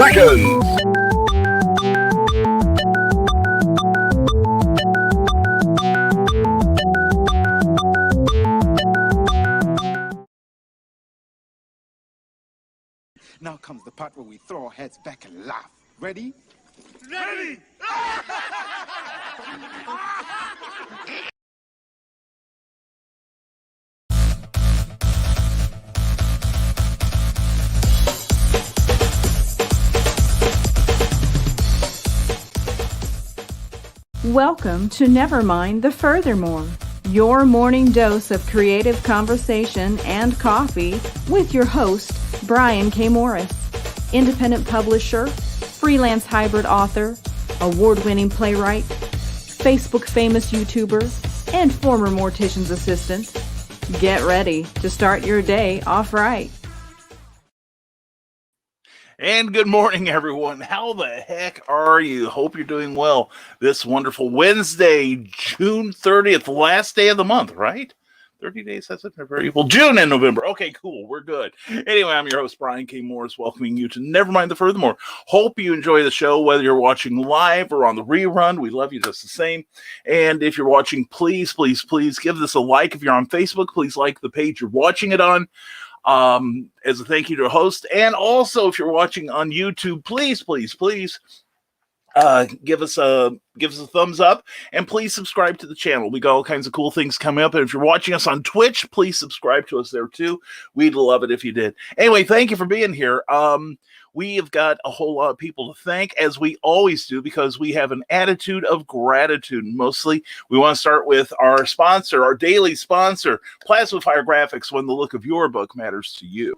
seconds. Now comes the part where we throw our heads back and laugh. Ready? Ready! Welcome to Nevermind the Furthermore, your morning dose of creative conversation and coffee with your host, Brian K. Morris, independent publisher, freelance hybrid author, award-winning playwright, Facebook famous YouTuber, and former mortician's assistant. Get ready to start your day off right. And good morning, everyone. How the heck are you? Hope you're doing well. This wonderful Wednesday, June 30th, last day of the month, right? 30 days, that's it. Well, June and November. Okay, cool. We're good. Anyway, I'm your host, Brian K. Morris, welcoming you to Nevermind the Furthermore. Hope you enjoy the show, whether you're watching live or on the rerun. We love you just the same. And if you're watching, please, please, please give this a like. If you're on Facebook, please like the page you're watching it on. As a thank you to the host. And also, if you're watching on YouTube, please, please, please give us a thumbs up, and please subscribe to the channel. We got all kinds of cool things coming up. And if you're watching us on Twitch, please subscribe to us there too. We'd love it if you did. Anyway, thank you for being here. We have got a whole lot of people to thank, as we always do, because we have an attitude of gratitude. Mostly, we want to start with our sponsor, our daily sponsor, Plasma Fire Graphics, when the look of your book matters to you.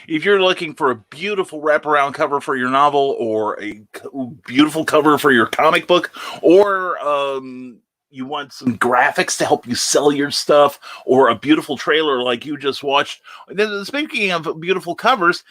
If you're looking for a beautiful wraparound cover for your novel, or a beautiful cover for your comic book, or you want some graphics to help you sell your stuff, or a beautiful trailer like you just watched. Speaking of beautiful covers,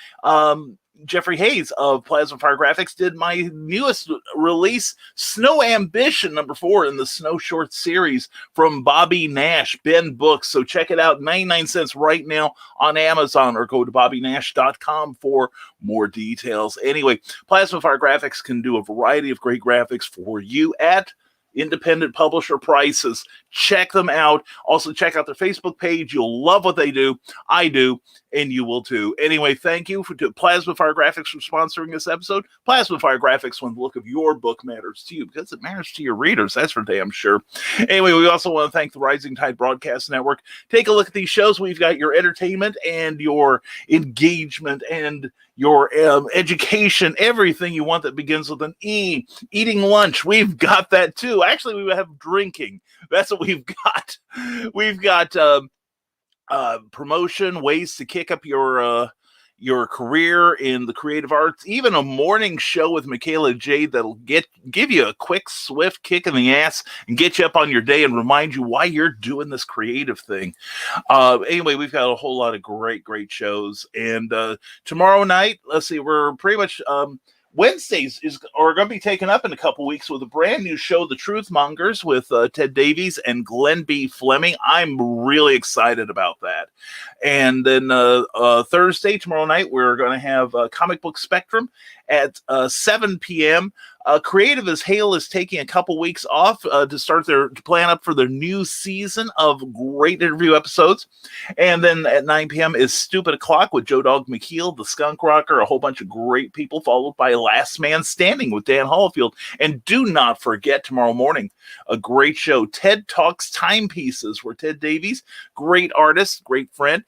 Jeffrey Hayes of Plasma Fire Graphics did my newest release, Snow Ambition #4 in the Snow Short series from Bobby Nash, Ben Books. So check it out, 99 cents right now on Amazon, or go to bobbynash.com for more details. Anyway, Plasma Fire Graphics can do a variety of great graphics for you at independent publisher prices. Check them out. Also, check out their Facebook page. You'll love what they do. I do, and you will too. Anyway, thank you to Plasma Fire Graphics for sponsoring this episode. Plasma Fire Graphics, when the look of your book matters to you, because it matters to your readers. That's for damn sure. Anyway, we also want to thank the Rising Tide Broadcast Network. Take a look at these shows. We've got your entertainment and your engagement and your education, everything you want that begins with an E. Eating lunch, we've got that too. Actually, we have drinking. That's what we've got. We've got promotion, ways to kick up your career in the creative arts, even a morning show with Michaela Jade that'll give you a quick, swift kick in the ass and get you up on your day and remind you why you're doing this creative thing. Anyway, we've got a whole lot of great shows. And tomorrow night, let's see, we're pretty much Wednesdays are going to be taken up in a couple weeks with a brand new show, The Truth Mongers, with Ted Davies and Glenn B. Fleming. I'm really excited about that. And then Thursday, tomorrow night, we're going to have Comic Book Spectrum at 7 p.m. Creative as Hale is taking a couple weeks off to plan up for their new season of great interview episodes. And then at 9 p.m. is Stupid O'Clock with Joe Dog McKeel, the Skunk Rocker, a whole bunch of great people, followed by Last Man Standing with Dan Hallfield. And do not forget, tomorrow morning, a great show, Ted Talks Timepieces, where Ted Davies, great artist, great friend,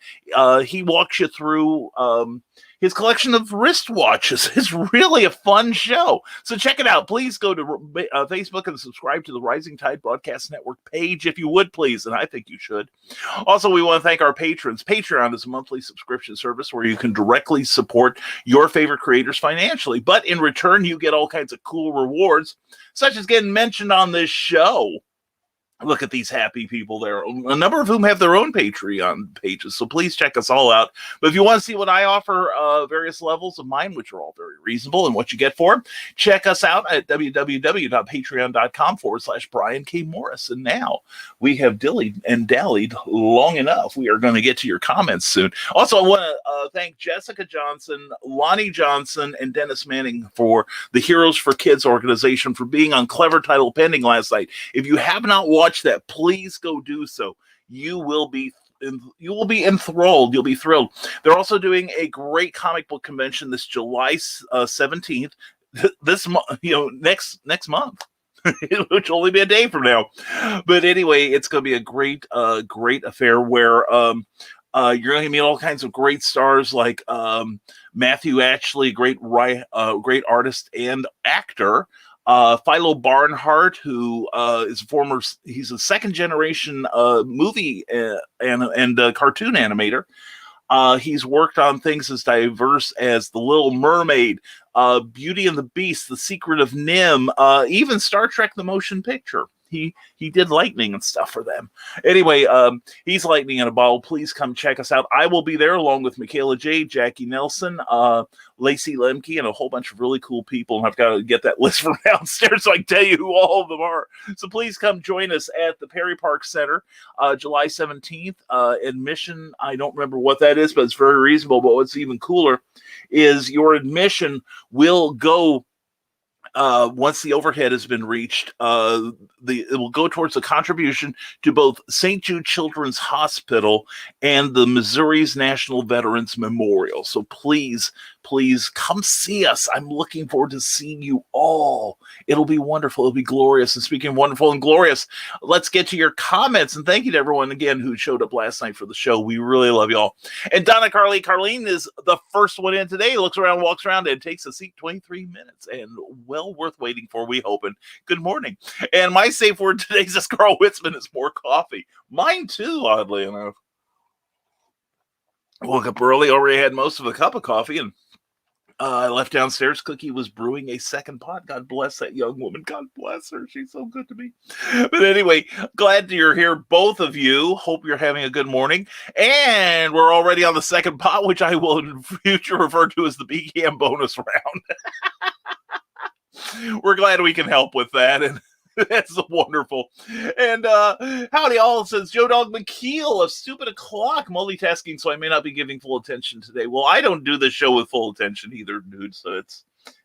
he walks you through his collection of wristwatches. It's really a fun show. So check it out. Please go to Facebook and subscribe to the Rising Tide Broadcast Network page if you would, please. And I think you should. Also, we want to thank our patrons. Patreon is a monthly subscription service where you can directly support your favorite creators financially. But in return, you get all kinds of cool rewards, such as getting mentioned on this show. Look at these happy people there, a number of whom have their own Patreon pages. So please check us all out. But if you want to see what I offer, various levels of mine, which are all very reasonable and what you get for them, check us out at www.patreon.com/Brian K. Morris. And now we have dillied and dallied long enough. We are going to get to your comments soon. Also, I want to thank Jessica Johnson, Lonnie Johnson, and Dennis Manning for the Heroes for Kids organization for being on Clever Title Pending last night. If you have not watched that, please go do so. You will be enthralled. You'll be thrilled. They're also doing a great comic book convention this July 17th. This month, next month, which will only be a day from now. But anyway, it's going to be a great affair where you're going to meet all kinds of great stars like Matthew Ashley, great artist and actor. Philo Barnhart, who he's a second generation movie and cartoon animator. He's worked on things as diverse as The Little Mermaid, Beauty and the Beast, The Secret of Nim, even Star Trek: The Motion Picture. He did Lightning and stuff for them. Anyway, he's Lightning in a Bottle. Please come check us out. I will be there along with Michaela J, Jackie Nelson, Lacey Lemke, and a whole bunch of really cool people. And I've got to get that list from downstairs so I can tell you who all of them are. So please come join us at the Perry Park Center, July 17th. Admission, I don't remember what that is, but it's very reasonable. But what's even cooler is your admission will go once the overhead has been reached, it will go towards a contribution to both St. Jude Children's Hospital and the Missouri's National Veterans Memorial. So please come see us. I'm looking forward to seeing you all. It'll be wonderful. It'll be glorious. And speaking of wonderful and glorious, let's get to your comments. And thank you to everyone again who showed up last night for the show. We really love you all. And Donna Carlene is the first one in today. Looks around, walks around, and takes a seat. 23 minutes, and well worth waiting for, we hoping. Good morning. And my safe word today is Carl Witzman is more coffee. Mine too, oddly enough. Woke up early, already had most of a cup of coffee, and I left downstairs. Cookie was brewing a second pot. God bless that young woman. God bless her. She's so good to me. But anyway, glad you're here, both of you. Hope you're having a good morning. And we're already on the second pot, which I will in future refer to as the BCAM bonus round. We're glad we can help with that. And that's wonderful. And howdy all, says Joe Dog McKeel of Stupid O'Clock, multitasking, so I may not be giving full attention today. Well, I don't do this show with full attention either, dude, so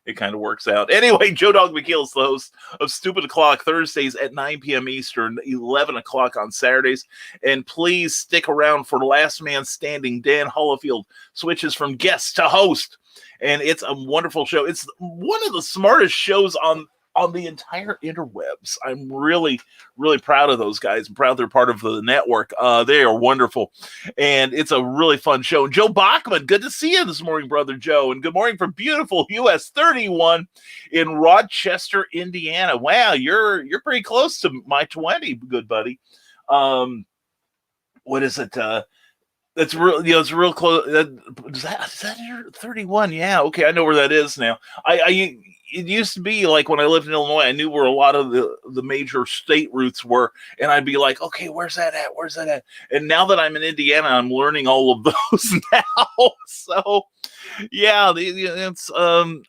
it kind of works out. Anyway, Joe Dog McKeel is the host of Stupid O'Clock Thursdays at 9 p.m. Eastern, 11 o'clock on Saturdays. And please stick around for Last Man Standing. Dan Hollifield switches from guest to host. And it's a wonderful show. It's one of the smartest shows on the entire interwebs. I'm really, really proud of those guys. I'm proud they're part of the network. They are wonderful. And it's a really fun show. And Joe Bachman, good to see you this morning, brother Joe. And good morning from beautiful US 31 in Rochester, Indiana. Wow, you're pretty close to my 20, good buddy. What is it? It's real, it's real close. Is that your 31? Yeah, okay, I know where that is now. It used to be like when I lived in Illinois, I knew where a lot of the major state routes were, and I'd be like, okay, where's that at? Where's that at? And now that I'm in Indiana, I'm learning all of those now. So, yeah, it's I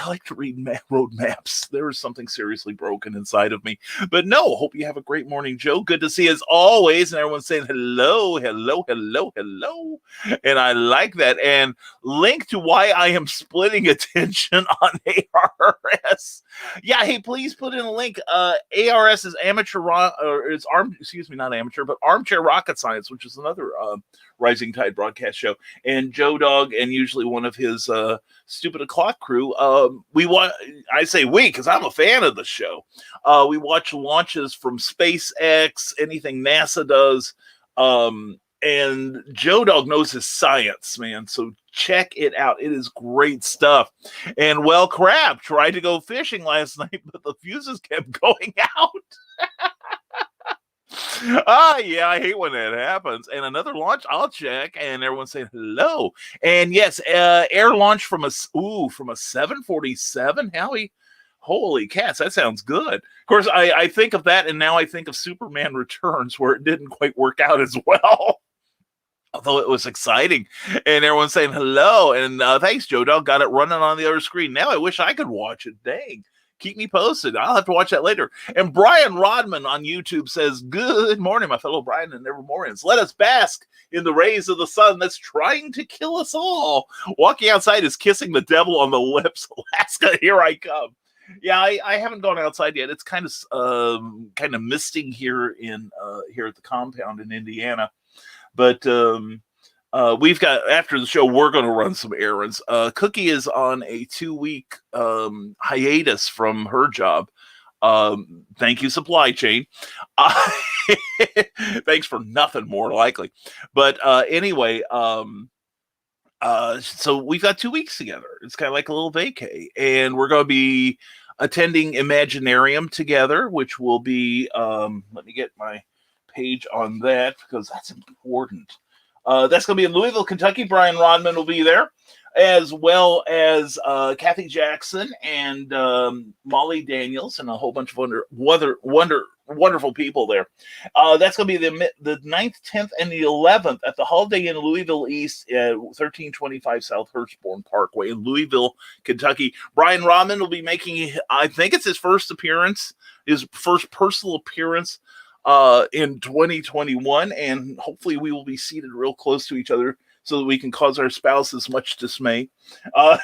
like to read road maps. There is something seriously broken inside of me. But no, hope you have a great morning, Joe. Good to see you as always. And everyone's saying hello, hello, hello, hello. And I like that. And link to why I am splitting attention on ARS. Yeah, hey, please put in a link. ARS is Armchair Rocket Science, which is another Rising Tide broadcast show. And Joe Dog and usually one of his Stupid O'Clock crew, I say we because I'm a fan of the show. We watch launches from SpaceX, anything NASA does, And Joe Dog knows his science, man. So check it out. It is great stuff. And well, crap, tried to go fishing last night, but the fuses kept going out. Yeah, I hate when that happens. And another launch, I'll check, and everyone's saying hello. And yes, air launch from a 747, Howie. Holy cats, that sounds good. Of course, I think of that, and now I think of Superman Returns, where it didn't quite work out as well. Although it was exciting, and everyone's saying hello, and thanks, Joe Dog. Got it running on the other screen. Now I wish I could watch it. Dang. Keep me posted. I'll have to watch that later. And Brian Rodman on YouTube says, good morning, my fellow Brian and Nevermorians. Let us bask in the rays of the sun that's trying to kill us all. Walking outside is kissing the devil on the lips. Alaska, here I come. Yeah, I haven't gone outside yet. It's kind of misting here at the compound in Indiana. But we've got, after the show, we're going to run some errands. Cookie is on a 2-week hiatus from her job. Thank you, supply chain. Thanks for nothing, more likely. But anyway, so we've got 2 weeks together. It's kind of like a little vacay. And we're going to be attending Imaginarium together, which will be, let me get my page on that because that's important. That's going to be in Louisville, Kentucky. Brian Rodman will be there, as well as Kathy Jackson and Molly Daniels and a whole bunch of wonderful people there. That's going to be the 9th, 10th, and the 11th at the Holiday Inn Louisville East at 1325 South Hurstbourne Parkway in Louisville, Kentucky. Brian Rodman will be making, I think it's his first personal appearance in 2021, and hopefully we will be seated real close to each other so that we can cause our spouses much dismay. The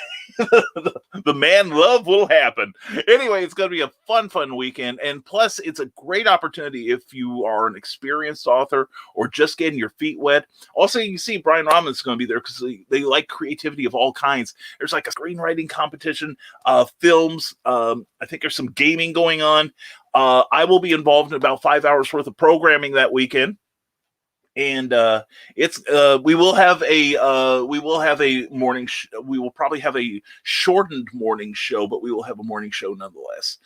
man love will happen. Anyway, it's going to be a fun weekend, and plus it's a great opportunity if you are an experienced author or just getting your feet wet. Also, you can see Brian Rodman's going to be there because they like creativity of all kinds. There's like a screenwriting competition, films. I think there's some gaming going on. I will be involved in about 5 hours worth of programming that weekend. And we will have a morning. We will probably have a shortened morning show, but we will have a morning show nonetheless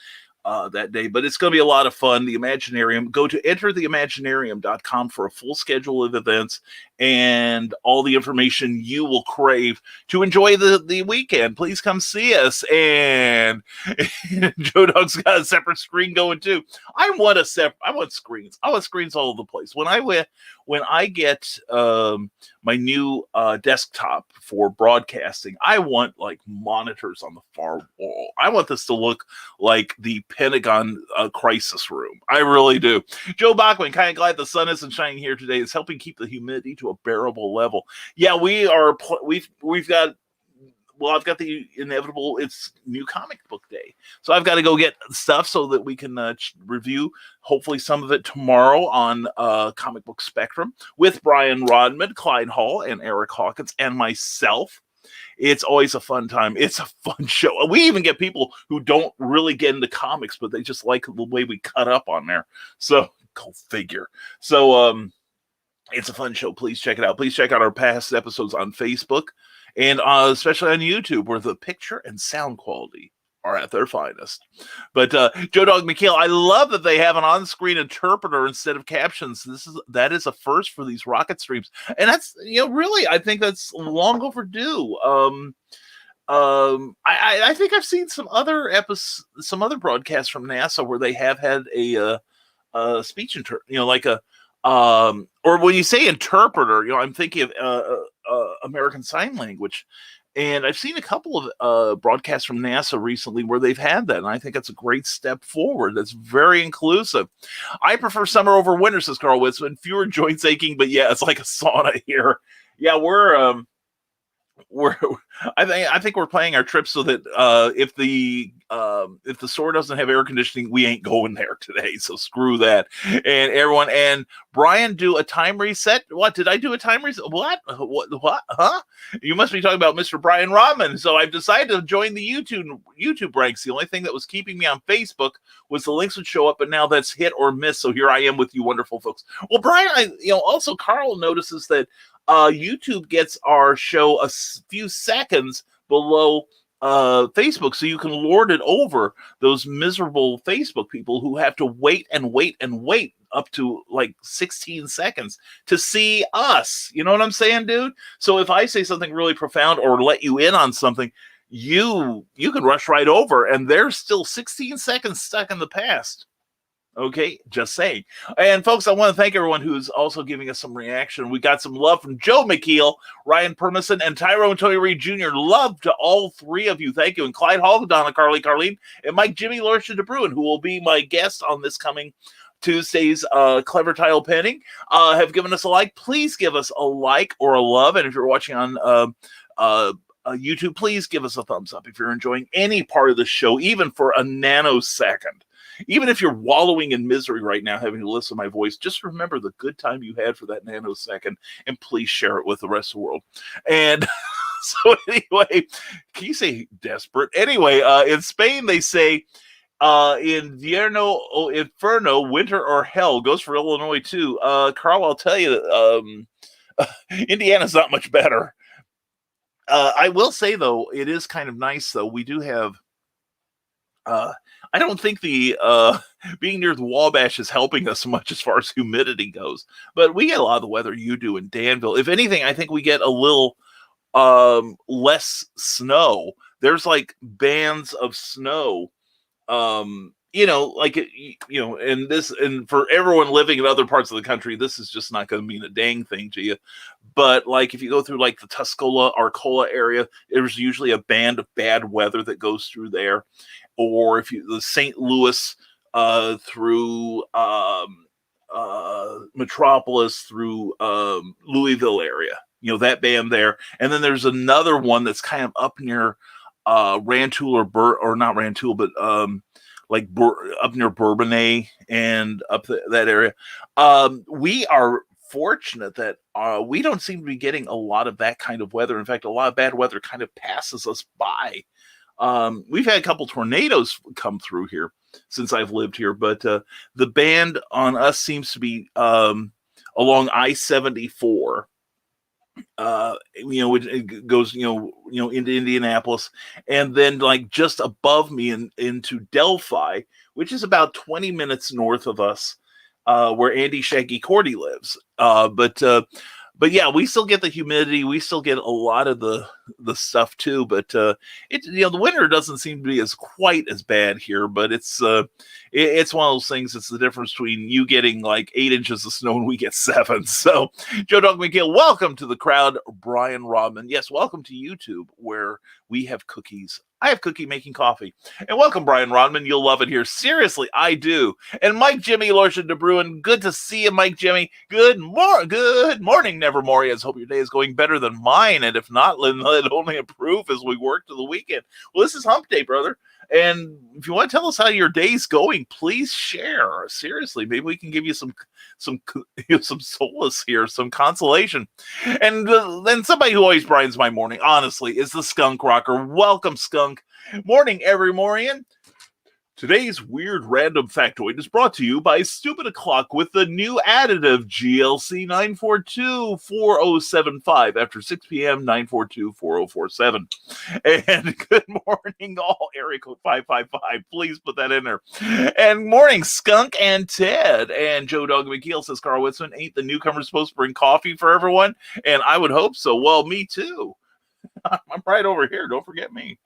that day. But it's going to be a lot of fun. The Imaginarium. Go to entertheimaginarium.com for a full schedule of events and all the information you will crave to enjoy the weekend. Please come see us. And Joe Dog's got a separate screen going too. I want screens. I want screens all over the place. When I get my new desktop for broadcasting, I want like monitors on the far wall. I want this to look like the Pentagon crisis room. I really do. Joe Bachman, kind of glad the sun isn't shining here today. It's helping keep the humidity to a bearable level. Yeah, we are. We've got. Well, I've got the inevitable. It's New Comic Book Day, so I've got to go get stuff so that we can review. Hopefully, some of it tomorrow on Comic Book Spectrum with Brian Rodman, Clyde Hall, and Eric Hawkins, and myself. It's always a fun time. It's a fun show. We even get people who don't really get into comics, but they just like the way we cut up on there. So, go figure. So, it's a fun show. Please check it out. Please check out our past episodes on Facebook and especially on YouTube, where the picture and sound quality are at their finest. But Joe Dog McKeel, I love that they have an on-screen interpreter instead of captions. That is a first for these rocket streams, and that's really, I think that's long overdue. I think I've seen some other broadcasts from NASA where they have had a speech like a or when you say interpreter, I'm thinking of American Sign Language. And I've seen a couple of broadcasts from NASA recently where they've had that, and I think that's a great step forward. That's very inclusive. I prefer summer over winter, says Carl Witzman. Fewer joints aching, but yeah, it's like a sauna here. Yeah, we're we're I think we're planning our trip so that if the store doesn't have air conditioning, we ain't going there today. So screw that. And everyone, and Brian, do a time reset. What did I do a time reset? What? Huh? You must be talking about Mr. Brian Rodman. So I've decided to join the YouTube ranks. The only thing that was keeping me on Facebook was the links would show up, but now that's hit or miss. So here I am with you wonderful folks. Well, Brian, also Carl notices that YouTube gets our show a few seconds below Facebook, so you can lord it over those miserable Facebook people who have to wait and wait and wait up to like 16 seconds to see us. You know what I'm saying, dude? So if I say something really profound or let you in on something, you can rush right over, and there's still 16 seconds stuck in the past. Okay, just saying. And folks, I want to thank everyone who's also giving us some reaction. We got some love from Joe McKeel, Ryan Permison, and Tyrone Tony Reed Jr. Love to all three of you. Thank you. And Clyde Hall, Donna Carly Carleen, and Mike Jimmy Lorsha DeBruin, who will be my guest on this coming Tuesday's Clever Tile Penning, have given us a like. Please give us a like or a love. And if you're watching on YouTube, please give us a thumbs up if you're enjoying any part of the show, even for a nanosecond. Even if you're wallowing in misery right now, having to listen to my voice, just remember the good time you had for that nanosecond, and please share it with the rest of the world. And so anyway, can you say desperate? Anyway, in Spain, they say invierno o inferno, winter or hell. Goes for Illinois, too. Carl, I'll tell you, Indiana's not much better. I will say, though, it is kind of nice, though. We do have... I don't think the being near the Wabash is helping us much as far as humidity goes, but we get a lot of the weather you do in Danville. If anything, I think we get a little less snow. There's like bands of snow, and for everyone living in other parts of the country, this is just not going to mean a dang thing to you. But like if you go through like the Tuscola, Arcola area, there's usually a band of bad weather that goes through there. Or if you the St. Louis through Metropolis through Louisville area, that band there. And then there's another one that's kind of up near Rantoul or not Rantoul, but up near Bourbonnais and up that area. We are fortunate that we don't seem to be getting a lot of that kind of weather. In fact, a lot of bad weather kind of passes us by. We've had a couple tornadoes come through here since I've lived here, but the band on us seems to be along I-74. It goes, into Indianapolis, and then like just above me into Delphi, which is about 20 minutes north of us, where Andy Shaggy Cordy lives. But yeah, we still get the humidity. We still get a lot of the stuff too. But the winter doesn't seem to be as quite as bad here. But it's one of those things. It's the difference between you getting like 8 inches of snow and we get 7. So Joe Dog McGill, welcome to the crowd. Brian Rodman, yes, welcome to YouTube where we have cookies. I have cookie making coffee. And welcome, Brian Rodman. You'll love it here. Seriously, I do. And Mike Jimmy Lorsha DeBruin, good to see you, Mike Jimmy. Good morning, Nevermorians. Hope your day is going better than mine. And if not, let it only improve as we work to the weekend. Well, this is Hump Day, brother. And if you want to tell us how your day's going, please share. Seriously, maybe we can give you some solace here, some consolation. And then somebody who always brightens my morning, honestly, is the Skunk Rocker. Welcome, Skunk. Morning, Everymorian. Today's weird random factoid is brought to you by Stupid O'Clock with the new additive GLC 942-4075 after 6 p.m. 942-4047. And good morning, all. Area code 555. Please put that in there. And morning, Skunk and Ted. And Joe Dog McKeel says, Carl Witzman, ain't the newcomer supposed to bring coffee for everyone? And I would hope so. Well, me too. I'm right over here. Don't forget me.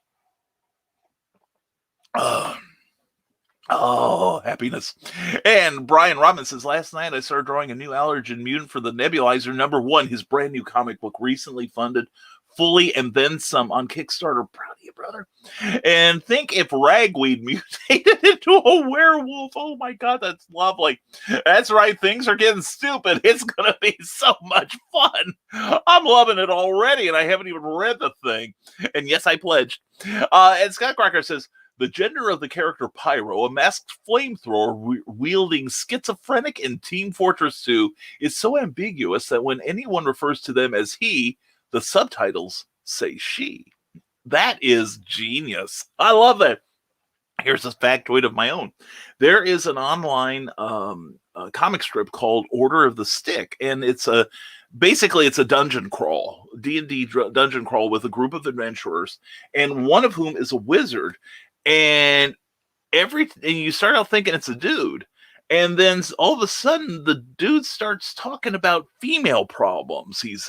Oh, happiness. And Brian Rodman says, last night I started drawing a new allergen mutant for the Nebulizer #1, his brand new comic book recently funded fully and then some on Kickstarter. Proud of you, brother. And think if ragweed mutated into a werewolf. Oh my God, that's lovely. That's right, things are getting stupid. It's going to be so much fun. I'm loving it already, and I haven't even read the thing. And yes, I pledged. And Scott Crocker says, the gender of the character Pyro, a masked flamethrower wielding schizophrenic in Team Fortress 2, is so ambiguous that when anyone refers to them as he, the subtitles say she. That is genius. I love that. Here's a factoid of my own. There is an online comic strip called Order of the Stick, and it's basically it's a dungeon crawl, D&D dungeon crawl with a group of adventurers, and one of whom is a wizard. And you start out thinking it's a dude, and then all of a sudden the dude starts talking about female problems they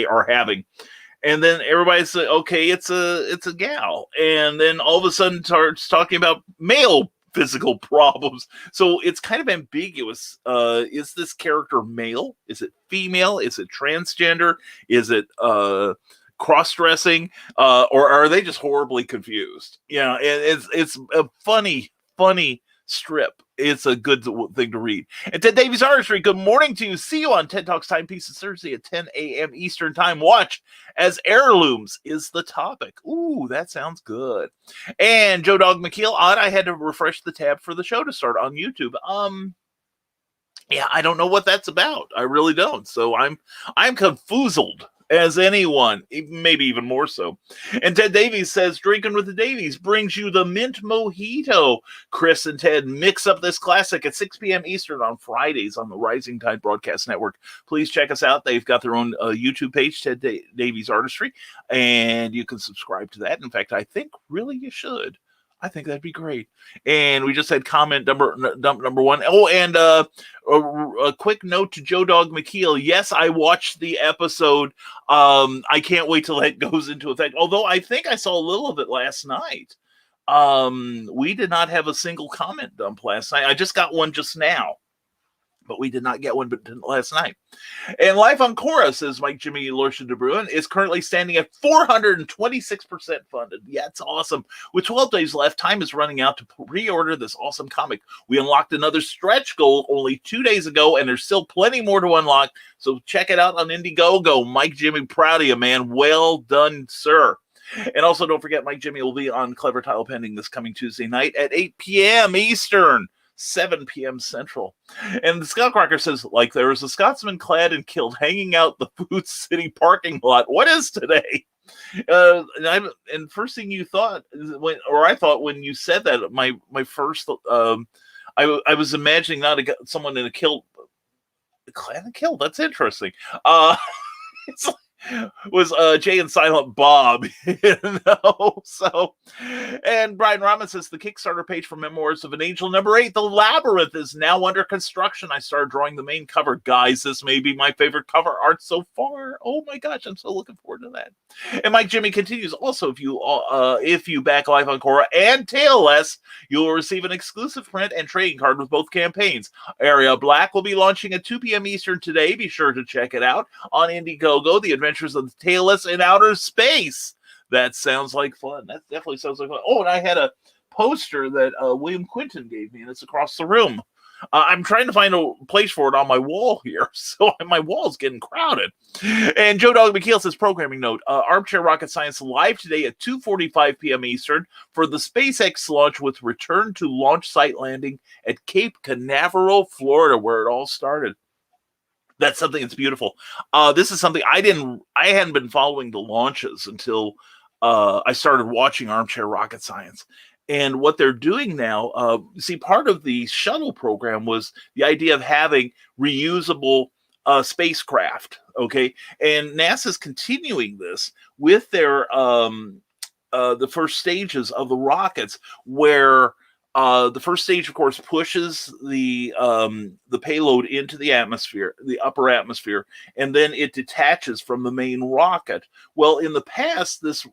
are having. And then everybody's like, okay, it's a gal. And then all of a sudden starts talking about male physical problems. So it's kind of ambiguous. Is this character male? Is it female? Is it transgender? Is it cross-dressing? Or are they just horribly confused? Yeah, it's a funny strip. It's a good thing to read. And Ted Davies Artistry, good morning to you. See you on TED Talks Timepieces Thursday at 10 a.m. Eastern Time. Watch as Heirlooms is the topic. Ooh, that sounds good. And Joe Dog McKeel, I had to refresh the tab for the show to start on YouTube. Yeah, I don't know what that's about. I really don't. So I'm confoozled as anyone, maybe even more so. And Ted Davies says, Drinking with the Davies brings you the Mint Mojito. Chris and Ted mix up this classic at 6 p.m. Eastern on Fridays on the Rising Tide Broadcast Network. Please check us out. They've got their own YouTube page, Ted Davies Artistry, and you can subscribe to that. In fact, I think really you should. I think that'd be great. And we just had comment number one. Oh, and a quick note to Joe Dog McKeel. Yes, I watched the episode. I can't wait till that goes into effect. Although I think I saw a little of it last night. We did not have a single comment dump last night. I just got one just now. But we did not get one last night. And Life on Chorus, says Mike Jimmy Lorsha de Bruin, is currently standing at 426% funded. Yeah, it's awesome. With 12 days left, time is running out to pre-order this awesome comic. We unlocked another stretch goal only 2 days ago, and there's still plenty more to unlock. So check it out on Indiegogo. Mike Jimmy, proud of you, man. Well done, sir. And also, don't forget, Mike Jimmy will be on Clever Tile Pending this coming Tuesday night at 8 p.m. Eastern. 7 p.m. Central. And the Scott Crocker says, like there was a Scotsman clad and killed hanging out the Food City parking lot. What is today? And first thing you thought, I thought when you said that, my first, I was imagining someone in a kilt, clad and killed. That's interesting. It's like, was Jay and Silent Bob, So, and Brian Rahman says the Kickstarter page for Memoirs of an Angel #8, The Labyrinth, is now under construction. I started drawing the main cover. Guys, this may be my favorite cover art so far. Oh my gosh, I'm so looking forward to that. And Mike Jimmy continues, also, if you back Life on Korra and TLS, you will receive an exclusive print and trading card with both campaigns. Area Black will be launching at 2 p.m. Eastern today. Be sure to check it out on Indiegogo, The Adventures of the Tailless in Outer Space. That sounds like fun. That definitely sounds like fun. Oh, and I had a poster that William Quinton gave me, and it's across the room. I'm trying to find a place for it on my wall here, so my wall's getting crowded. And Joe Dog McKeel says, programming note, Armchair Rocket Science live today at 2:45 p.m. Eastern for the SpaceX launch with return to launch site landing at Cape Canaveral, Florida, where it all started. That's something that's beautiful. This is something I hadn't been following the launches until I started watching Armchair Rocket Science. And what they're doing now, see, part of the shuttle program was the idea of having reusable spacecraft. Okay. And NASA's continuing this with their the first stages of the rockets, where the first stage, of course, pushes the payload into the atmosphere, the upper atmosphere, and then it detaches from the main rocket. Well, in the past, this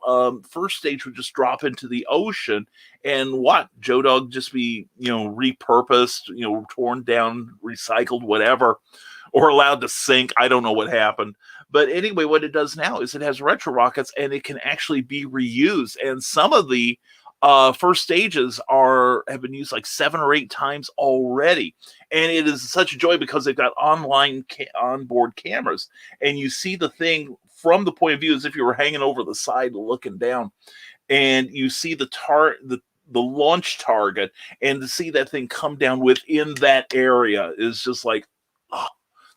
first stage would just drop into the ocean, and Joe Dog just be repurposed, torn down, recycled, whatever. or allowed to sink. I don't know what happened. But anyway, what it does now is it has retro rockets, and it can actually be reused. And some of the first stages have been used like 7 or 8 times already. And it is such a joy because they've got onboard cameras, and you see the thing from the point of view as if you were hanging over the side looking down, and you see the launch target, and to see that thing come down within that area is just like, oh,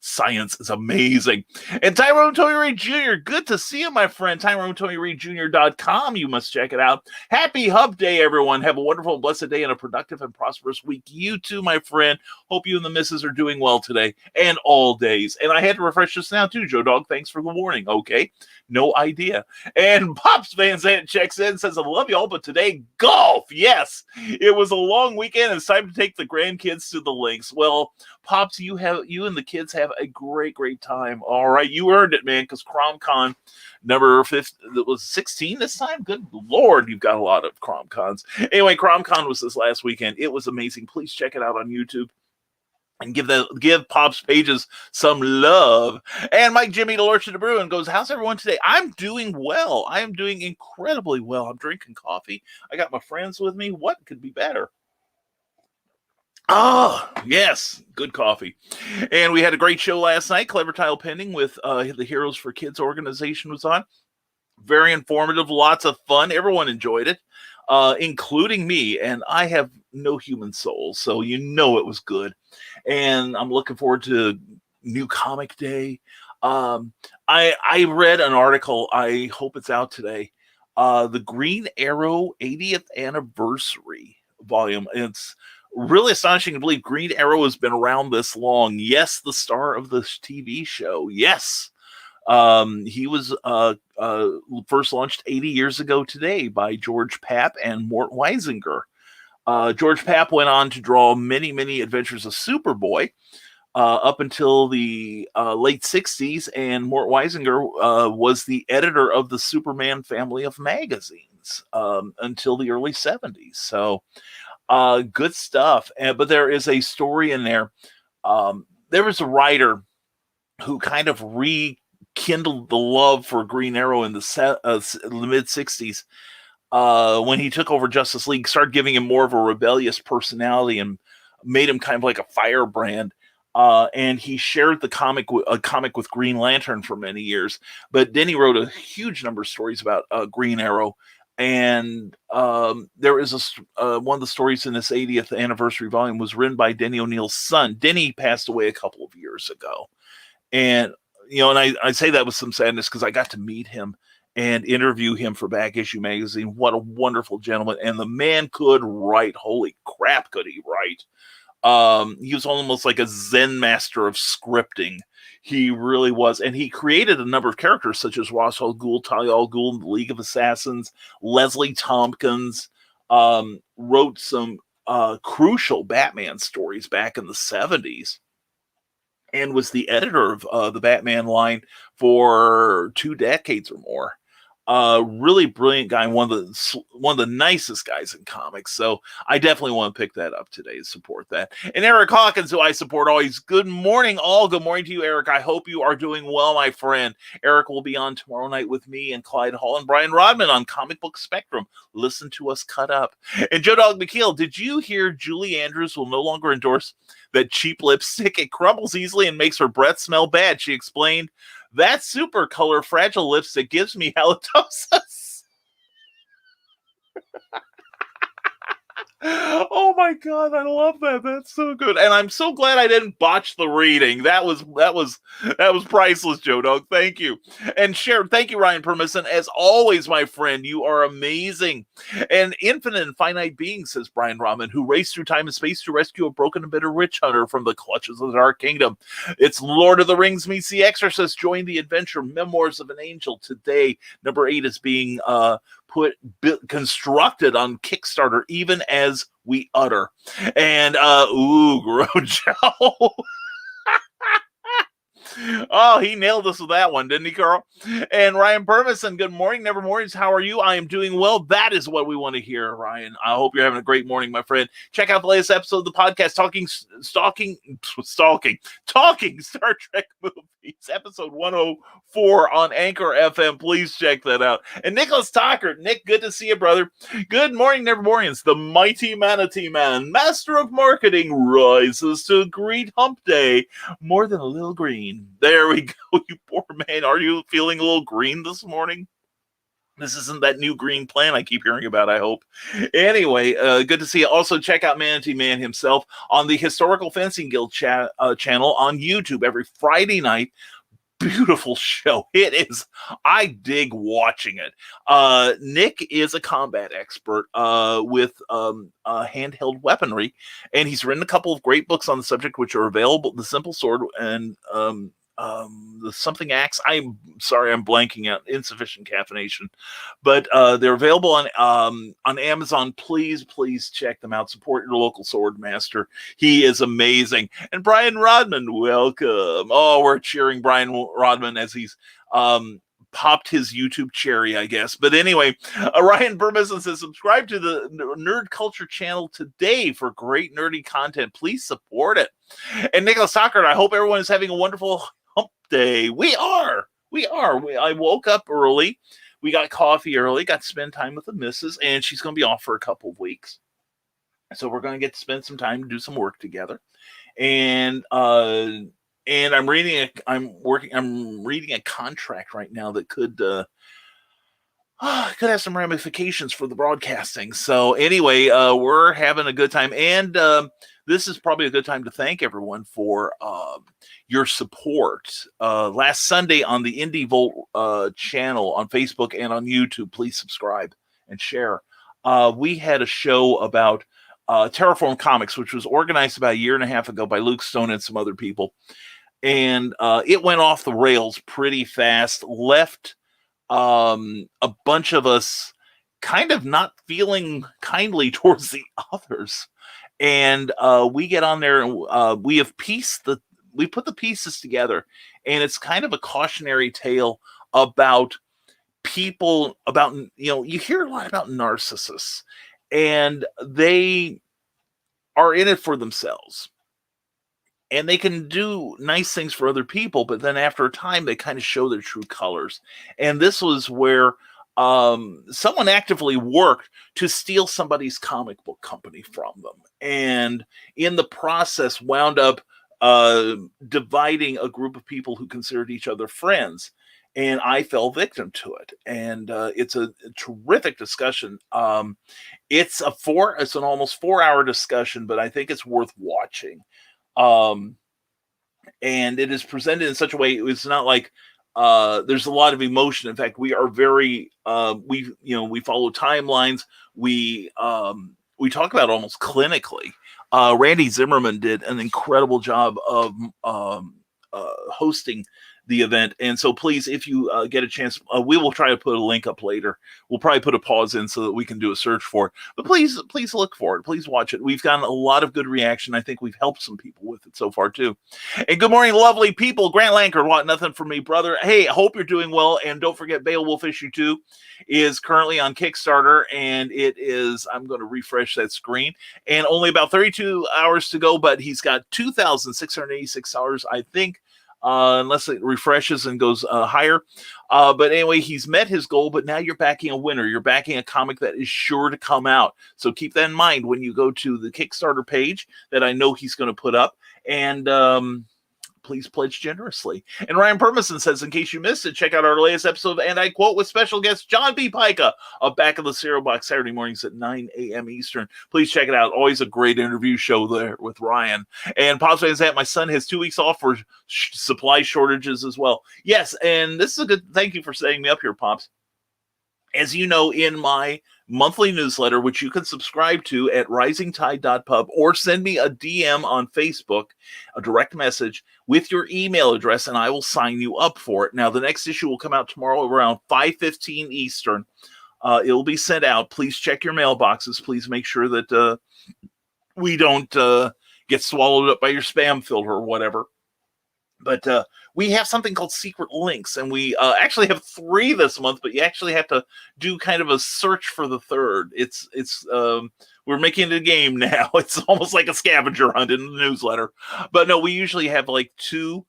science is amazing. And Tyrone Tony Reed Jr., good to see you, my friend. TyroneTonyReedJr.com. You must check it out. Happy Hub Day, everyone. Have a wonderful, blessed day and a productive and prosperous week. You too, my friend. Hope you and the missus are doing well today and all days. And I had to refresh this now, too, Joe Dog. Thanks for the warning. Okay. No idea. And Pops Van Zandt checks in, says, I love you all, but today, golf. Yes. It was a long weekend. It's time to take the grandkids to the links. Well, Pops, you and the kids have a great time. All right. You earned it, man, because CromCon number 15, it was 16 this time. Good Lord, you've got a lot of CromCons. Anyway, CromCon was this last weekend. It was amazing. Please check it out on YouTube. And give Pop's pages some love. And Mike Jimmy DeLorch de Bruin goes, how's everyone today? I'm doing well. I am doing incredibly well. I'm drinking coffee. I got my friends with me. What could be better? Oh, yes. Good coffee. And we had a great show last night. Clever Tile Pending with the Heroes for Kids organization was on. Very informative. Lots of fun. Everyone enjoyed it, including me. And I have no human soul, so you know it was good. And I'm looking forward to New Comic Day. I read an article. I hope it's out today. The Green Arrow 80th anniversary volume. It's really astonishing to believe Green Arrow has been around this long. Yes, the star of this TV show. Yes. He was first launched 80 years ago today by George Papp and Mort Weisinger. George Papp went on to draw many adventures of Superboy up until the late 60s, and Mort Weisinger was the editor of the Superman family of magazines until the early 70s. So good stuff. But there is a story in there. There was a writer who kind of rekindled the love for Green Arrow in the mid 60s. When he took over Justice League, started giving him more of a rebellious personality and made him kind of like a firebrand. And he shared the comic with Green Lantern for many years. But then he wrote a huge number of stories about Green Arrow. And there is one of the stories in this 80th anniversary volume was written by Denny O'Neil's son. Denny passed away a couple of years ago. And, and I say that with some sadness because I got to meet him and interview him for Back Issue Magazine. What a wonderful gentleman. And the man could write. Holy crap, could he write. He was almost like a Zen master of scripting. He really was. And he created a number of characters such as Ra's al Ghul, Talia al Ghul in the League of Assassins. Leslie Tompkins wrote some crucial Batman stories back in the 70s. And was the editor of the Batman line for 2 decades or more. Really brilliant guy, one of the nicest guys in comics. So I definitely want to pick that up today to support that. And Eric Hawkins, who I support always. Good morning, all. Good morning to you, Eric. I hope you are doing well, my friend. Eric will be on tomorrow night with me and Clyde Hall and Brian Rodman on Comic Book Spectrum. Listen to us cut up. And Joe Dog McKeel, did you hear Julie Andrews will no longer endorse that cheap lipstick? It crumbles easily and makes her breath smell bad. She explained, that super color fragile lipstick gives me halitosis. Oh my God, I love that. That's so good. And I'm so glad I didn't botch the reading. That was priceless, Joe Dog. Thank you. And Sharon, thank you, Ryan Permisson. As always, my friend, you are amazing. And infinite and finite beings, says Brian Rahman, who raced through time and space to rescue a broken and bitter witch hunter from the clutches of the Dark Kingdom. It's Lord of the Rings meets The Exorcist. Join the adventure. Memoirs of an Angel. Today, number 8 is being constructed on Kickstarter, even as we utter. And Grojo. Oh, he nailed us with that one, didn't he, Carl? And Ryan Burmison, good morning, Nevermorians. How are you? I am doing well. That is what we want to hear, Ryan. I hope you're having a great morning, my friend. Check out the latest episode of the podcast, Talking Star Trek Movies, episode 104 on Anchor FM. Please check that out. And Nicholas Tucker, Nick, good to see you, brother. Good morning, Nevermorians. The mighty Manatee Man, master of marketing, rises to greet Hump Day more than a little green. There we go, you poor man. Are you feeling a little green this morning? This isn't that new green plan I keep hearing about, I hope. Anyway, good to see you. Also, check out Manatee Man himself on the Historical Fencing Guild channel on YouTube every Friday night. Beautiful show. It is. I dig watching it. Nick is a combat expert with handheld weaponry, and he's written a couple of great books on the subject, which are available. The Simple Sword and the something axe. I'm sorry, I'm blanking out. Insufficient caffeination, but they're available on Amazon. Please check them out. Support your local sword master. He is amazing. And Brian Rodman, welcome. Oh, we're cheering Brian Rodman as he's popped his YouTube cherry, I guess. But anyway, Ryan Burmison says, subscribe to the Nerd Culture channel today for great nerdy content. Please support it. And Nicholas Tucker, I hope everyone is having a wonderful Hump Day. We are. I woke up early. We got coffee early, got to spend time with the missus, and she's going to be off for a couple of weeks. So we're going to get to spend some time to do some work together. And I'm reading a contract right now that could have some ramifications for the broadcasting. So anyway, we're having a good time, and this is probably a good time to thank everyone for your support. Last Sunday on the Indie Volt channel on Facebook and on YouTube, please subscribe and share. We had a show about Terraform Comics, which was organized about a year and a half ago by Luke Stone and some other people. And it went off the rails pretty fast, left a bunch of us kind of not feeling kindly towards the others. And we get on there and we put the pieces together, and it's kind of a cautionary tale about people, you hear a lot about narcissists, and they are in it for themselves. And they can do nice things for other people, but then after a time, they kind of show their true colors. And this was where someone actively worked to steal somebody's comic book company from them. And in the process, wound up dividing a group of people who considered each other friends. And I fell victim to it. And it's a terrific discussion. It's an almost 4-hour discussion, but I think it's worth watching. And it is presented in such a way, it's not like there's a lot of emotion. In fact, we are very we follow timelines. We talk about it almost clinically. Randy Zimmerman did an incredible job of hosting the event. And so please, if you get a chance, we will try to put a link up later. We'll probably put a pause in so that we can do a search for it. But please look for it. Please watch it. We've gotten a lot of good reaction. I think we've helped some people with it so far too. And good morning, lovely people. Grant Lanker, want nothing from me, brother. Hey, I hope you're doing well. And don't forget, Beowulf issue 2 is currently on Kickstarter, and it is, I'm going to refresh that screen, and only about 32 hours to go, but he's got $2,686, I think, unless it refreshes and goes higher. But anyway, he's met his goal, but now you're backing a winner. You're backing a comic that is sure to come out. So keep that in mind when you go to the Kickstarter page that I know he's going to put up. And please pledge generously. And Ryan Permison says, in case you missed it, check out our latest episode, and I quote, with special guest John B. Pica of Back of the Cereal Box, Saturday mornings at 9 a.m. Eastern. Please check it out. Always a great interview show there with Ryan. And Pops is that my son has 2 weeks off for supply shortages as well. Yes, and this is a good, thank you for setting me up here, Pops. As you know, in my monthly newsletter, which you can subscribe to at risingtide.pub, or send me a DM on Facebook, a direct message with your email address, and I will sign you up for it. Now, the next issue will come out tomorrow around 5:15 Eastern. It'll be sent out. Please check your mailboxes. Please make sure that we don't get swallowed up by your spam filter or whatever. But we have something called secret links, and we actually have 3 this month, but you actually have to do kind of a search for the third. We're making it a game now. It's almost like a scavenger hunt in the newsletter. But no, we usually have like 2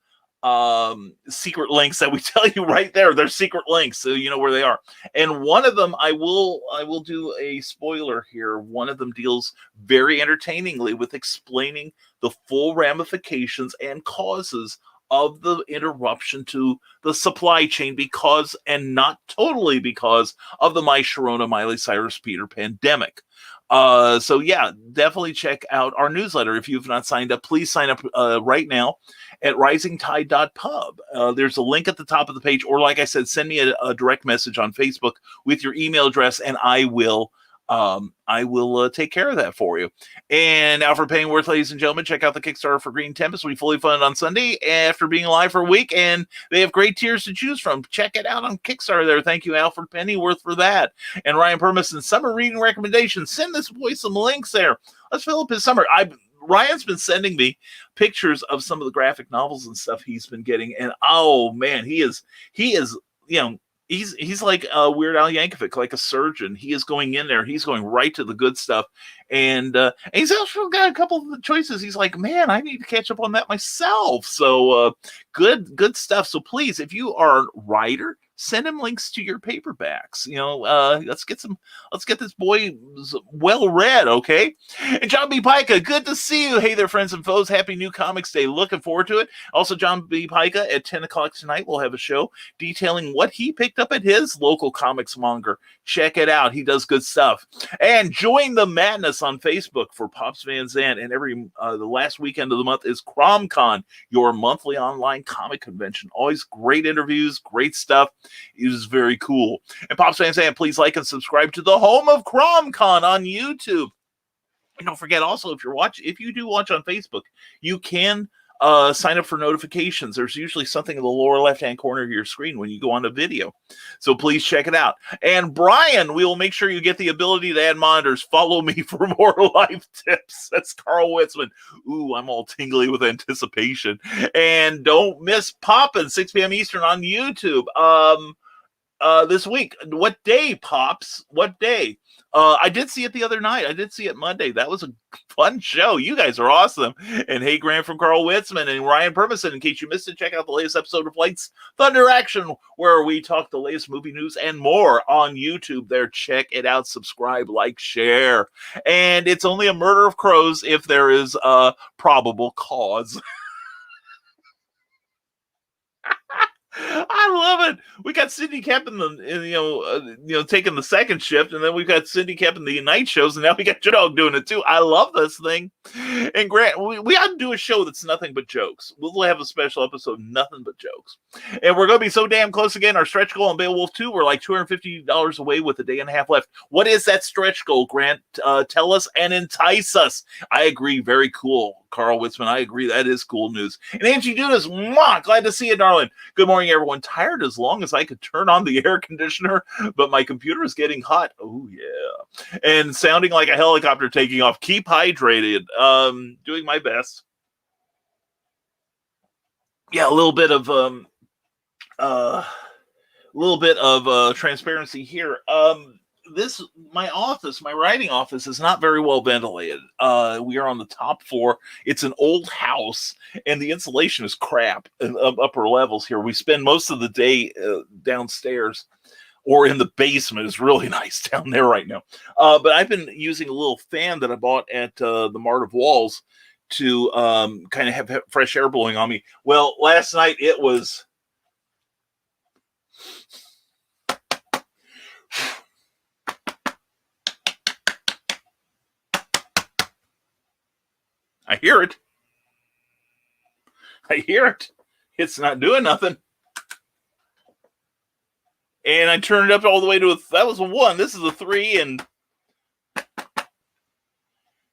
secret links that we tell you right there. They're secret links, so you know where they are. And one of them, I will do a spoiler here. One of them deals very entertainingly with explaining the full ramifications and causes of the interruption to the supply chain because, and not totally because, of the My Sharona, Miley Cyrus, Peter pandemic. So yeah, definitely check out our newsletter. If you've not signed up, please sign up right now at risingtide.pub. There's a link at the top of the page, or like I said, send me a direct message on Facebook with your email address, and I will take care of that for you. And now for paying worth, ladies and gentlemen, check out the Kickstarter for Green Tempest. We fully funded on Sunday after being live for a week, and they have great tiers to choose from. Check it out on Kickstarter there. Thank you, Alfred Pennyworth, for that. And Ryan Permison, summer reading recommendations. Send this boy some links there. Let's fill up his summer. Ryan's been sending me pictures of some of the graphic novels and stuff he's been getting, and oh man, he is, you know, he's like Weird Al Yankovic, like a surgeon. He is going in there. He's going right to the good stuff. And he's also got a couple of the choices. He's like, man, I need to catch up on that myself. So good stuff. So please, if you are a writer, send him links to your paperbacks. You know, let's get this boy well read, okay? And John B. Pica, good to see you. Hey there, friends and foes. Happy New Comics Day. Looking forward to it. Also, John B. Pica at 10 o'clock tonight, we'll have a show detailing what he picked up at his local comics monger. Check it out. He does good stuff. And join the madness on Facebook for Pops Van Zandt. And every the last weekend of the month is CromCon, your monthly online comic convention. Always great interviews, great stuff. It is very cool. And Pops Van Zandt, please like and subscribe to the home of CromCon on YouTube. And don't forget also, if you do watch on Facebook, you can sign up for notifications. There's usually something in the lower left-hand corner of your screen when you go on a video. So please check it out. And Brian, we will make sure you get the ability to add monitors. Follow me for more life tips. That's Carl Witzman. Ooh, I'm all tingly with anticipation. And don't miss Poppin', 6 p.m. Eastern on YouTube. This week. What day, Pops? What day? I did see it the other night. I did see it Monday. That was a fun show. You guys are awesome. And hey, Grant from Carl Witzman and Ryan Purmison. In case you missed it, check out the latest episode of Lights Thunder Action, where we talk the latest movie news and more on YouTube there. Check it out. Subscribe, like, share. And it's only a murder of crows if there is a probable cause. I love it. We got Cindy Kemp taking the second shift, and then we've got Cindy Kemp in the night shows, and now we got Joe doing it too. I love this thing. And Grant, we ought to do a show that's nothing but jokes. We'll have a special episode, nothing but jokes. And we're going to be so damn close again. Our stretch goal on Beowulf 2, we're like $250 away with a day and a half left. What is that stretch goal, Grant? Tell us and entice us. I agree. Very cool, Carl Witzman. I agree. That is cool news. And Angie Dudas, glad to see you, darling. Good morning, everyone. Tired as long as I could turn on the air conditioner, but my computer is getting hot. Oh, yeah. And sounding like a helicopter taking off. Keep hydrated. Doing my best. Yeah, a little bit of transparency here. My writing office is not very well ventilated. We are on the top floor. It's an old house, and the insulation is crap in upper levels here. We spend most of the day downstairs or in the basement. It's really nice down there right now. But I've been using a little fan that I bought at the Mart of Walls to kind of have fresh air blowing on me. Well, last night it was... I hear it. It's not doing nothing. And I turned it up all the way to that was a 1. This is a 3, and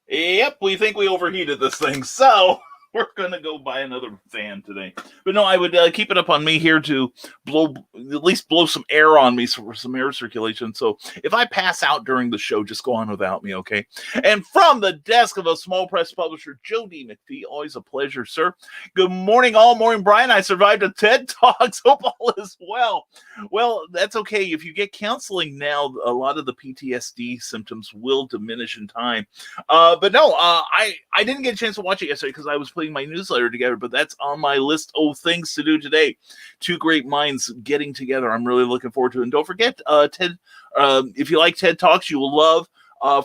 yep, we think we overheated this thing. So we're going to go buy another fan today. But no, I would keep it up on me here to at least blow some air on me for some air circulation. So if I pass out during the show, just go on without me, okay? And from the desk of a small press publisher, Joe D. McPhee, always a pleasure, sir. Good morning, all morning, Brian. I survived a TED Talks. Hope all is well. Well, that's okay. If you get counseling now, a lot of the PTSD symptoms will diminish in time. But no, I didn't get a chance to watch it yesterday because I was putting my newsletter together, but that's on my list of things to do today. Two great minds getting together. I'm really looking forward to it. And don't forget, TED. If you like TED Talks, you will love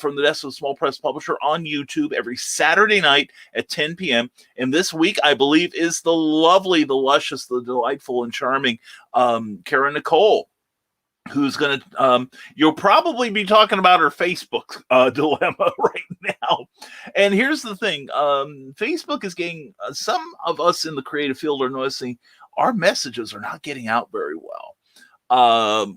from the desk of a small press publisher on YouTube every Saturday night at 10 p.m. And this week, I believe, is the lovely, the luscious, the delightful, and charming Karen Nicole, who's going to, you'll probably be talking about her Facebook dilemma right now. And here's the thing. Facebook is getting, some of us in the creative field are noticing our messages are not getting out very well.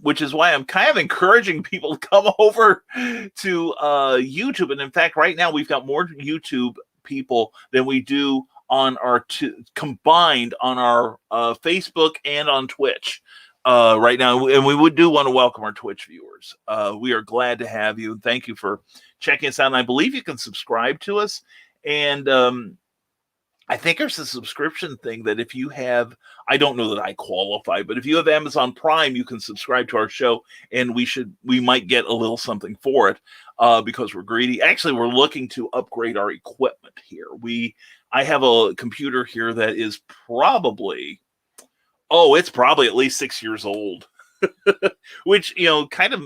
Which is why I'm kind of encouraging people to come over to YouTube. And in fact, right now we've got more YouTube people than we do on our combined on our Facebook and on Twitch right now. And we do want to welcome our Twitch viewers. We are glad to have you. Thank you for checking us out. And I believe you can subscribe to us. And I think there's a subscription thing that if you have, I don't know that I qualify, but if you have Amazon Prime, you can subscribe to our show, and we might get a little something for it because we're greedy. Actually, we're looking to upgrade our equipment here. I have a computer here that is probably at least 6 years old, which, kind of,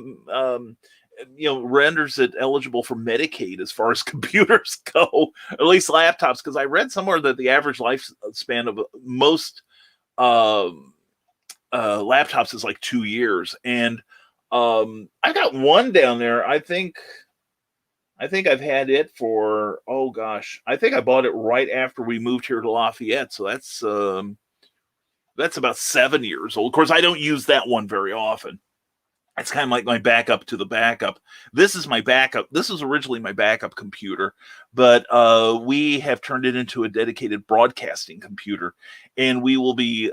renders it eligible for Medicaid as far as computers go, at least laptops, because I read somewhere that the average lifespan of most laptops is like 2 years. And I got one down there. I think I've had it for, I think I bought it right after we moved here to Lafayette. So that's about 7 years old. Of course, I don't use that one very often. It's kind of like my backup to the backup. This is my backup. This was originally my backup computer, but we have turned it into a dedicated broadcasting computer, and we're looking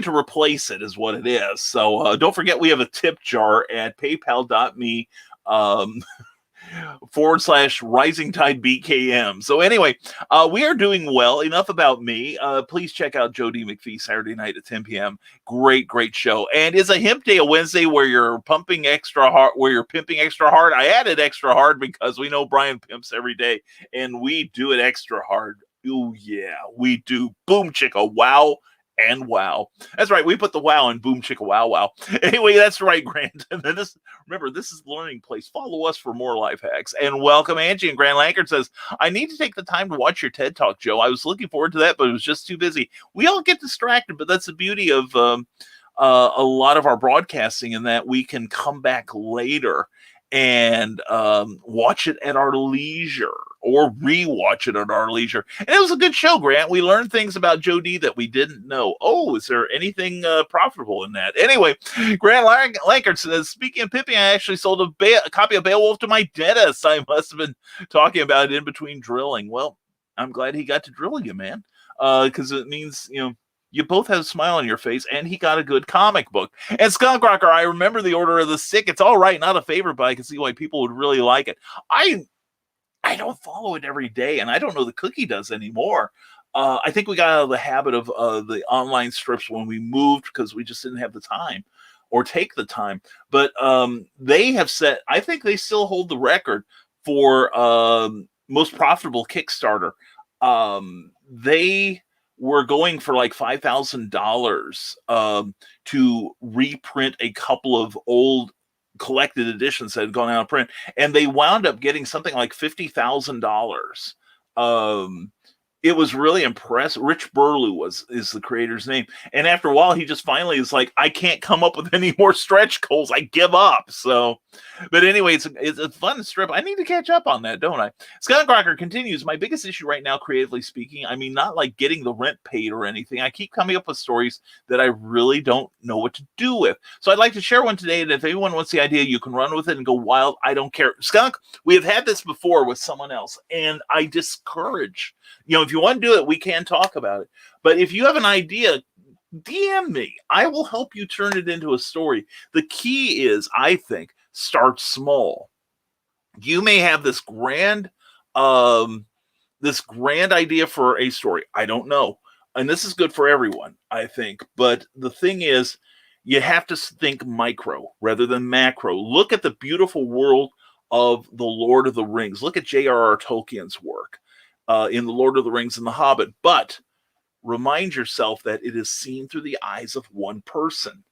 to replace it is what it is. So don't forget, we have a tip jar at paypal.me /Rising Tide BKM. So anyway, we are doing well. Enough about me. Please check out Joe D. McPhee Saturday night at 10 p.m. Great show. And it's a Hemp Day, a Wednesday, where you're pimping extra hard. I added extra hard because we know Brian pimps every day, and we do it extra hard. Oh yeah, we do. Boom chicka wow. And wow. That's right. We put the wow in boom chicka wow wow. Anyway, that's right, Grant. And then remember, this is Learning Place. Follow us for more life hacks. And welcome, Angie. And Grand Lankard says, I need to take the time to watch your TED Talk, Joe. I was looking forward to that, but it was just too busy. We all get distracted, but that's the beauty of a lot of our broadcasting, in that we can come back later and watch it at our leisure, or rewatch it at our leisure. And it was a good show, Grant. We learned things about Joe D that we didn't know. Oh, is there anything profitable in that? Anyway, Grant Lankard says, speaking of pimping, I actually sold a copy of Beowulf to my dentist. I must have been talking about it in between drilling. Well, I'm glad he got to drill you, man, because it means, you both have a smile on your face, and he got a good comic book. And Skunk Rocker, I remember the Order of the Sick. It's all right, not a favorite, but I can see why people would really like it. I don't follow it every day, and I don't know the Cookie does anymore. I think we got out of the habit of the online strips when we moved, because we just didn't have the time or take the time. But they have set, I think they still hold the record for most profitable Kickstarter. They were going for like $5,000 to reprint a couple of old collected editions that had gone out of print, and they wound up getting something like $50,000 It was really impressive. Rich Burlew is the creator's name. And after a while, he just finally is like, I can't come up with any more stretch goals. I give up. So, but anyway, it's a fun strip. I need to catch up on that, don't I? Scott Crocker continues. My biggest issue right now, creatively speaking, I mean, not like getting the rent paid or anything. I keep coming up with stories that I really don't know what to do with. So I'd like to share one today. And if anyone wants the idea, you can run with it and go wild. I don't care. Skunk, we have had this before with someone else, and I discourage. If you want to do it, we can talk about it. But if you have an idea, DM me. I will help you turn it into a story. The key is, I think, start small. You may have this grand idea for a story. I don't know. And this is good for everyone, I think. But the thing is, you have to think micro rather than macro. Look at the beautiful world of the Lord of the Rings. Look at J.R.R. Tolkien's work. In The Lord of the Rings and The Hobbit, but remind yourself that it is seen through the eyes of one person,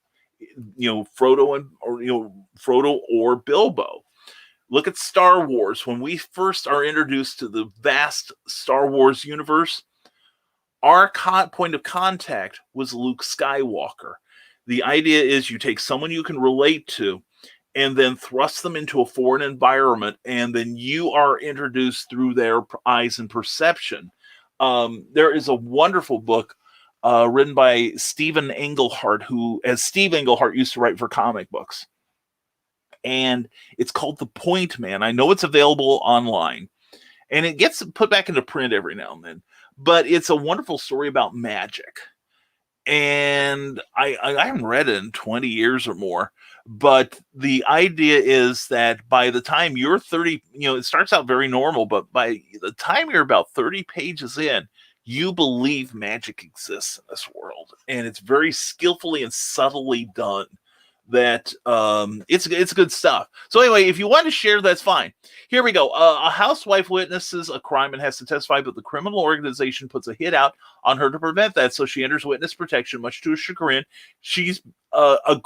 Frodo or Bilbo. Look at Star Wars. When we first are introduced to the vast Star Wars universe, our point of contact was Luke Skywalker. The idea is you take someone you can relate to and then thrust them into a foreign environment, and then you are introduced through their eyes and perception. There is a wonderful book written by Stephen Englehart, who, as Steve Englehart, used to write for comic books. And it's called The Point Man. I know it's available online, and it gets put back into print every now and then. But it's a wonderful story about magic. And I haven't read it in 20 years or more. But the idea is that by the time you're 30, it starts out very normal, but by the time you're about 30 pages in, you believe magic exists in this world. And it's very skillfully and subtly done. That it's good stuff. So anyway, if you want to share, that's fine. Here we go. A housewife witnesses a crime and has to testify, but the criminal organization puts a hit out on her to prevent that. So she enters witness protection, much to her chagrin. She's a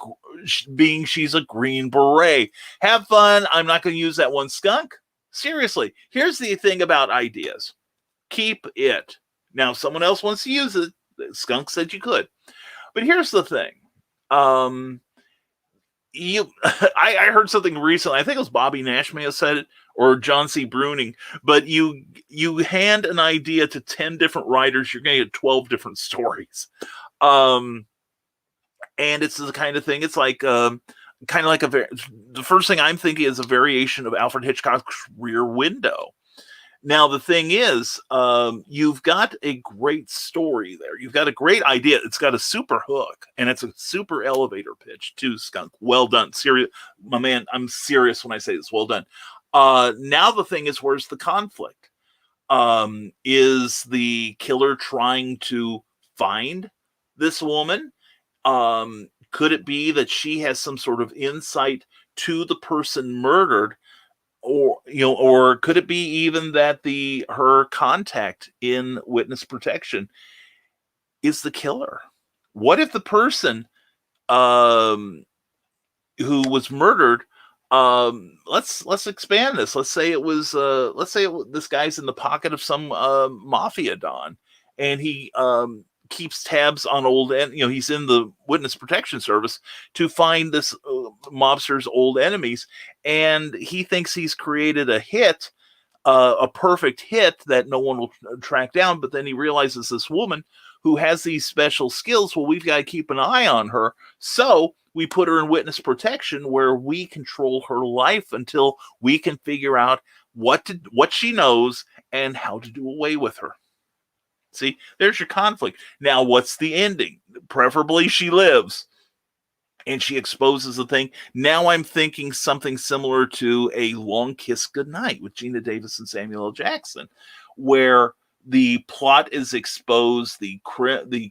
Green Beret. Have fun. I'm not going to use that one, Skunk. Seriously, here's the thing about ideas. Keep it. Now, if someone else wants to use it, Skunk said you could. But here's the thing. I heard something recently. I think it was Bobby Nash may have said it, or John C. Bruning. But you hand an idea to 10 different writers, you're going to get 12 different stories. And it's the kind of thing. It's like the first thing I'm thinking is a variation of Alfred Hitchcock's Rear Window. Now, the thing is, you've got a great story there. You've got a great idea. It's got a super hook, and it's a super elevator pitch, too, Skunk. Well done. Serious, my man, I'm serious when I say this. Well done. Now the thing is, where's the conflict? Is the killer trying to find this woman? Could it be that she has some sort of insight to the person murdered? Or could it be even that her contact in witness protection is the killer? What if the person who was murdered? Let's expand this. Let's say this guy's in the pocket of some mafia don, and he keeps tabs on he's in the witness protection service to find this mobster's old enemies, and he thinks he's created a hit, a perfect hit that no one will track down. But then he realizes this woman who has these special skills, well, we've got to keep an eye on her. So we put her in witness protection where we control her life until we can figure out what she knows and how to do away with her. See, there's your conflict. Now, what's the ending? Preferably she lives and she exposes the thing. Now I'm thinking something similar to A Long Kiss Goodnight with Gina Davis and Samuel L. Jackson, where the plot is exposed, the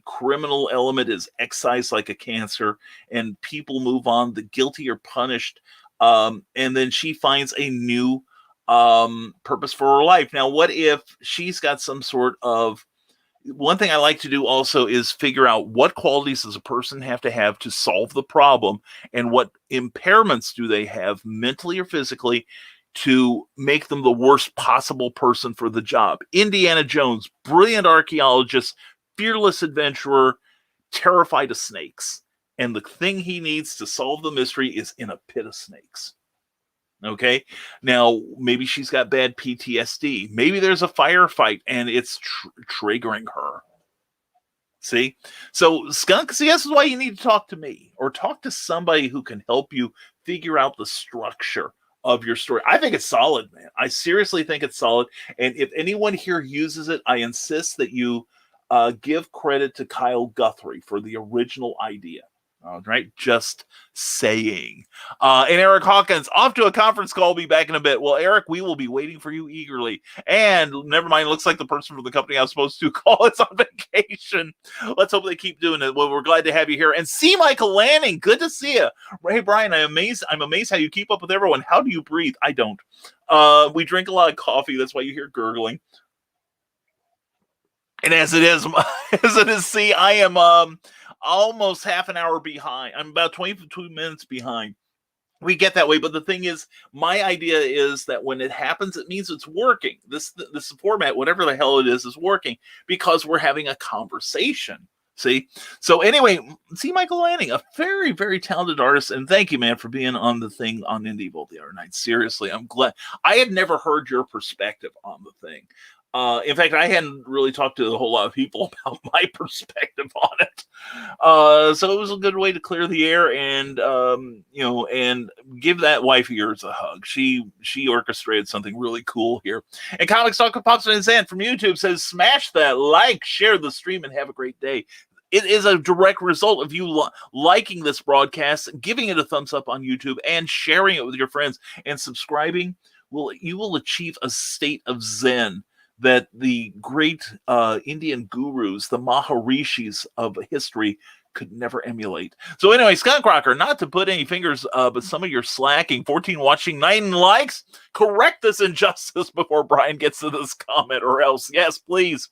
criminal element is excised like a cancer, and people move on. The guilty are punished, and then she finds a new purpose for her life. Now, what if she's got some sort of... One thing I like to do also is figure out what qualities does a person have to solve the problem, and what impairments do they have mentally or physically to make them the worst possible person for the job. Indiana Jones, brilliant archaeologist, fearless adventurer, terrified of snakes. And the thing he needs to solve the mystery is in a pit of snakes. Okay. Now, maybe she's got bad PTSD. Maybe there's a firefight and it's triggering her. See? So, Skunk, see, this is why you need to talk to me or talk to somebody who can help you figure out the structure of your story. I think it's solid, man. I seriously think it's solid. And if anyone here uses it, I insist that you give credit to Kyle Guthrie for the original idea. All right, just saying. And Eric Hawkins, off to a conference call. Be back in a bit. Well, Eric, we will be waiting for you eagerly. And never mind, looks like the person from the company I was supposed to call is on vacation. Let's hope they keep doing it. Well, we're glad to have you here. And C. Michael Lanning, good to see you. Hey, Brian, I'm amazed how you keep up with everyone. How do you breathe? I don't. We drink a lot of coffee. That's why you hear gurgling. And as it is, see, I am almost half an hour behind. I'm about 22 minutes behind. We get that way, but the thing is, my idea is that when it happens, it means it's working. This format, whatever the hell it is working because we're having a conversation. See? So anyway, see Michael Lanning, a very, very talented artist, and thank you, man, for being on the thing on Indie Vault the other night. Seriously, I'm glad. I had never heard your perspective on the thing. In fact, I hadn't really talked to a whole lot of people about my perspective on it. So it was a good way to clear the air and, and give that wife of yours a hug. She orchestrated something really cool here. And Comics Talk with Pops and Zan from YouTube says, smash that like, share the stream, and have a great day. It is a direct result of you liking this broadcast, giving it a thumbs up on YouTube, and sharing it with your friends and subscribing. You will achieve a state of Zen that the great Indian gurus, the Maharishis of history, could never emulate. So anyway, Skunk Rocker, not to put any fingers, but some of your slacking, 14 watching, 9 likes, correct this injustice before Brian gets to this comment, or else, yes, please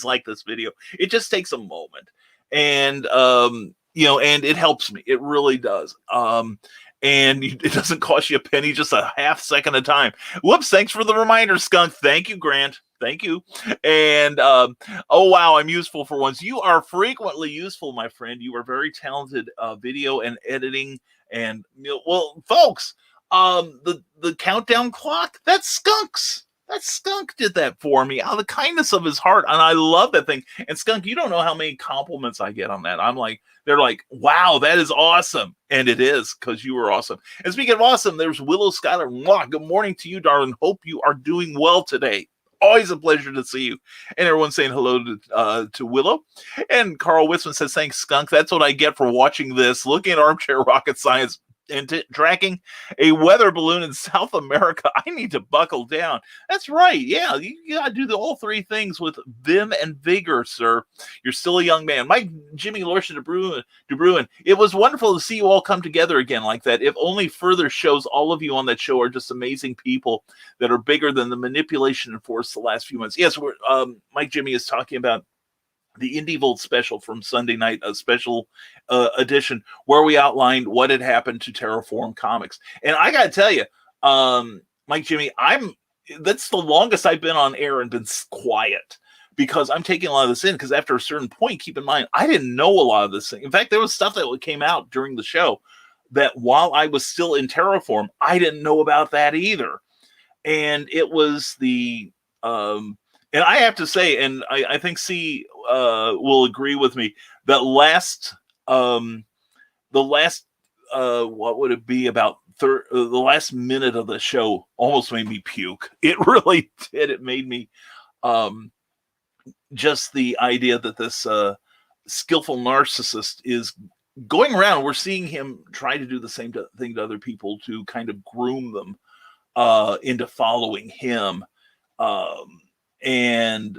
like this video. It just takes a moment. And, and it helps me. It really does. And it doesn't cost you a penny, just a half second of time. Whoops, thanks for the reminder, Skunk. Thank you, Grant. Thank you. And, oh, wow, I'm useful for once. You are frequently useful, my friend. You are very talented video and editing. And, well, folks, the countdown clock, that's Skunk's. That Skunk did that for me out of the kindness of his heart. And I love that thing. And Skunk, you don't know how many compliments I get on that. They're like, wow, that is awesome. And it is, because you were awesome. And speaking of awesome, there's Willow Schuyler. Mwah, good morning to you, darling. Hope you are doing well today. Always a pleasure to see you. And everyone's saying hello to Willow. And Carl Witzman says, thanks, Skunk. That's what I get for watching this. Looking at Armchair Rocket Science and tracking a weather balloon in South America. I need to buckle down. That's right. Yeah, you got to do all 3 things with vim and vigor, sir. You're still a young man. Mike, Jimmy, Lorsha De Bruin. It was wonderful to see you all come together again like that. If only further shows, all of you on that show are just amazing people that are bigger than the manipulation enforced the last few months. Yes, Mike Jimmy is talking about the Indie Vault special from Sunday night, a special edition where we outlined what had happened to Terraform Comics. And I got to tell you, Mike Jimmy, that's the longest I've been on air and been quiet because I'm taking a lot of this in, because after a certain point, keep in mind, I didn't know a lot of this thing. In fact, there was stuff that came out during the show that while I was still in Terraform, I didn't know about that either. And it was and I have to say, and I think C will agree with me, that what would it be, about the last minute of the show almost made me puke. It really did. It made me just the idea that this skillful narcissist is going around. We're seeing him try to do the same thing to other people to kind of groom them into following him. And,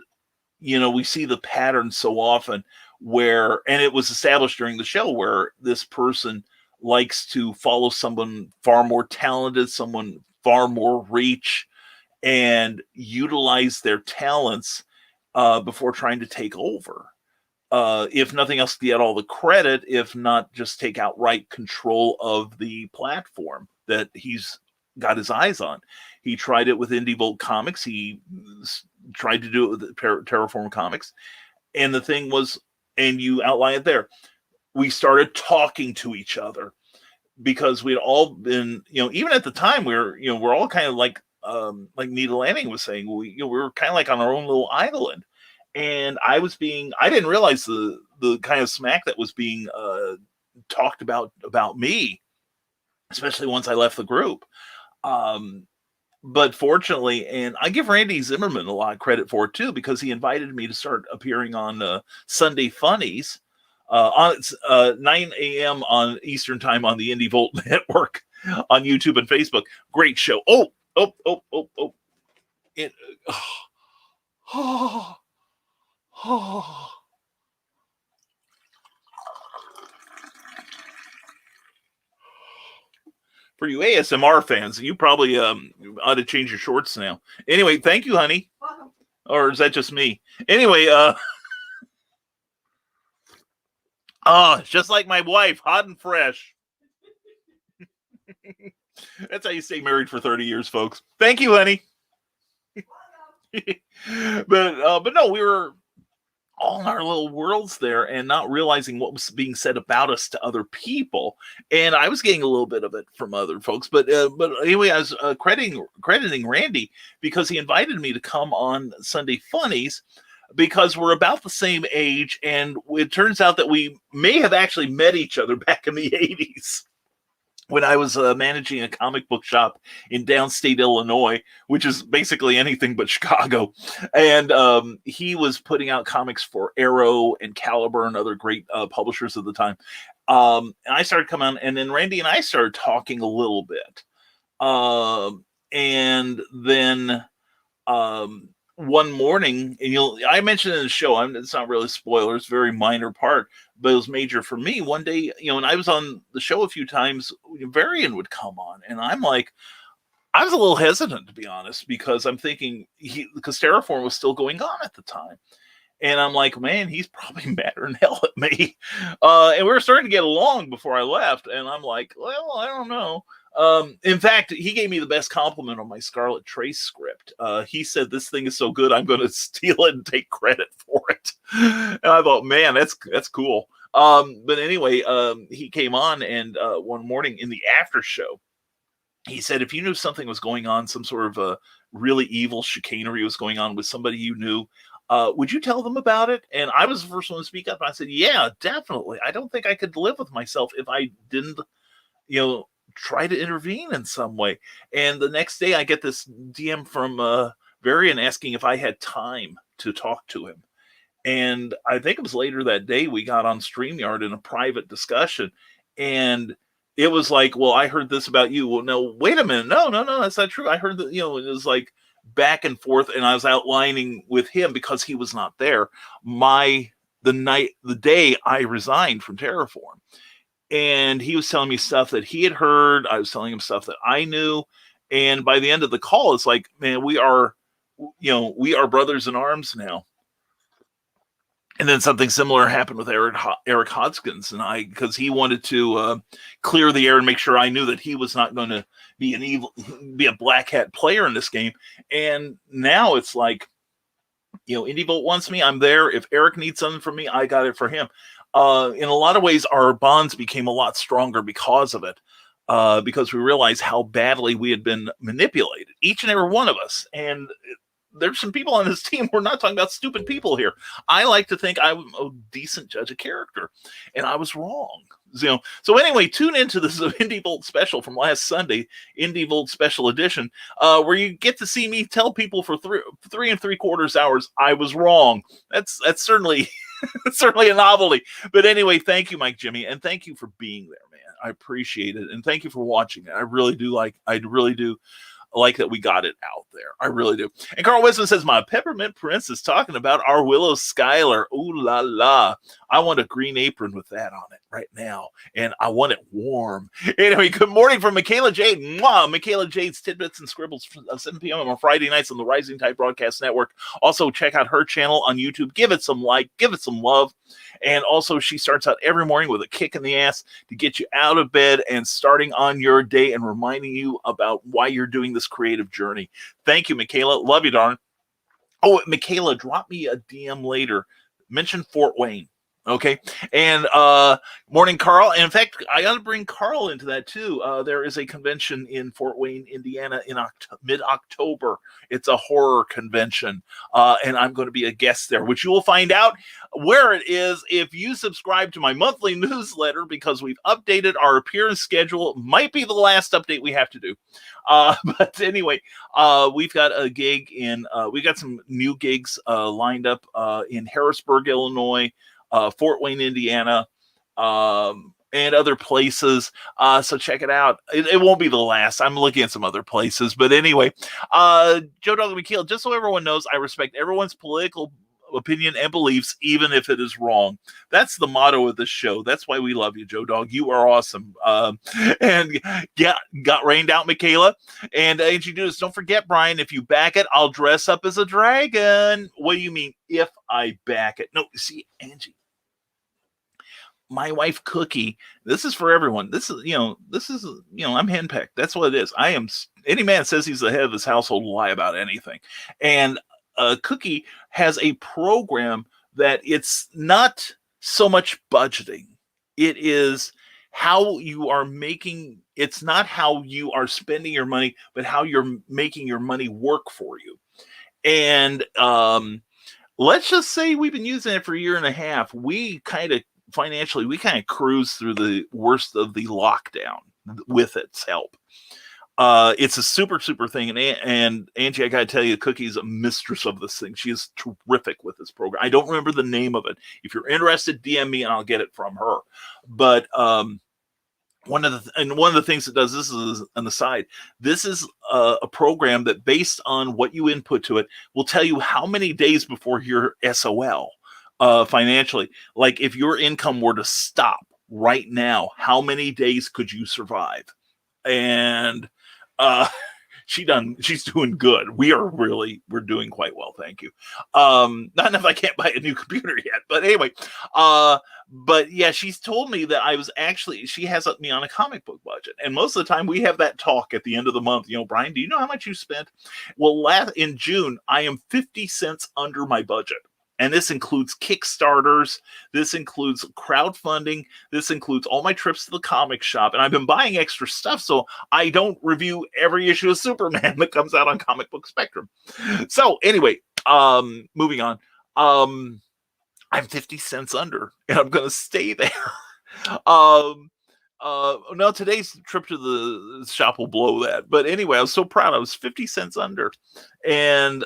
we see the pattern so often and it was established during the show, where this person likes to follow someone far more talented, someone far more reach, and utilize their talents before trying to take over. If nothing else, to get all the credit, if not just take outright control of the platform that he's got his eyes on. He tried it with Indie Volt Comics. He tried to do it with Terraform Comics. And the thing was, and you outline it there, we started talking to each other because we'd all been, even at the time we're all kind of like Nita Lanning was saying, we were kind of like on our own little island. And I didn't realize the kind of smack that was being talked about me, especially once I left the group. But fortunately, and I give Randy Zimmerman a lot of credit for it too, because he invited me to start appearing on Sunday Funnies on 9 a.m. on Eastern Time on the Indie Volt Network on YouTube and Facebook. Great show. For you ASMR fans, you probably ought to change your shorts now. Anyway, thank you, honey. Welcome. Or is that just me? Anyway, just like my wife, hot and fresh. That's how you stay married for 30 years, folks. Thank you, honey. But no, we were all in our little worlds there and not realizing what was being said about us to other people. And I was getting a little bit of it from other folks. But anyway, I was crediting Randy because he invited me to come on Sunday Funnies because we're about the same age. And it turns out that we may have actually met each other back in the 80s. When I was managing a comic book shop in downstate Illinois, which is basically anything but Chicago. And he was putting out comics for Arrow and Caliber and other great publishers at the time. And I started coming on, and then Randy and I started talking a little bit. And then one morning, and I mentioned in the show, it's not really spoilers, very minor part, but it was major for me. One day, and I was on the show a few times, Varian would come on, and I'm like, I was a little hesitant, to be honest, because I'm thinking, because Terraform was still going on at the time. And I'm like, man, he's probably madder than hell at me. And we were starting to get along before I left. And I'm like, well, I don't know. In fact, he gave me the best compliment on my Scarlet Trace script. He said, this thing is so good, I'm going to steal it and take credit for it. And I thought, man, that's cool. But anyway, he came on, and one morning in the after show, he said, if you knew something was going on, some sort of a really evil chicanery was going on with somebody you knew, would you tell them about it? And I was the first one to speak up. I said, yeah, definitely. I don't think I could live with myself if I didn't, try to intervene in some way. And the next day I get this DM from Varian asking if I had time to talk to him. And I think it was later that day we got on StreamYard in a private discussion. And it was like, well, I heard this about you. Well, no, wait a minute. No, that's not true. I heard that, it was like back and forth. And I was outlining with him because he was not there. The day I resigned from Terraform. And he was telling me stuff that he had heard. I was telling him stuff that I knew. And by the end of the call, it's like, man, we are brothers in arms now. And then something similar happened with Eric Hodgkins and I, because he wanted to clear the air and make sure I knew that he was not going to be a black hat player in this game. And now it's like, Indie Volt wants me, I'm there. If Eric needs something from me, I got it for him. In a lot of ways, our bonds became a lot stronger because of it, because we realized how badly we had been manipulated, each and every one of us. And there's some people on this team. We're not talking about stupid people here. I like to think I'm a decent judge of character, and I was wrong. So anyway, tune into this Indie Volt special from last Sunday, Indie Volt Special Edition, where you get to see me tell people for 3 3/4 hours I was wrong. That's certainly certainly a novelty. But anyway, thank you, Mike Jimmy, and thank you for being there, man. I appreciate it, and thank you for watching it. I really do. like that we got it out there. I really do. And Carl Wisman says, my peppermint prince is talking about our Willow Skylar. Ooh la la. I want a green apron with that on it right now. And I want it warm. Anyway, good morning from Michaela Jade. Mwah! Michaela Jade's Tidbits and Scribbles, 7 p.m. on Friday nights on the Rising Tide Broadcast Network. Also, check out her channel on YouTube. Give it some like, give it some love. And also, she starts out every morning with a kick in the ass to get you out of bed and starting on your day and reminding you about why you're doing this creative journey. Thank you, Michaela. Love you, darn. Oh, Michaela, drop me a DM later. Mention Fort Wayne. Okay. And morning, Carl. And in fact, I got to bring Carl into that too. There is a convention in Fort Wayne, Indiana in mid-October. It's a horror convention. And I'm going to be a guest there, which you will find out where it is if you subscribe to my monthly newsletter, because we've updated our appearance schedule. Might be the last update we have to do. But anyway, we've got a gig we got some new gigs lined up in Harrisburg, Illinois, Fort Wayne, Indiana, and other places. So check it out. It won't be the last. I'm looking at some other places. But anyway, Joe Dog McKeel, just so everyone knows, I respect everyone's political opinion and beliefs, even if it is wrong. That's the motto of this show. That's why we love you, Joe Dog. You are awesome. And got rained out, Michaela. And Angie Dudas, don't forget, Brian, if you back it, I'll dress up as a dragon. What do you mean, if I back it? No, see, Angie, my wife Cookie, this is for everyone. This is, I'm henpecked. That's what it is. I am. Any man says he's the head of his household will lie about anything. And Cookie has a program that it's not so much budgeting. It is how you are making. It's not how you are spending your money, but how you're making your money work for you. And let's just say we've been using it for a year and a half. We kind of financially, we kind of cruise through the worst of the lockdown with its help. It's a super thing. And Angie, I got to tell you, Cookie's a mistress of this thing. She is terrific with this program. I don't remember the name of it. If you're interested, DM me and I'll get it from her. But one of the things it does, this is an aside, this is a program that, based on what you input to it, will tell you how many days before you're SOL. Financially, like if your income were to stop right now, how many days could you survive? And she's doing good. We're doing quite well, thank you. Not enough I can't buy a new computer yet, but anyway, but yeah, she's told me that she has me on a comic book budget, and most of the time we have that talk at the end of the month. Brian, do you know how much you spent? Well, in June I am 50 cents under my budget. And this includes Kickstarters. This includes crowdfunding. This includes all my trips to the comic shop. And I've been buying extra stuff so I don't review every issue of Superman that comes out on Comic Book Spectrum. So anyway, moving on. I'm 50 cents under, and I'm going to stay there. No, today's trip to the shop will blow that. But anyway, I was so proud. I was 50 cents under. And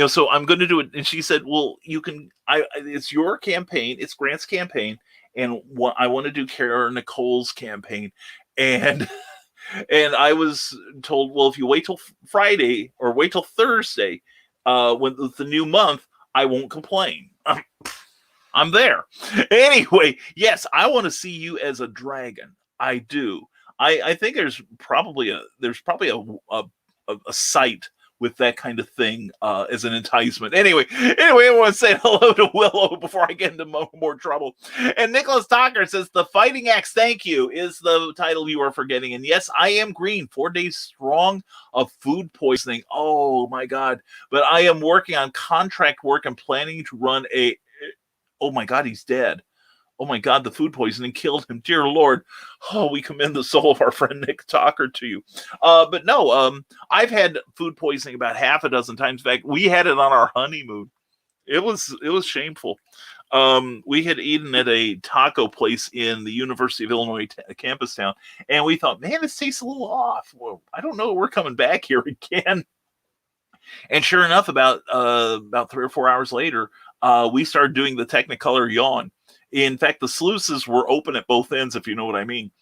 so I'm going to do it. And she said, well, it's your campaign. It's Grant's campaign. And I want to do Kara Nicole's campaign. And I was told, well, if you wait till Friday or wait till Thursday, when the new month, I won't complain. I'm there. Anyway, yes, I want to see you as a dragon. I do. I think there's probably a site with that kind of thing as an enticement. Anyway, I want to say hello to Willow before I get into more trouble. And Nicholas Tucker says, The Fighting Axe, thank you, is the title you are forgetting. And yes, I am green, 4 days strong of food poisoning. Oh my God. But I am working on contract work and planning to run oh my God, he's dead. Oh my God, the food poisoning killed him. Dear Lord. Oh, we commend the soul of our friend Nick Talker to you. But no, I've had food poisoning about half a dozen times. In fact, we had it on our honeymoon. It was shameful. We had eaten at a taco place in the University of Illinois campus town, and we thought, man, this tastes a little off. Well, I don't know. We're coming back here again. And sure enough, about 3 or 4 hours later, we started doing the Technicolor yawn. In fact, the sluices were open at both ends, if you know what I mean.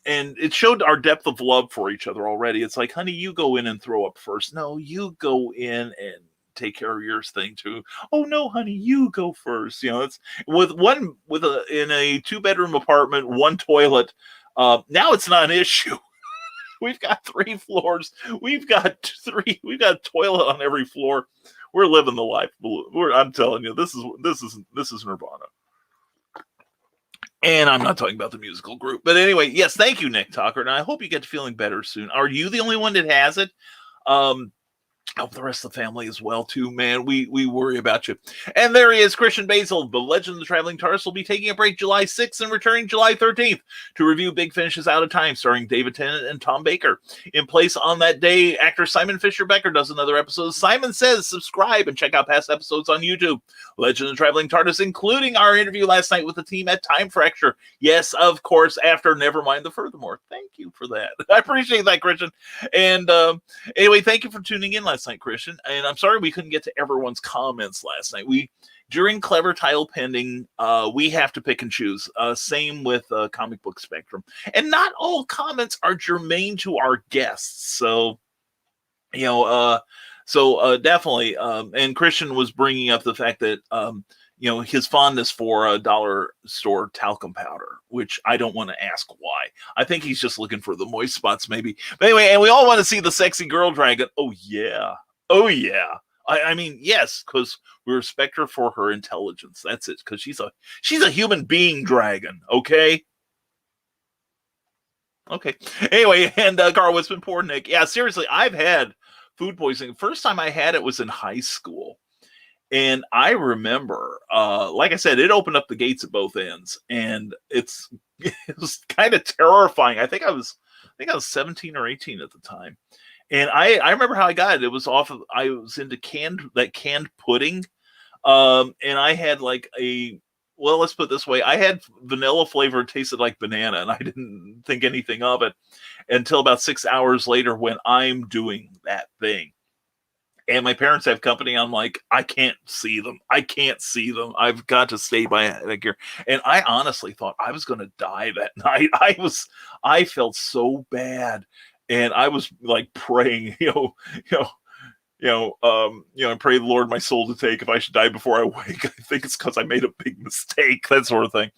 it showed our depth of love for each other already. It's like, honey, you go in and throw up first. No, you go in and take care of your thing too. Oh no, honey, you go first. It's in a 2-bedroom apartment, 1 toilet. Now it's not an issue. We've got 3 floors. We've got a toilet on every floor. We're living the life. I'm telling you, this is Nirvana. And I'm not talking about the musical group. But anyway, yes, thank you, Nick Tucker. And I hope you get to feeling better soon. Are you the only one that has it? I hope the rest of the family as well, too, man. We worry about you. And there he is, Christian Basil. The Legend of the Traveling TARDIS will be taking a break July 6th and returning July 13th to review Big Finish's Out of Time, starring David Tennant and Tom Baker. In place on that day, actor Simon Fisher-Becker does another episode. Simon Says, subscribe and check out past episodes on YouTube. Legend of the Traveling TARDIS, including our interview last night with the team at Time Fracture. Yes, of course, after Nevermind the Furthermore. Thank you for that. I appreciate that, Christian. And anyway, thank you for tuning in last night, Christian. And I'm sorry we couldn't get to everyone's comments last night. During Clever Title Pending, we have to pick and choose. Same with Comic Book Spectrum. And not all comments are germane to our guests. So, definitely. And Christian was bringing up the fact that, his fondness for a dollar store talcum powder, which I don't want to ask why. I think he's just looking for the moist spots, maybe. But anyway, and we all want to see the sexy girl dragon. Oh, yeah. Oh, yeah. I mean, yes, because we respect her for her intelligence. That's it, because she's a human being dragon, okay? Okay. Anyway, and Carl Wisman, poor Nick. Yeah, seriously, I've had food poisoning. First time I had it was in high school. And I remember, like I said, it opened up the gates at both ends. And it was kind of terrifying. I think I was 17 or 18 at the time. And I remember how I got it. It was I was into canned pudding. And I had let's put it this way. I had vanilla flavor. It tasted like banana, and I didn't think anything of it until about 6 hours later when I'm doing that thing. And my parents have company. I'm like, I can't see them. I've got to stay by here. And I honestly thought I was going to die that night. I felt so bad. And I was like praying, and pray the Lord my soul to take if I should die before I wake. I think it's because I made a big mistake, that sort of thing.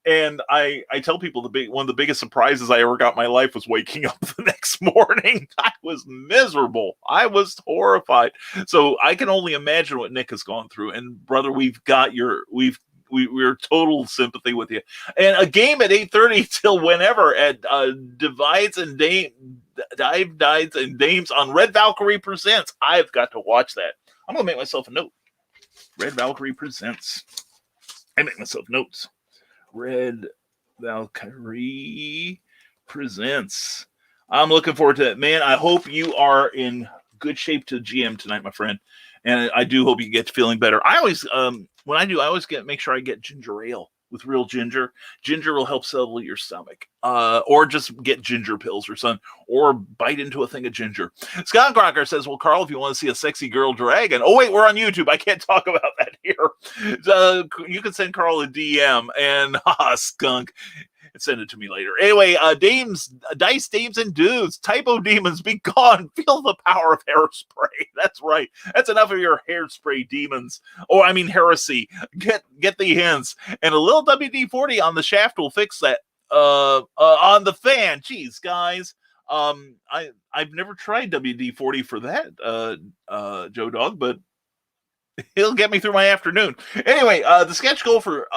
And I tell people one of the biggest surprises I ever got in my life was waking up the next morning. I was miserable. I was horrified. So I can only imagine what Nick has gone through. And brother, we're total sympathy with you. And a game at 8:30 till whenever at Dives and Dames on Red Valkyrie Presents. I've got to watch that. I'm gonna make myself a note. Red Valkyrie Presents. I make myself notes. Red Valkyrie Presents. I'm looking forward to it, man. I hope you are in good shape to GM tonight, my friend. And I do hope you get feeling better. I always, when I do, I always make sure I get ginger ale with real ginger. Ginger will help settle your stomach. Or just get ginger pills or something. Or bite into a thing of ginger. Scott Crocker says, well, Carl, if you want to see a sexy girl dragon. Oh, wait, we're on YouTube. I can't talk about that here. You can send Carl a DM. And, skunk. Send it to me later. Anyway, Dice Dames and Dudes, Typo Demons, be gone. Feel the power of hairspray. That's right. That's enough of your hairspray demons. Oh, I mean heresy. Get the hints. And a little WD-40 on the shaft will fix that. On the fan. Jeez, guys. I've never tried WD-40 for that, Joe Dog, but he'll get me through my afternoon. Anyway, the sketch goal for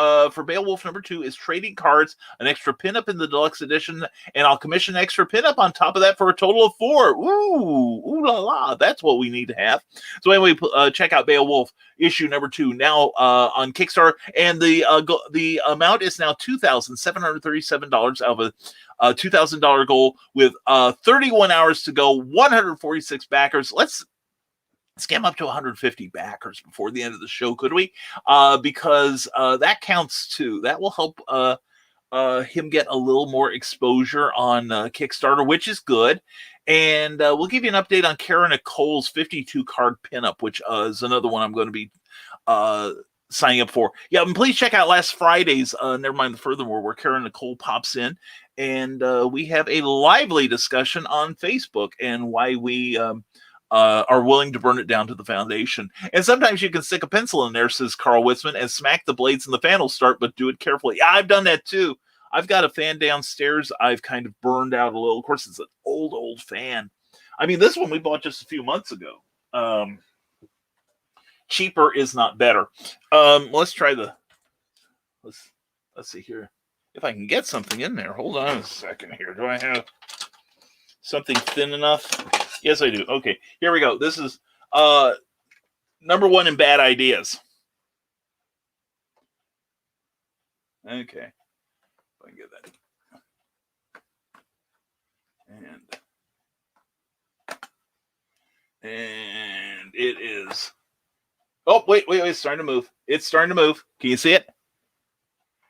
Beowulf #2 is trading cards, an extra pinup in the deluxe edition, and I'll commission an extra pinup on top of that for a total of 4. Ooh la la! That's what we need to have. So anyway, check out Beowulf issue #2 now on Kickstarter, and the amount is now $2,737 out of a $2,000 goal with 31 hours to go, 146 backers. Let's get him up to 150 backers before the end of the show, could we? Because that counts too. That will help him get a little more exposure on Kickstarter, which is good. And we'll give you an update on Kara Nicole's 52 card pinup, which is another one I'm going to be signing up for. Yeah, and please check out last Friday's Nevermind the Furthermore, where Kara Nicole pops in and we have a lively discussion on Facebook and why we are willing to burn it down to the foundation. And sometimes you can stick a pencil in there, says Carl Witzman, and smack the blades and the fan will start, but do it carefully. Yeah, I've done that too. I've got a fan downstairs I've kind of burned out a little. Of course, it's an old fan. I mean, this one we bought just a few months ago. Cheaper is not better. Let's try the... Let's see here. If I can get something in there. Hold on a second here. Do I have something thin enough? Yes, I do. Okay, here we go. This is number one in bad ideas. Okay. If I can get that. And it is... Oh, wait. It's starting to move. It's starting to move. Can you see it?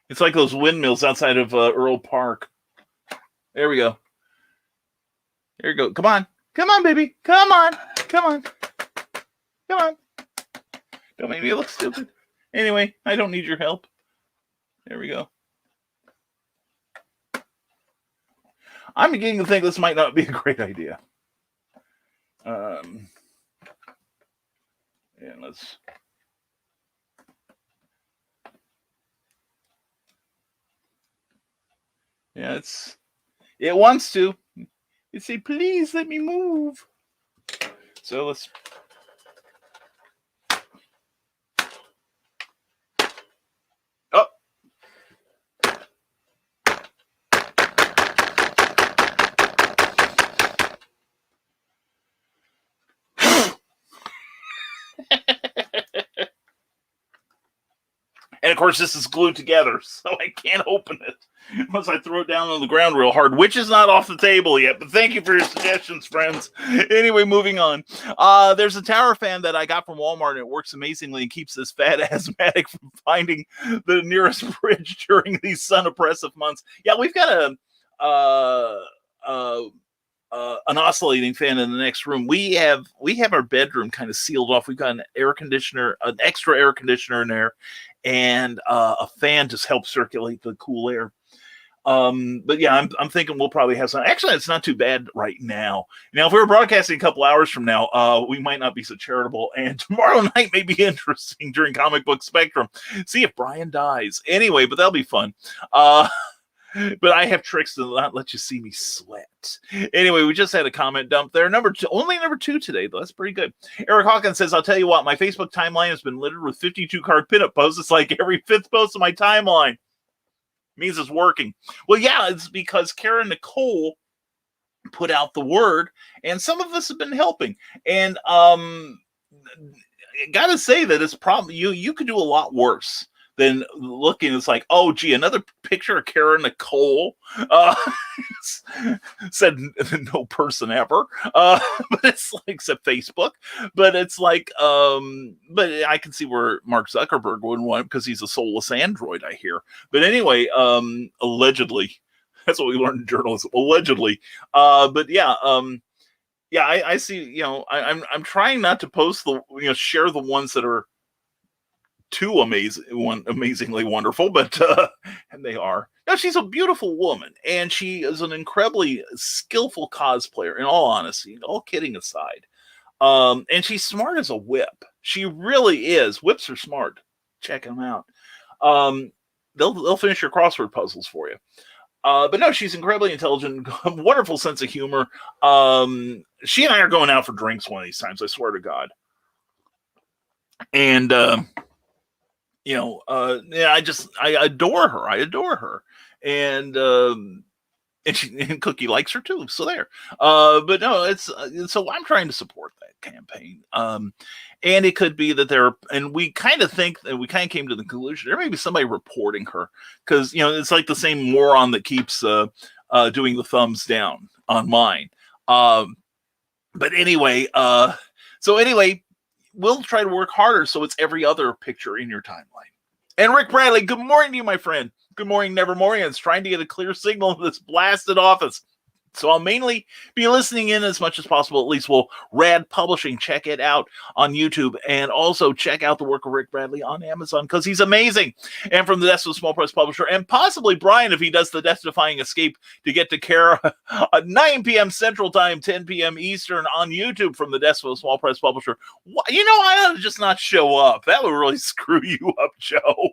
It's like those windmills outside of Earl Park. There we go. There you go. Come on. Come on, baby. Come on. Come on. Come on. Don't make me look stupid. Anyway, I don't need your help. There we go. I'm beginning to think this might not be a great idea. And let's... Yeah, it wants to. It say, please let me move. So let's... Oh. And of course, this is glued together, so I can't open it unless I throw it down on the ground real hard, which is not off the table yet. But thank you for your suggestions, friends. Anyway, moving on. There's a tower fan that I got from Walmart, and it works amazingly and keeps this fat asthmatic from finding the nearest bridge during these sun-oppressive months. Yeah, we've got an oscillating fan in the next room. We have our bedroom kind of sealed off. We've got an air conditioner, an extra air conditioner in there, and a fan just helps circulate the cool air. But yeah, I'm thinking we'll probably have some. Actually, it's not too bad right now. Now, if we were broadcasting a couple hours from now, we might not be so charitable. And tomorrow night may be interesting during Comic Book Spectrum. See if Brian dies. Anyway, but that'll be fun. But I have tricks to not let you see me sweat. Anyway, we just had a comment dump there. Only number two today, though. That's pretty good. Eric Hawkins says, I'll tell you what, my Facebook timeline has been littered with 52 card pinup posts. It's like every fifth post of my timeline. Means it's working. Well, yeah, it's because Karen Nicole put out the word, and some of us have been helping. And gotta say that it's probably you could do a lot worse than looking. It's like, oh gee, another picture of Karen Nicole, said no person ever, but it's like, except Facebook, but it's like, but I can see where Mark Zuckerberg wouldn't want it because he's a soulless android, I hear. But anyway, allegedly, that's what we learned in journalism, allegedly. But yeah, yeah, I see. I'm trying not to post share the ones that are too amazingly wonderful, but and they are. Now, she's a beautiful woman, and she is an incredibly skillful cosplayer, in all honesty, all kidding aside. And she's smart as a whip. She really is. Whips are smart. Check them out. They'll finish your crossword puzzles for you. But no, she's incredibly intelligent, wonderful sense of humor. She and I are going out for drinks one of these times, I swear to God. And yeah, I adore her. I adore her. And Cookie likes her too. So there. But no, so I'm trying to support that campaign. And it could be that and we kind of think that we kind of came to the conclusion there may be somebody reporting her, because it's like the same moron that keeps doing the thumbs down on mine. But anyway, we'll try to work harder so it's every other picture in your timeline. And Rick Bradley, good morning to you, my friend. Good morning, Nevermorians. Trying to get a clear signal in this blasted office. So I'll mainly be listening in as much as possible. At least we'll Rad Publishing. Check it out on YouTube. And also check out the work of Rick Bradley on Amazon because he's amazing. And from the desk of Small Press Publisher. And possibly Brian if he does the Death-Defying Escape to get to Kara at 9 p.m. Central Time, 10 p.m. Eastern on YouTube from the desk of Small Press Publisher. You know, I ought to just not show up. That would really screw you up, Joe.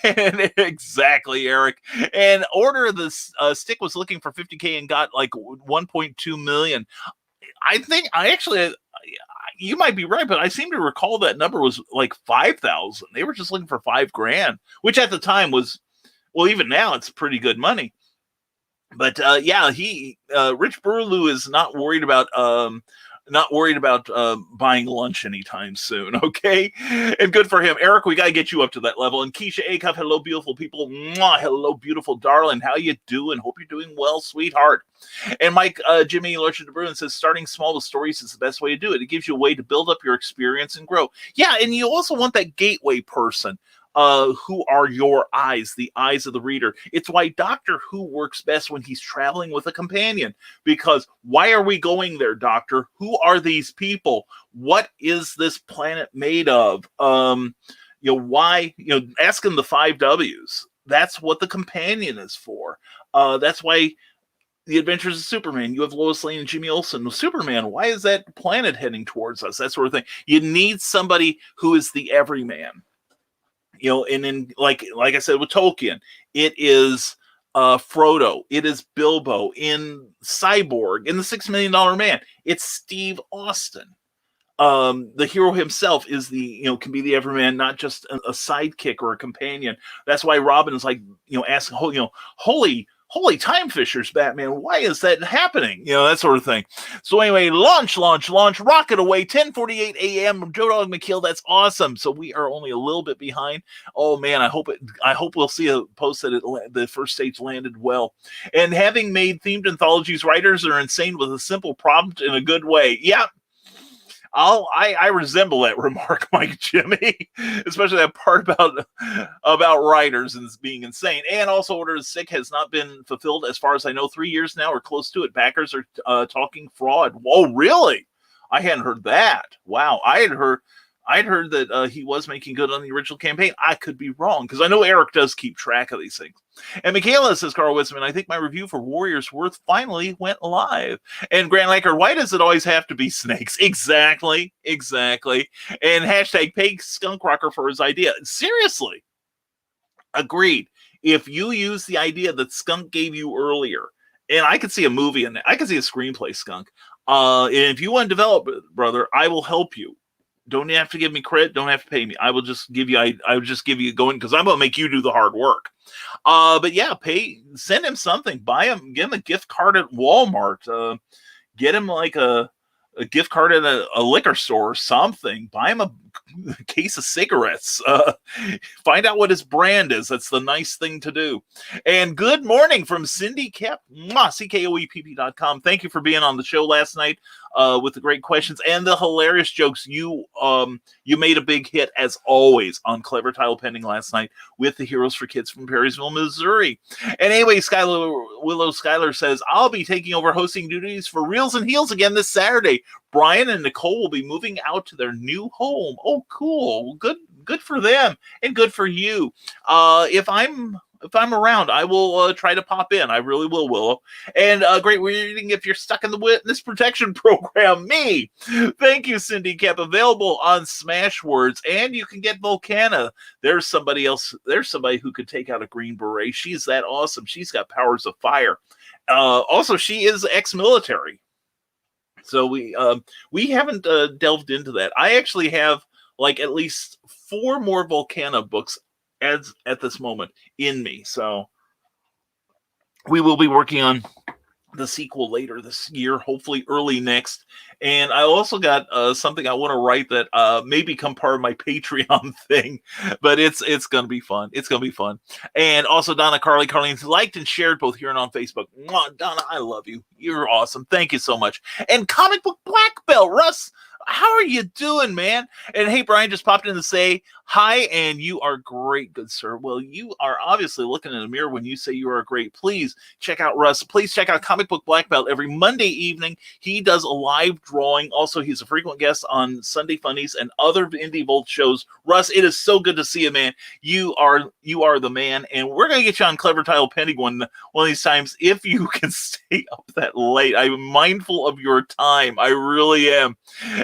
And exactly, Eric. And Order of the Stick was looking for 50K and got like 1.2 million. I think you might be right, but I seem to recall that number was like 5,000. They were just looking for $5,000, which at the time was, well, even now it's pretty good money. But Rich Burlew is not worried about buying lunch anytime soon, okay? And good for him. Eric, we got to get you up to that level. And Keisha Acuff, hello, beautiful people. Mwah, hello, beautiful darling. How you doing? Hope you're doing well, sweetheart. And Mike, Jimmy Lurcher de Bruin says, starting small with stories is the best way to do it. It gives you a way to build up your experience and grow. Yeah, and you also want that gateway person. Who are your eyes, the eyes of the reader. It's why Doctor Who works best when he's traveling with a companion. Because why are we going there, Doctor? Who are these people? What is this planet made of? Why? Asking the 5 W's. That's what the companion is for. That's why The Adventures of Superman. You have Lois Lane and Jimmy Olsen. Superman, why is that planet heading towards us? That sort of thing. You need somebody who is the everyman. And in like I said with Tolkien, it is Frodo, it is Bilbo. In Cyborg, in the $6 Million Man, it's Steve Austin. The hero himself is can be the everyman, not just a sidekick or a companion. That's why Robin is like, asking, holy time fishers, Batman, why is that happening? That sort of thing. So anyway, launch, rocket away, 10:48 a.m. Joe Dog McKeel, that's awesome. So we are only a little bit behind. Oh man, I hope we'll see a post that the first stage landed well. And having made themed anthologies, writers are insane with a simple prompt in a good way. Yeah. I resemble that remark, Mike Jimmy, especially that part about writers and being insane. And also, Order of the Sick has not been fulfilled as far as I know. 3 years now or close to it. Backers are talking fraud. Whoa, really? I hadn't heard that. Wow, I'd heard that he was making good on the original campaign. I could be wrong because I know Eric does keep track of these things. And Michaela says, Carl Witzman, I think my review for Warriors Worth finally went live. And Grant Laker, why does it always have to be snakes? Exactly. And hashtag pay Skunk Rocker for his idea. Seriously. Agreed. If you use the idea that Skunk gave you earlier, and I could see a movie in that, I could see a screenplay, Skunk. And if you want to develop it, brother, I will help you. Don't have to give me credit. Don't have to pay me. I will just give you. I will just give you going because I'm gonna make you do the hard work. But yeah, send him something. Buy him. Give him a gift card at Walmart. Get him like a gift card at a liquor store or something. Buy him a case of cigarettes. Find out what his brand is. That's the nice thing to do. And good morning from Cindy Kep, CKOEPP.com. Thank you for being on the show last night with the great questions and the hilarious jokes. You made a big hit, as always, on Clever Title Pending last night with the Heroes for Kids from Perrysville, Missouri. And anyway, Willow Schuyler says, I'll be taking over hosting duties for Reels and Heels again this Saturday. Brian and Nicole will be moving out to their new home. Oh, cool. Good for them and good for you. If I'm around, I will try to pop in. I really will, Willow. And great reading if you're stuck in the witness protection program. Me. Thank you, Cindy Kep. Available on Smashwords. And you can get Volcana. There's somebody else. There's somebody who could take out a Green Beret. She's that awesome. She's got powers of fire. Also, she is ex-military. So we haven't delved into that. I actually have like at least 4 more Volcana books at this moment in me. So we will be working on the sequel later this year, hopefully early next. And I also got something I want to write that may become part of my Patreon thing, but it's going to be fun. It's going to be fun. And also Donna Carlene's liked and shared both here and on Facebook. Mwah, Donna, I love you. You're awesome. Thank you so much. And Comic Book Black Belt, Russ. how are you doing, man? And hey, Brian just popped in to say hi, and you are great, good sir. Well, you are obviously looking in the mirror when you say you are great. Please check out Russ. Please check out Comic Book Black Belt every Monday evening. He does a live drawing. Also, he's a frequent guest on Sunday Funnies and other Indie Volt shows. Russ, it is so good to see you, man. You are the man, and we're gonna get you on Clever Tile Pending one of these times if you can stay up that late. I'm mindful of your time. I really am.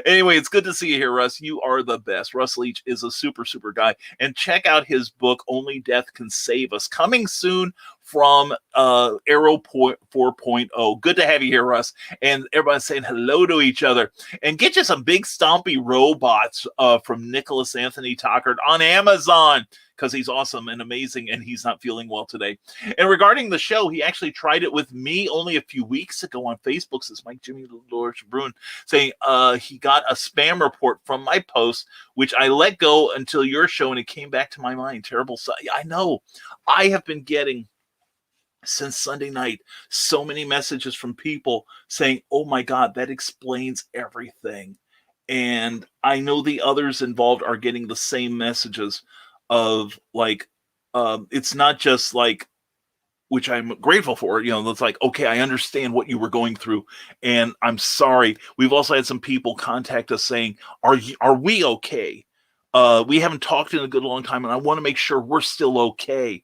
Anyway, it's good to see you here, Russ. You are the best. Russ Leach is a super, super guy. And check out his book, Only Death Can Save Us, coming soon from Arrow 4.0. Good to have you here, Russ. And everybody's saying hello to each other. And get you some big stompy robots from Nicholas Anthony Tockard on Amazon, because he's awesome and amazing, and he's not feeling well today. And regarding the show, he actually tried it with me only a few weeks ago on Facebook, says Mike Jimmy Lorch Bruin, saying he got a spam report from my post, which I let go until your show, and it came back to my mind. Terrible. I know. I have been getting, since Sunday night, so many messages from people saying, oh my God, that explains everything. And I know the others involved are getting the same messages of like, it's not just like, which I'm grateful for, it's like, okay, I understand what you were going through, and I'm sorry. We've also had some people contact us saying, are we okay? We haven't talked in a good long time, and I want to make sure we're still okay.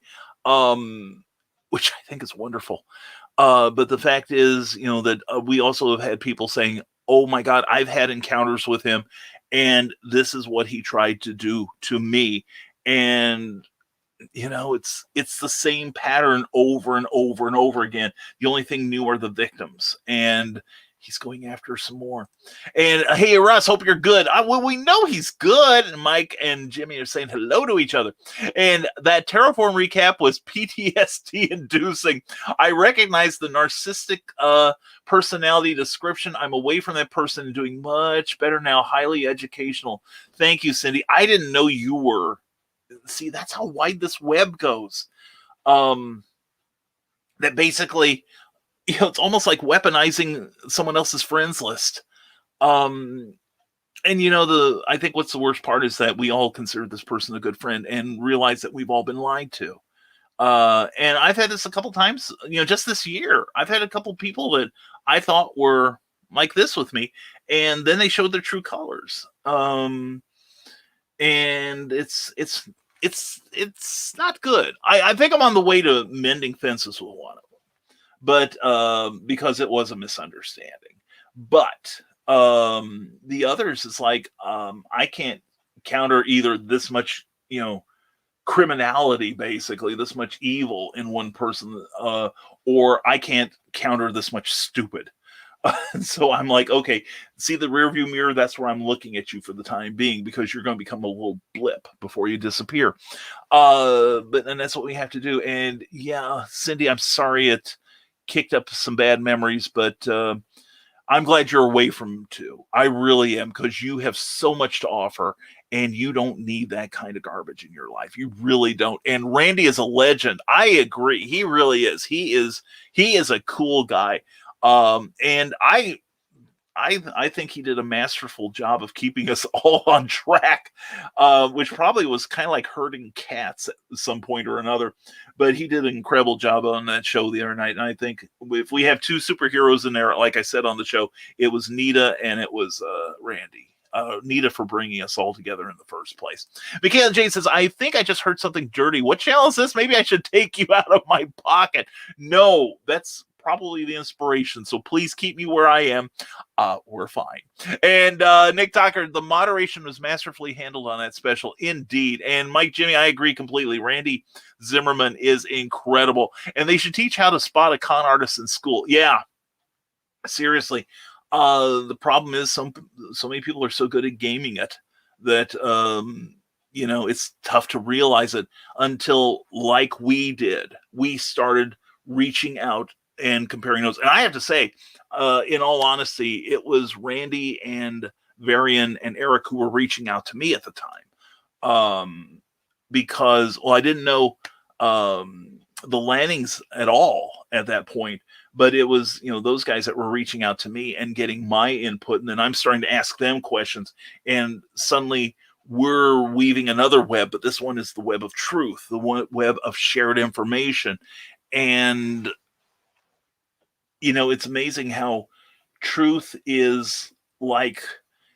Which I think is wonderful. But the fact is, that we also have had people saying, oh my God, I've had encounters with him, and this is what he tried to do to me. And, it's the same pattern over and over and over again. The only thing new are the victims, and he's going after some more. And hey, Russ, hope you're good. Well, we know he's good. And Mike and Jimmy are saying hello to each other. And that Terraform recap was PTSD inducing. I recognize the narcissistic personality description. I'm away from that person and doing much better now. Highly educational. Thank you, Cindy. I didn't know you were. See, that's how wide this web goes. That basically, it's almost like weaponizing someone else's friends list. And I think what's the worst part is that we all consider this person a good friend and realize that we've all been lied to. And I've had this a couple times, just this year. I've had a couple people that I thought were like this with me, and then they showed their true colors. And it's not good. I think I'm on the way to mending fences with one of them, but because it was a misunderstanding. But the others, it's like I can't counter either this much, criminality, basically this much evil in one person, or I can't counter this much stupid. So I'm like, okay, see the rear view mirror? That's where I'm looking at you for the time being, because you're going to become a little blip before you disappear. But then that's what we have to do. And yeah, Cindy, I'm sorry it kicked up some bad memories, but I'm glad you're away from him too. I really am, because you have so much to offer, and you don't need that kind of garbage in your life. You really don't. And Randy is a legend. I agree. He really is. He is a cool guy. And I think he did a masterful job of keeping us all on track, which probably was kind of like herding cats at some point or another. But he did an incredible job on that show the other night. And I think if we have two superheroes in there, like I said on the show, it was Nita and it was Randy. Nita for bringing us all together in the first place. Michaela J says, I think I just heard something dirty. What channel is this? Maybe I should take you out of my pocket. No, that's probably the inspiration. So please keep me where I am. We're fine. And Nick Tucker, the moderation was masterfully handled on that special. Indeed. And Mike Jimmy, I agree completely. Randy Zimmerman is incredible. And they should teach how to spot a con artist in school. Yeah. Seriously. The problem is so many people are so good at gaming it that it's tough to realize it until, like we did, we started reaching out and comparing notes. And I have to say, in all honesty, it was Randy and Varian and Eric who were reaching out to me at the time. Because, I didn't know the Lannings at all at that point. but it was, those guys that were reaching out to me and getting my input, and then I'm starting to ask them questions, and suddenly we're weaving another web, but this one is the web of truth, the web of shared information. And it's amazing how truth is like,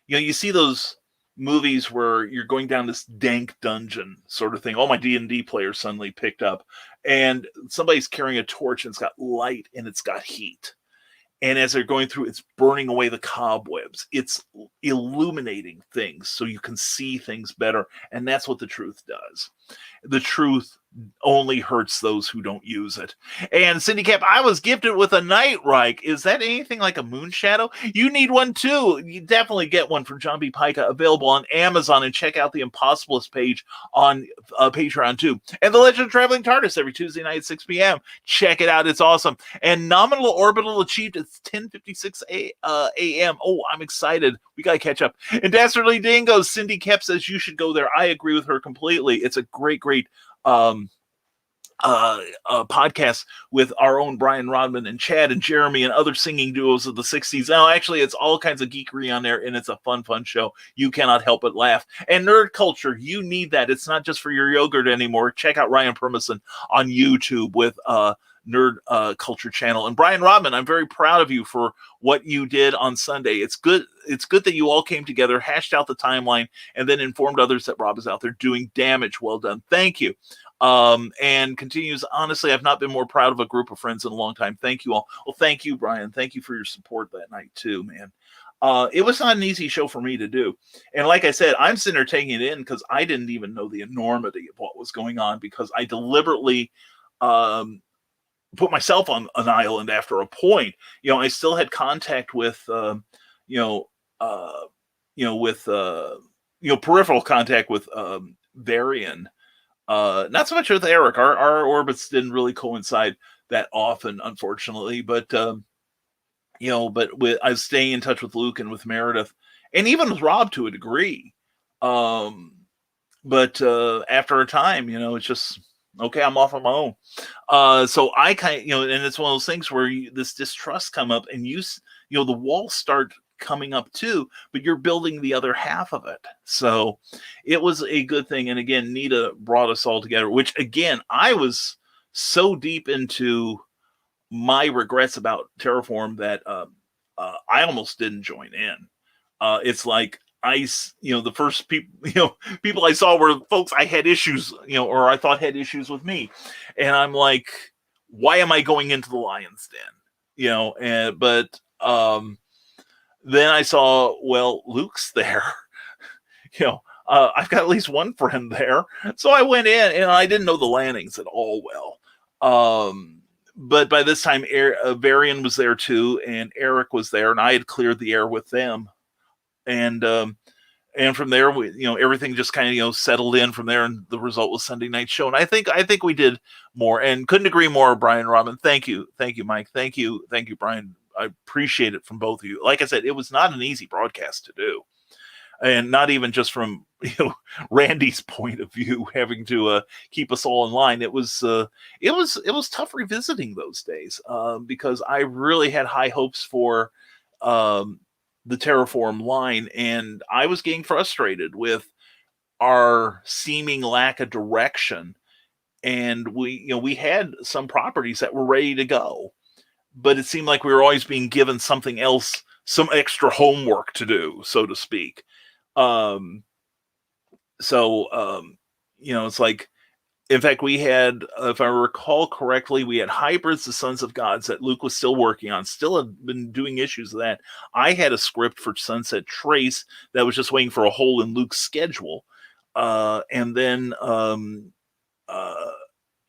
you see those movies where you're going down this dank dungeon sort of thing. Oh, my D&D player suddenly picked up, and somebody's carrying a torch, and it's got light and it's got heat. And as they're going through, it's burning away the cobwebs. It's illuminating things so you can see things better. And that's what the truth does. The truth only hurts those who don't use it. And Cindy Cap, I was gifted with a Night Reich. Is that anything like a moon shadow? You need one too. You definitely get one from John B. Pica, available on Amazon, and check out the Impossibilist page on Patreon too. And the Legend of Traveling TARDIS every Tuesday night at 6 p.m. Check it out. It's awesome. And Nominal Orbital achieved at 10:56 a.m. Oh, I'm excited. We got to catch up. And Dastardly Dingo, Cindy Cap says you should go there. I agree with her completely. It's a great podcast with our own Brian Rodman and Chad and Jeremy and other singing duos of the 60s. Now, actually, it's all kinds of geekery on there, and it's a fun show. You cannot help but laugh. And nerd culture, you need that. It's not just for your yogurt anymore. Check out Ryan Permison on YouTube with Nerd Culture channel. And Brian Rodman, I'm very proud of you for what you did on Sunday. It's good that you all came together, hashed out the timeline, and then informed others that Rob is out there doing damage. Well done. Thank you. And continues, honestly, I've not been more proud of a group of friends in a long time. Thank you all. Well, thank you, Brian. Thank you for your support that night too, man. It was not an easy show for me to do. And like I said, I'm sitting there taking it in because I didn't even know the enormity of what was going on, because I deliberately put myself on an island after a point. I still had contact with, peripheral contact with Varian. Not so much with Eric. Our orbits didn't really coincide that often, unfortunately. But I was staying in touch with Luke and with Meredith, and even with Rob to a degree. But after a time, it's just, okay, I'm off on my own. So I kind of, and it's one of those things where this distrust come up, and the walls start coming up too, but you're building the other half of it. So it was a good thing. And again, Nita brought us all together, which again, I was so deep into my regrets about Terraform that I almost didn't join in. It's like the first people I saw were folks I had issues, or I thought had issues with me. And I'm like, why am I going into the Lion's Den? Then I saw, well, Luke's there. I've got at least one friend there. So I went in, and I didn't know the Lannings at all well. But by this time, Varian was there too, and Eric was there, and I had cleared the air with them. And from there, everything just kind of, settled in from there, and the result was Sunday night show. And I think we did more, and couldn't agree more, Brian Robin. Thank you, Mike. Thank you, Brian. I appreciate it from both of you. Like I said, it was not an easy broadcast to do, and not even just from Randy's point of view, having to keep us all in line. It was tough revisiting those days because I really had high hopes for the Terraform line, and I was getting frustrated with our seeming lack of direction. And we had some properties that were ready to go, but it seemed like we were always being given something else, some extra homework to do, so to speak. It's like, in fact, we had, if I recall correctly, we had Hybrids, the Sons of Gods that Luke was still working on, still had been doing issues of that. I had a script for Sunset Trace that was just waiting for a hole in Luke's schedule. And then I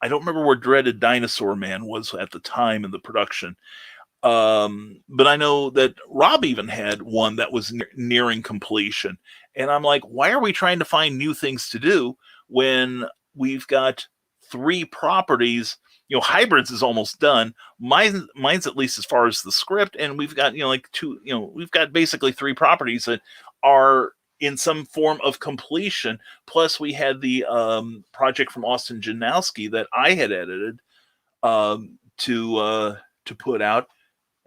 don't remember where Dreaded Dinosaur Man was at the time in the production. But I know that Rob even had one that was nearing completion. And I'm like, why are we trying to find new things to do when we've got 3 properties? Hybrids is almost done. Mine's at least as far as the script. And we've got, we've got basically 3 properties that are in some form of completion. Plus we had the project from Austin Janowski that I had edited to to put out.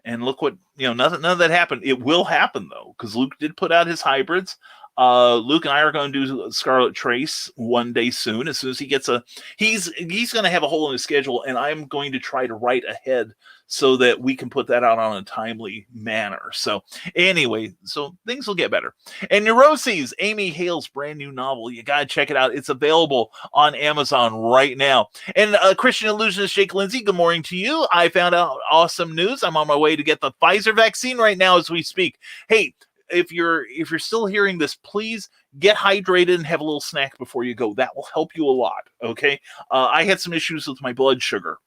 And look what, none of that happened. It will happen, though, because Luke did put out his hybrids. Luke and I are going to do Scarlet Trace one day soon. As soon as he gets he's going to have a hole in his schedule, and I'm going to try to write ahead so that we can put that out on a timely manner. So anyway, so things will get better. And Neuroses, Amy Hale's brand new novel. You got to check it out. It's available on Amazon right now. And Christian illusionist Jake Lindsay, good morning to you. I found out awesome news. I'm on my way to get the Pfizer vaccine right now as we speak. Hey, if you're still hearing this, please get hydrated and have a little snack before you go. That will help you a lot. Okay. I had some issues with my blood sugar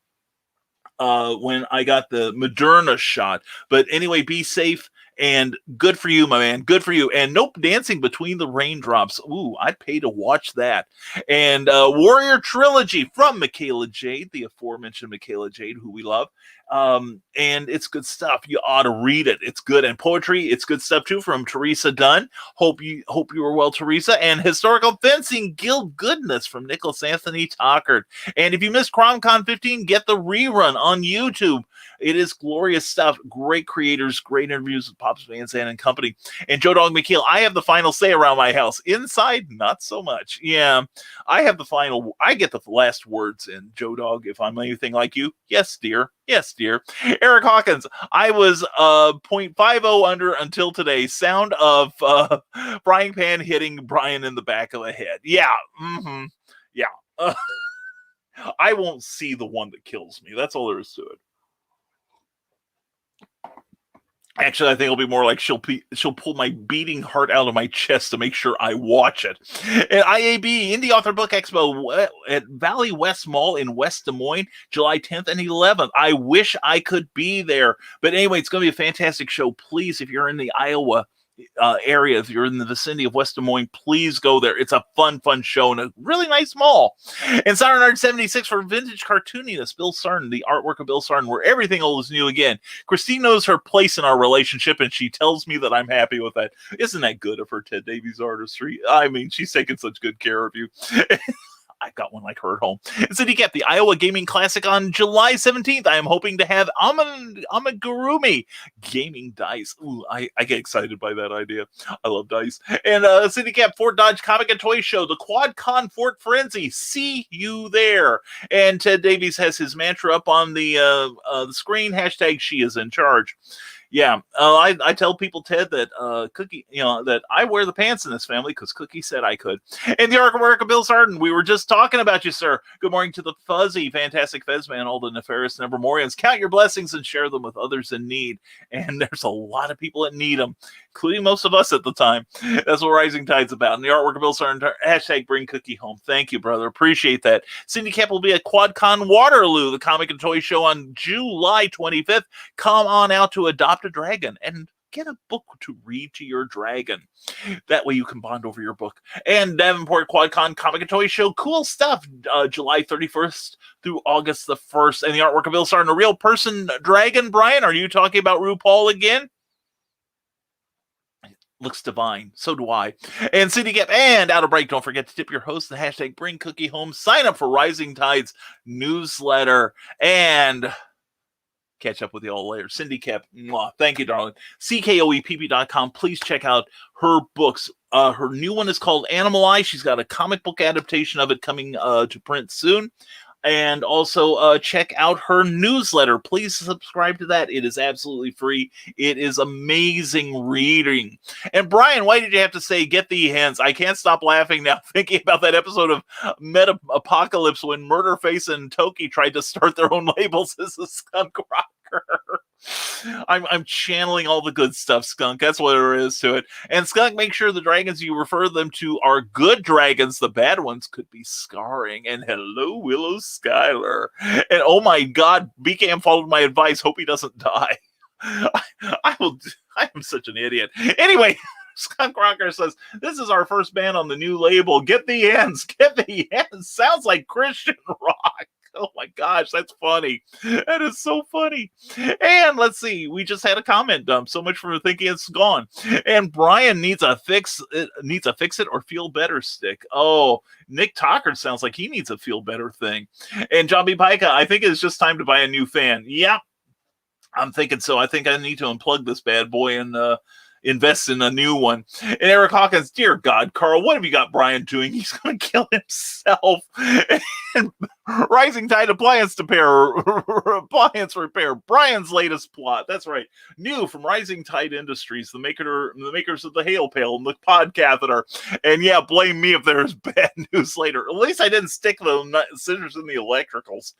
when I got the Moderna shot, but anyway, be safe and good for you, my man. Good for you. And nope, Dancing Between the Raindrops. Ooh, I'd pay to watch that. And Warrior Trilogy from Michaela Jade, the aforementioned Michaela Jade, who we love. And it's good stuff. You ought to read it. It's good. And poetry, it's good stuff too from Teresa Dunn. Hope you were well, Teresa. And Historical Fencing Guild Goodness from Nicholas Anthony Tockard. And if you missed CromCon 15, get the rerun on YouTube. It is glorious stuff. Great creators, great interviews with Pops Van Zandt and company. And Joe Dog McKeel, I have the final say around my house. Inside, not so much. Yeah, I get the last words in, Joe Dog, if I'm anything like you. Yes, dear. Yes, dear. Eric Hawkins, I was 0.50 under until today. Sound of frying pan hitting Brian in the back of the head. Yeah. Mm-hmm. Yeah. I won't see the one that kills me. That's all there is to it. Actually, I think it'll be more like she'll pull my beating heart out of my chest to make sure I watch it. At IAB, Indie Author Book Expo at Valley West Mall in West Des Moines, July 10th and 11th. I wish I could be there. But anyway, it's going to be a fantastic show. Please, if you're in the Iowa area, if you're in the vicinity of West Des Moines, please go there. It's a fun show and a really nice mall. And Siren Art 76 for vintage cartooniness, Bill Sarn, the artwork of Bill Sarn, where everything old is new again. Christine knows her place in our relationship, and she tells me that I'm happy with that. Isn't that good of her, Ted Davies Artistry? I mean, she's taking such good care of you. I've got one like her at home. And Cindy Cap, the Iowa Gaming Classic on July 17th. I am hoping to have Amigurumi gaming dice. Ooh, I get excited by that idea. I love dice. And Cindy Cap, Fort Dodge Comic and Toy Show, the QuadCon Fort Frenzy. See you there. And Ted Davies has his mantra up on the screen. Hashtag she is in charge. Yeah, I tell people, Ted, that Cookie, that I wear the pants in this family because Cookie said I could. And the artwork of Bill Sarden, we were just talking about you, sir. Good morning to the fuzzy, fantastic Fezman, all the nefarious Nevermorians. Count your blessings and share them with others in need. And there's a lot of people that need them, including most of us at the time. That's what Rising Tide's about. And the artwork of Bill Sarden, hashtag bring Cookie home. Thank you, brother. Appreciate that. Cindy Cap will be at QuadCon Waterloo, the comic and toy show on July 25th. Come on out to Adopt a Dragon and get a book to read to your dragon. That way you can bond over your book. And Davenport QuadCon Comic and Toy Show, cool stuff. July 31st through August the 1st. And the artwork of Bill Sarden, a real person dragon. Brian, are you talking about RuPaul again? Looks divine. So do I. And City Gap and Out of Break. Don't forget to tip your host the hashtag Bring Cookie Home. Sign up for Rising Tide's newsletter and catch up with you all later. Cindy Cap, mwah, thank you, darling. CKOEPP.com. Please check out her books. Her new one is called Animal Eye. She's got a comic book adaptation of it coming to print soon. And also check out her newsletter. Please subscribe to that. It is absolutely free. It is amazing reading. And Brian, why did you have to say get thee hens? I can't stop laughing now thinking about that episode of Meta Apocalypse when Murderface and Toki tried to start their own labels as a skunk rocker. I'm channeling all the good stuff, Skunk. That's what there is to it. And Skunk, make sure the dragons you refer them to are good dragons. The bad ones could be scarring. And hello, Willow Skylar. And oh my God, BKM followed my advice. Hope he doesn't die. I am such an idiot. Anyway, Skunk Rocker says, this is our first band on the new label. Get the ends. Get the ends. Sounds like Christian rock. Oh my gosh, that's funny. That is so funny. And let's see, we just had a comment dump. So much for thinking it's gone. And Brian needs a fix it or feel better stick. Oh, Nick Tockard sounds like he needs a feel better thing. And John B. Pica, I think it's just time to buy a new fan. Yeah. I'm thinking so. I think I need to unplug this bad boy and invest in a new one. And Eric Hawkins, dear God, Carl, what have you got Brian doing? He's going to kill himself. And Rising Tide Appliance Repair, Brian's latest plot. That's right. New from Rising Tide Industries, the makers of the Hail Pail and the Pod Catheter. And yeah, blame me if there's bad news later. At least I didn't stick the scissors in the electricals,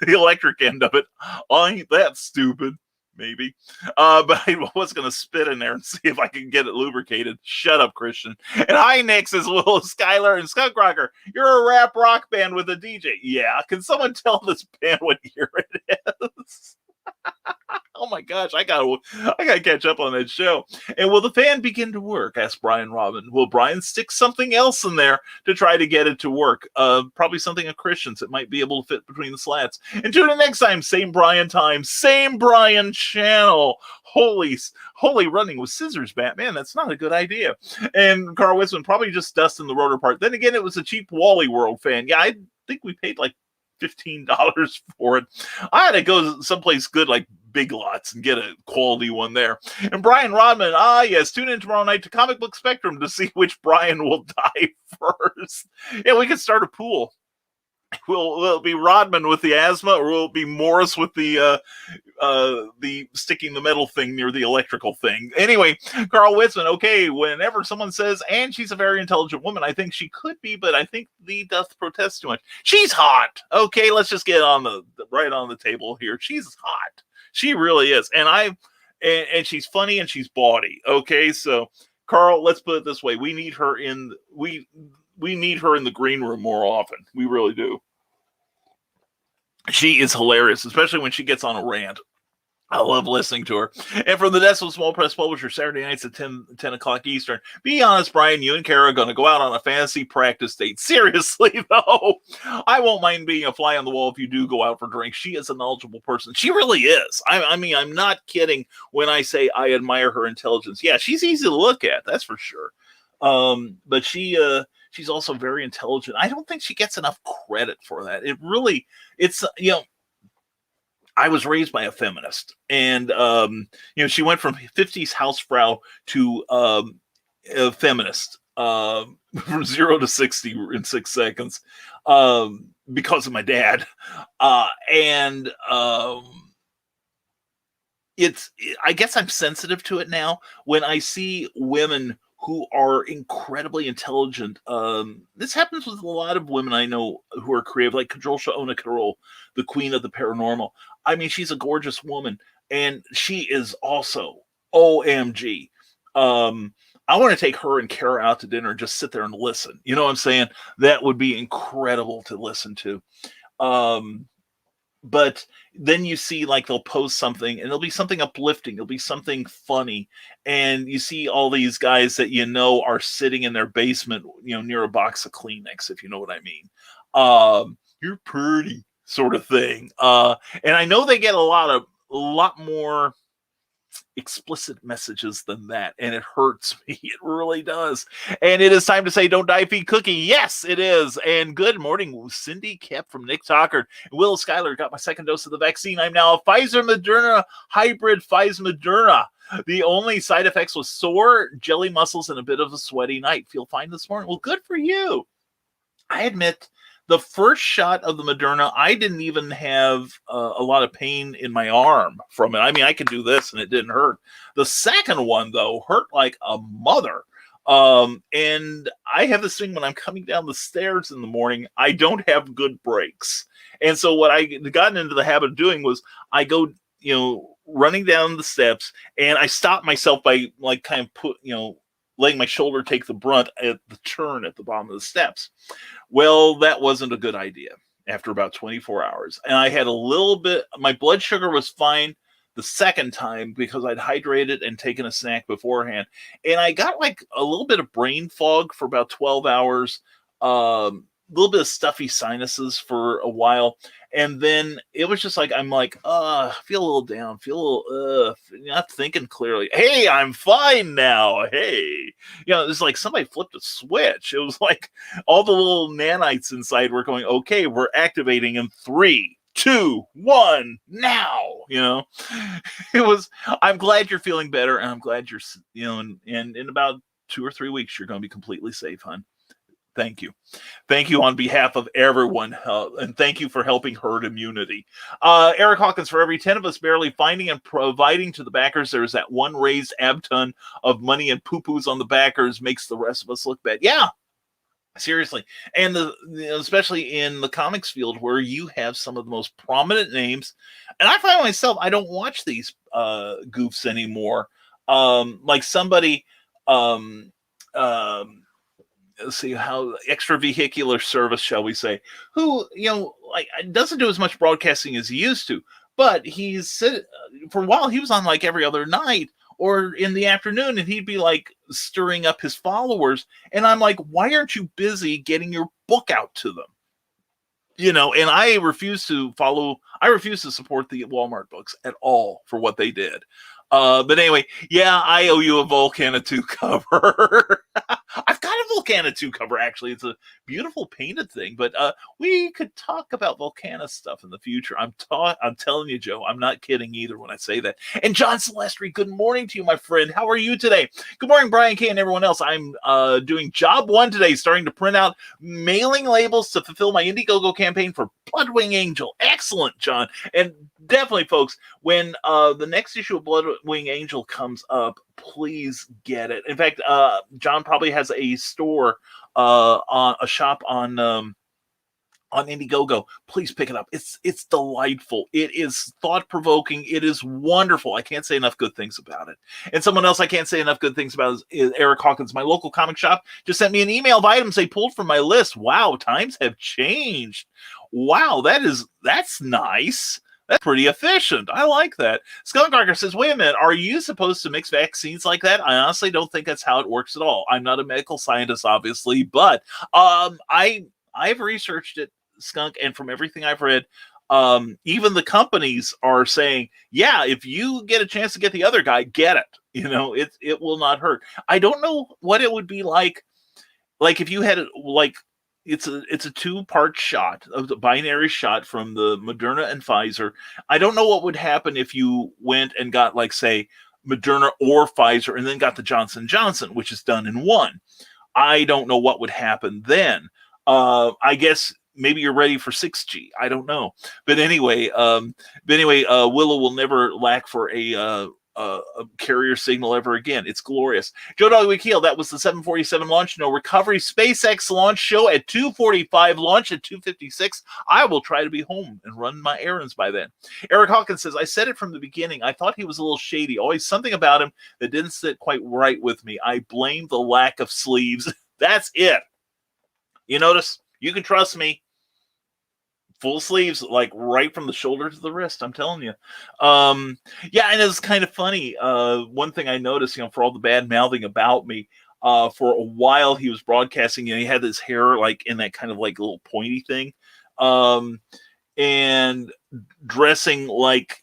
the electric end of it. Ain't that stupid? Maybe. But I was going to spit in there and see if I can get it lubricated. Shut up, Christian. And hi, Nix, as well as Skylar and Skunk Rocker. You're a rap rock band with a DJ. Yeah. Can someone tell this band what year it is? Oh my gosh, I gotta catch up on that show. And will the fan begin to work? Asked Brian Robin. Will Brian stick something else in there to try to get it to work? Probably something of Christian's that might be able to fit between the slats. And tune in next time, same Brian time, same Brian channel. Holy running with scissors, Batman. That's not a good idea. And Carl Wisman probably just dusting the rotor part. Then again, it was a cheap Wally World fan. Yeah, I think we paid like $15 for it. I had to go someplace good like Big Lots and get a quality one there. And Brian Rodman, yes, tune in tomorrow night to Comic Book Spectrum to see which Brian will die first. Yeah, we could start a pool. Will it be Rodman with the asthma, or will it be Morris with the sticking the metal thing near the electrical thing? Anyway, Carl Witzman, okay, whenever someone says, and she's a very intelligent woman, I think she could be, but I think Lee doth protest too much. She's hot. Okay, let's just get on right on the table here. She's hot. She really is. And she's funny and she's bawdy. Okay, so Carl, let's put it this way. We need her in the green room more often. We really do. She is hilarious, especially when she gets on a rant. I love listening to her. And from the desk of Small Press Publisher, Saturday nights at 10 o'clock Eastern. Be honest, Brian, you and Kara are going to go out on a fantasy practice date. Seriously, though. I won't mind being a fly on the wall if you do go out for drinks. She is a knowledgeable person. She really is. I mean, I'm not kidding when I say I admire her intelligence. Yeah, she's easy to look at. That's for sure. But she's also very intelligent. I don't think she gets enough credit for that. I was raised by a feminist, and she went from 50s housefrau to a feminist from 0 to 60 in 6 seconds because of my dad. I guess I'm sensitive to it now when I see women who are incredibly intelligent. This happens with a lot of women I know who are creative, like Kajolsha Ona-Carol, the queen of the paranormal. I mean, she's a gorgeous woman, and she is also OMG. I want to take her and Kara out to dinner and just sit there and listen. You know what I'm saying? That would be incredible to listen to. But then you see, like, they'll post something and it'll be something uplifting. It'll be something funny. And you see all these guys that are sitting in their basement, near a box of Kleenex, if you know what I mean. You're pretty sort of thing. And I know they get a lot more explicit messages than that, and it hurts me. It really does. And it is time to say, don't die, feed Cookie. Yes, it is. And good morning, Cindy Kep from Nick Talkard. Will Schuyler got my second dose of the vaccine. I'm now a Pfizer Moderna hybrid. Pfizer Moderna. The only side effects was sore jelly muscles and a bit of a sweaty night. Feel fine this morning. Well, good for you. I admit, the first shot of the Moderna, I didn't even have a lot of pain in my arm from it. I mean, I could do this and it didn't hurt. The second one, though, hurt like a mother. And I have this thing when I'm coming down the stairs in the morning, I don't have good brakes. And so what I gotten into the habit of doing was I go, running down the steps, and I stop myself by letting my shoulder take the brunt at the turn at the bottom of the steps. Well, that wasn't a good idea after about 24 hours. And I had a little bit, my blood sugar was fine the second time because I'd hydrated and taken a snack beforehand. And I got like a little bit of brain fog for about 12 hours, a little bit of stuffy sinuses for a while. And then it was just like, I'm like, feel a little down, feel a little, not thinking clearly. Hey, I'm fine now. Hey, it's like somebody flipped a switch. It was like all the little nanites inside were going, okay, we're activating in 3, 2, 1, now. You know, I'm glad you're feeling better, and I'm glad you're, and in about 2 or 3 weeks, you're going to be completely safe, hon. Thank you. Thank you on behalf of everyone, and thank you for helping herd immunity. Eric Hawkins, for every 10 of us barely finding and providing to the backers, there's that one raised abton of money and poo-poos on the backers makes the rest of us look bad. Yeah, seriously. And especially in the comics field where you have some of the most prominent names. And I find myself, I don't watch these goofs anymore. Like somebody... let's see how extravehicular service, shall we say, who, like doesn't do as much broadcasting as he used to, but he's for a while he was on like every other night or in the afternoon, and he'd be like stirring up his followers. And I'm like, why aren't you busy getting your book out to them? And I refuse to support the Walmart books at all for what they did. But anyway, yeah, I owe you a Volcana 2 cover. I've got a Volcana 2 cover, actually. It's a beautiful painted thing, but we could talk about Volcana stuff in the future. I'm telling you, Joe, I'm not kidding either when I say that. And John Celestri, good morning to you, my friend. How are you today? Good morning, Brian K. and everyone else. I'm doing job 1 today, starting to print out mailing labels to fulfill my Indiegogo campaign for Bloodwing Angel. Excellent, John. And definitely, folks, when the next issue of Bloodwing Angel comes up, please get it. In fact, John probably has a store, on a shop on Indiegogo. Please pick it up. It's delightful. It is thought-provoking. It is wonderful. I can't say enough good things about it. And someone else I can't say enough good things about is Eric Hawkins. My local comic shop just sent me an email of items they pulled from my list. Wow, times have changed. Wow, that's nice. That's pretty efficient. I like that. Skunkgarger says, wait a minute, are you supposed to mix vaccines like that? I honestly don't think that's how it works at all. I'm not a medical scientist, obviously, but I've researched it, Skunk, and from everything I've read, even the companies are saying, yeah, if you get a chance to get the other guy, get it. It will not hurt. I don't know what it would be like if you had it like, it's a 2-part shot, of the binary shot from the Moderna and Pfizer. I don't know what would happen if you went and got, like, say, Moderna or Pfizer and then got the Johnson & Johnson, which is done in one. I don't know what would happen then. I guess maybe you're ready for 6G. I don't know. But anyway, Willow will never lack for a carrier signal ever again. It's glorious. Joe Dolly Keel, that was the 747 launch, no recovery. SpaceX launch show at 2:45, launch at 2:56. I will try to be home and run my errands by then. Eric Hawkins says, I said it from the beginning. I thought he was a little shady. Always something about him that didn't sit quite right with me. I blame the lack of sleeves. That's it. You notice? You can trust me. Full sleeves, like right from the shoulder to the wrist. I'm telling you. Yeah, and it's kind of funny. One thing I noticed, for all the bad mouthing about me, for a while he was broadcasting, he had his hair like in that kind of like little pointy thing, and dressing like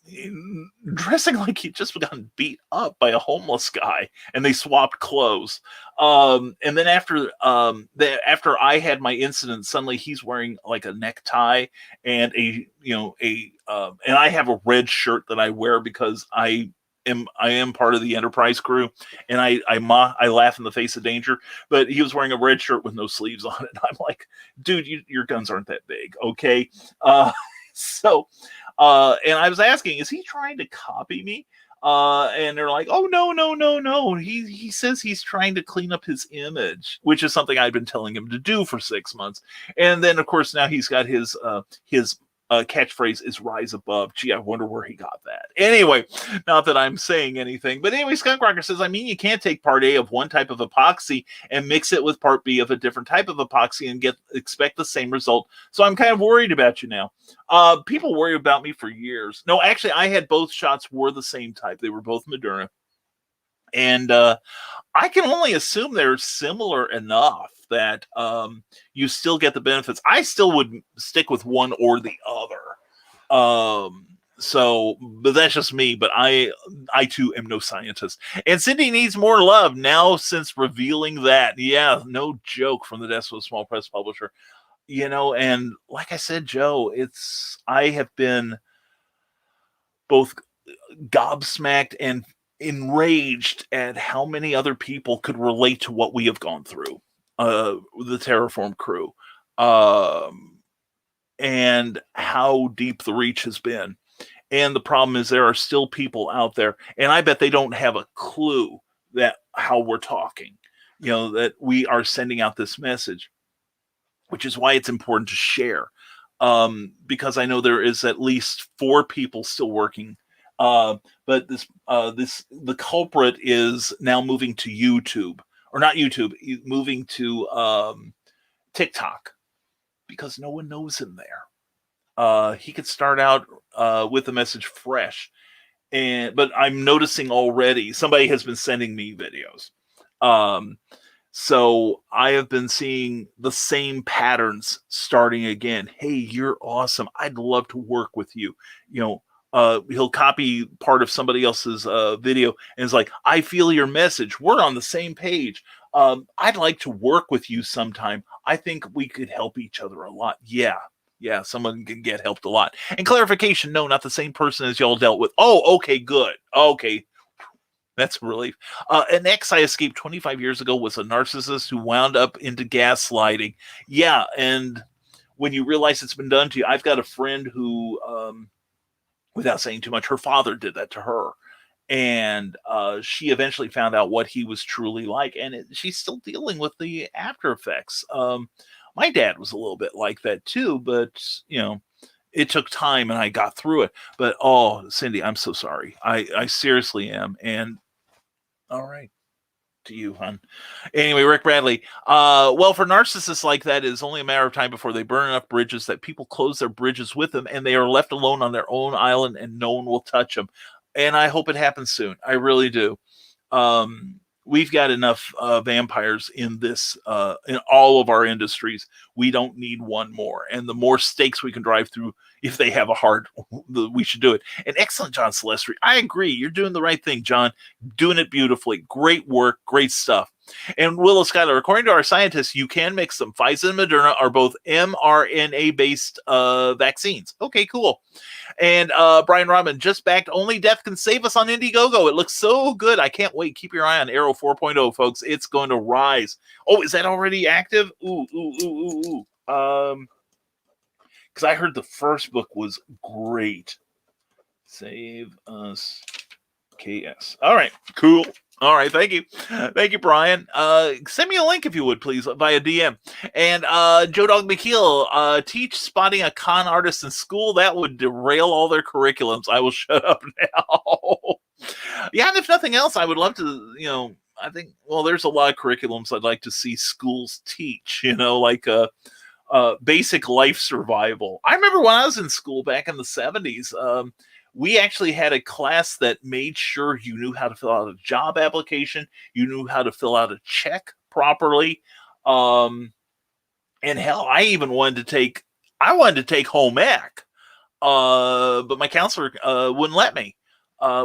he'd just gotten beat up by a homeless guy, and they swapped clothes. And then after I had my incident, suddenly he's wearing like a necktie and and I have a red shirt that I wear because I am part of the Enterprise crew, and I laugh in the face of danger. But he was wearing a red shirt with no sleeves on it. I'm like, dude, your guns aren't that big, okay? And I was asking, is he trying to copy me? And they're like, oh, no. He says he's trying to clean up his image, which is something I've been telling him to do for 6 months. And then, of course, now he's got his catchphrase is rise above. Gee, I wonder where he got that. Anyway, not that I'm saying anything. But anyway, Skunkrocker says, you can't take part A of one type of epoxy and mix it with part B of a different type of epoxy and expect the same result. So I'm kind of worried about you now. People worry about me for years. No, actually, I had both shots were the same type. They were both Moderna. And I can only assume they're similar enough that you still get the benefits. I still would stick with one or the other. But that's just me. But I too am no scientist. And Cindy needs more love now since revealing that. Yeah, no joke from the desk of a small press publisher. And like I said, Joe, I have been both gobsmacked and enraged at how many other people could relate to what we have gone through, the Terraform crew, and how deep the reach has been. And the problem is there are still people out there, and I bet they don't have a clue that how we're talking, that we are sending out this message, which is why it's important to share. Because I know there is at least 4 people still working. But the culprit is now moving to YouTube, or not YouTube, moving to TikTok, because no one knows him there. He could start out with the message fresh, but I'm noticing already somebody has been sending me videos. So I have been seeing the same patterns starting again. Hey, you're awesome. I'd love to work with you. He'll copy part of somebody else's video and is like, I feel your message. We're on the same page. I'd like to work with you sometime. I think we could help each other a lot. Yeah, someone can get helped a lot. And clarification, no, not the same person as y'all dealt with. Oh, okay, good. Okay. That's a relief. An ex I escaped 25 years ago was a narcissist who wound up into gaslighting. Yeah, and when you realize it's been done to you, I've got a friend who, without saying too much, her father did that to her. And she eventually found out what he was truly like. And she's still dealing with the after effects. My dad was a little bit like that too, but, it took time and I got through it. But, Cindy, I'm so sorry. I seriously am. And all right. To you, hon. Anyway, Rick Bradley. Well, for narcissists like that, it is only a matter of time before they burn enough bridges that people close their bridges with them and they are left alone on their own island and no one will touch them. And I hope it happens soon. I really do. We've got enough vampires in this, in all of our industries. We don't need one more. And the more stakes we can drive through, if they have a heart, we should do it. And excellent, John Celestri. I agree. You're doing the right thing, John. Doing it beautifully. Great work. Great stuff. And Willow Schuyler, according to our scientists, you can mix them. Pfizer and Moderna are both mRNA-based vaccines. Okay, cool. And Brian Rodman, just backed Only Death Can Save Us on Indiegogo. It looks so good. I can't wait. Keep your eye on Arrow 4.0, folks. It's going to rise. Oh, is that already active? Ooh. Because I heard the first book was great. Save Us KS. All right, cool. All right, thank you. Thank you, Brian. Send me a link if you would, please, via DM. And Joe Dog McKeel, teach spotting a con artist in school. That would derail all their curriculums. I will shut up now. Yeah, and if nothing else, I would love to, I think, there's a lot of curriculums I'd like to see schools teach, like basic life survival. I remember when I was in school back in the 70s, we actually had a class that made sure you knew how to fill out a job application. You knew how to fill out a check properly. And hell, I even wanted to take home ec. But my counselor wouldn't let me.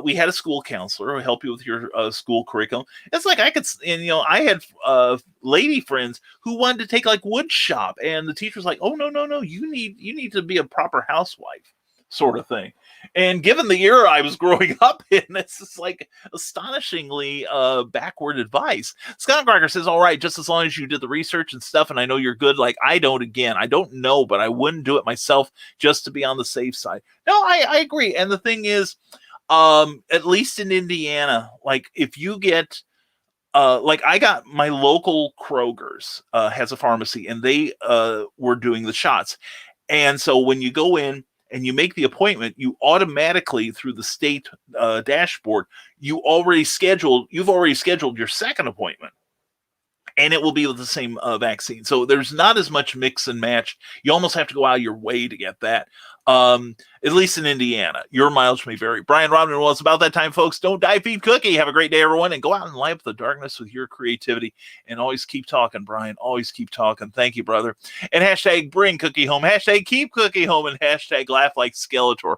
We had a school counselor who helped you with your school curriculum. It's like I could, and I had lady friends who wanted to take like wood shop, and the teacher was like, "Oh no, you need to be a proper housewife," sort of thing. And given the era I was growing up in, this is like astonishingly backward advice. Scott Crocker says, all right, just as long as you did the research and stuff, and I know you're good. Like, I don't know, but I wouldn't do it myself just to be on the safe side. No, I agree. And the thing is, at least in Indiana, like if you get, like I got my local Kroger's has a pharmacy, and they were doing the shots. And so when you go in, and you make the appointment, you automatically, through the state dashboard, you've already scheduled your second appointment. And it will be with the same vaccine. So there's not as much mix and match. You almost have to go out of your way to get that. At least in Indiana. Your mileage may vary. Brian Rodman, well, it's about that time, folks. Don't die, feed cookie. Have a great day, everyone. And go out and light up the darkness with your creativity. And always keep talking, Brian. Always keep talking. Thank you, brother. And hashtag bring cookie home. Hashtag keep cookie home. And hashtag laugh like Skeletor.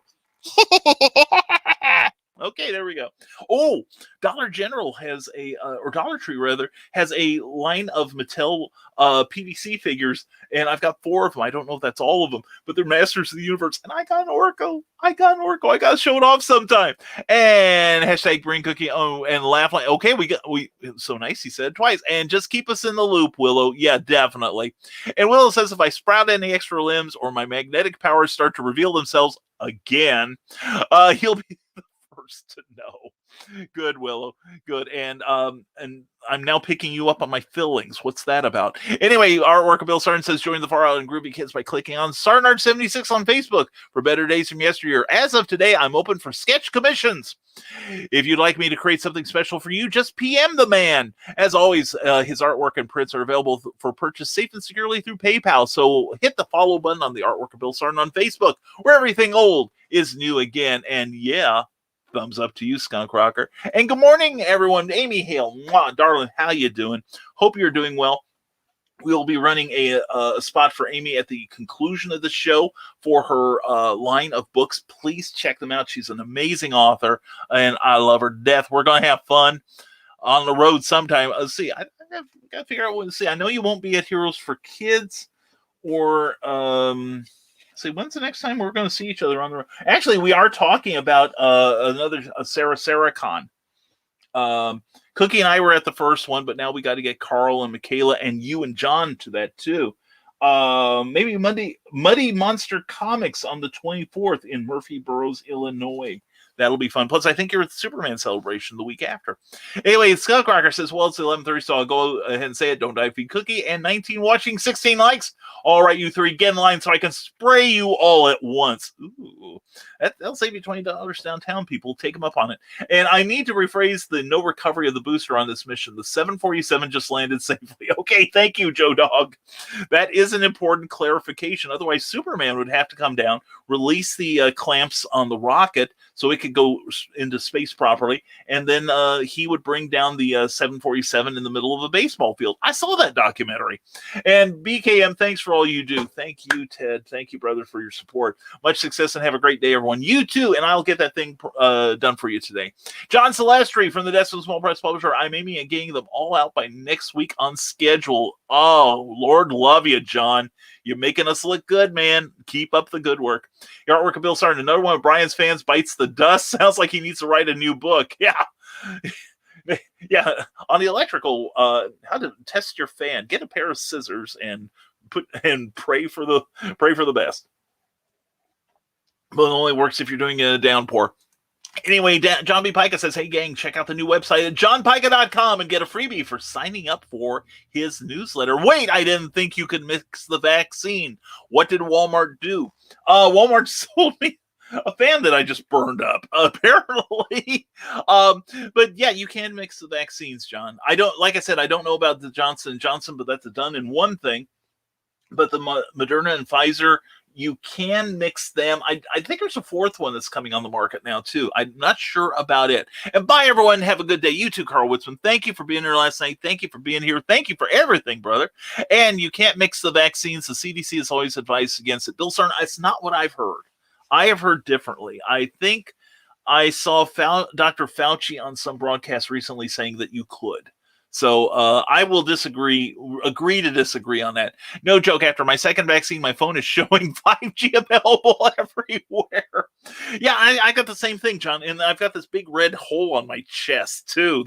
Okay, there we go. Oh, Dollar General has or Dollar Tree rather, has a line of Mattel PVC figures, and I've got 4 of them. I don't know if that's all of them, but they're Masters of the Universe, and I got an Orko. I got to show it off sometime. And hashtag Green Cookie. Oh, and laugh like, okay, so nice, he said twice. And just keep us in the loop, Willow. Yeah, definitely. And Willow says, if I sprout any extra limbs or my magnetic powers start to reveal themselves again, he'll be first to know. Good, Willow. Good. And I'm now picking you up on my fillings. What's that about? Anyway, artwork of Bill Sarn says join the Far Out and Groovy Kids by clicking on Sarnard76 on Facebook for better days from yesteryear. As of today, I'm open for sketch commissions. If you'd like me to create something special for you, just PM the man. As always, his artwork and prints are available for purchase safe and securely through PayPal. So hit the follow button on the artwork of Bill Sarn on Facebook, where everything old is new again. And yeah, thumbs up to you, Skunk Rocker. And good morning, everyone. Amy Hale, mwah, darling, how you doing? Hope you're doing well. We'll be running a spot for Amy at the conclusion of the show for her line of books. Please check them out. She's an amazing author, and I love her to death. We're going to have fun on the road sometime. Let's see. I got to figure out what to see. I know you won't be at Heroes for Kids or... see, when's the next time we're going to see each other on the road? Actually, we are talking about another Sarah Con. Cookie and I were at the first one, but now we got to get Carl and Michaela and you and John to that too. Maybe Muddy Monster Comics on the 24th in Murphy-Burroughs, Illinois. That'll be fun. Plus, I think you're at the Superman celebration the week after. Anyway, Skullcracker says, well, it's 11:30, so I'll go ahead and say it. Don't die, feed Cookie. And 19 watching, 16 likes. All right, you 3, get in line so I can spray you all at once. Ooh, that'll save you $20 downtown, people. Take them up on it. And I need to rephrase the no recovery of the booster on this mission. The 747 just landed safely. Okay, thank you, Joe Dog. That is an important clarification. Otherwise, Superman would have to come down, release the clamps on the rocket so it could go into space properly, and then he would bring down the 747 in the middle of a baseball field. I saw that documentary. And BKM, thanks for all you do. Thank you, Ted. Thank you, brother, for your support. Much success and have a great day, everyone. You too, and I'll get that thing done for you today. John Celestri from the Desk of the Small Press Publisher. I'm aiming at getting them all out by next week on schedule. Oh, Lord love you, John. You're making us look good, man. Keep up the good work. Your artwork of Bill Sarn. Another one of Brian's fans bites the dust. Sounds like he needs to write a new book. Yeah. Yeah. On the electrical, how to test your fan. Get a pair of scissors and pray for the best. But it only works if you're doing a downpour. Anyway, John B. Pica says, hey, gang, check out the new website at johnpica.com and get a freebie for signing up for his newsletter. Wait, I didn't think you could mix the vaccine. What did Walmart do? Walmart sold me a fan that I just burned up, apparently. But yeah, you can mix the vaccines, John. Like I said, I don't know about the Johnson & Johnson, but that's a done in one thing. But the Moderna and Pfizer, you can mix them. I think there's a 4th one that's coming on the market now, too. I'm not sure about it. And bye, everyone. Have a good day. You too, Carl Witzman. Thank you for being here last night. Thank you for being here. Thank you for everything, brother. And you can't mix the vaccines. The CDC has always advised against it. Bill Sarn, it's not what I've heard. I have heard differently. I think I saw Dr. Fauci on some broadcast recently saying that you could. So I will agree to disagree on that. No joke, after my second vaccine, my phone is showing 5G available everywhere. Yeah, I got the same thing, John. And I've got this big red hole on my chest, too.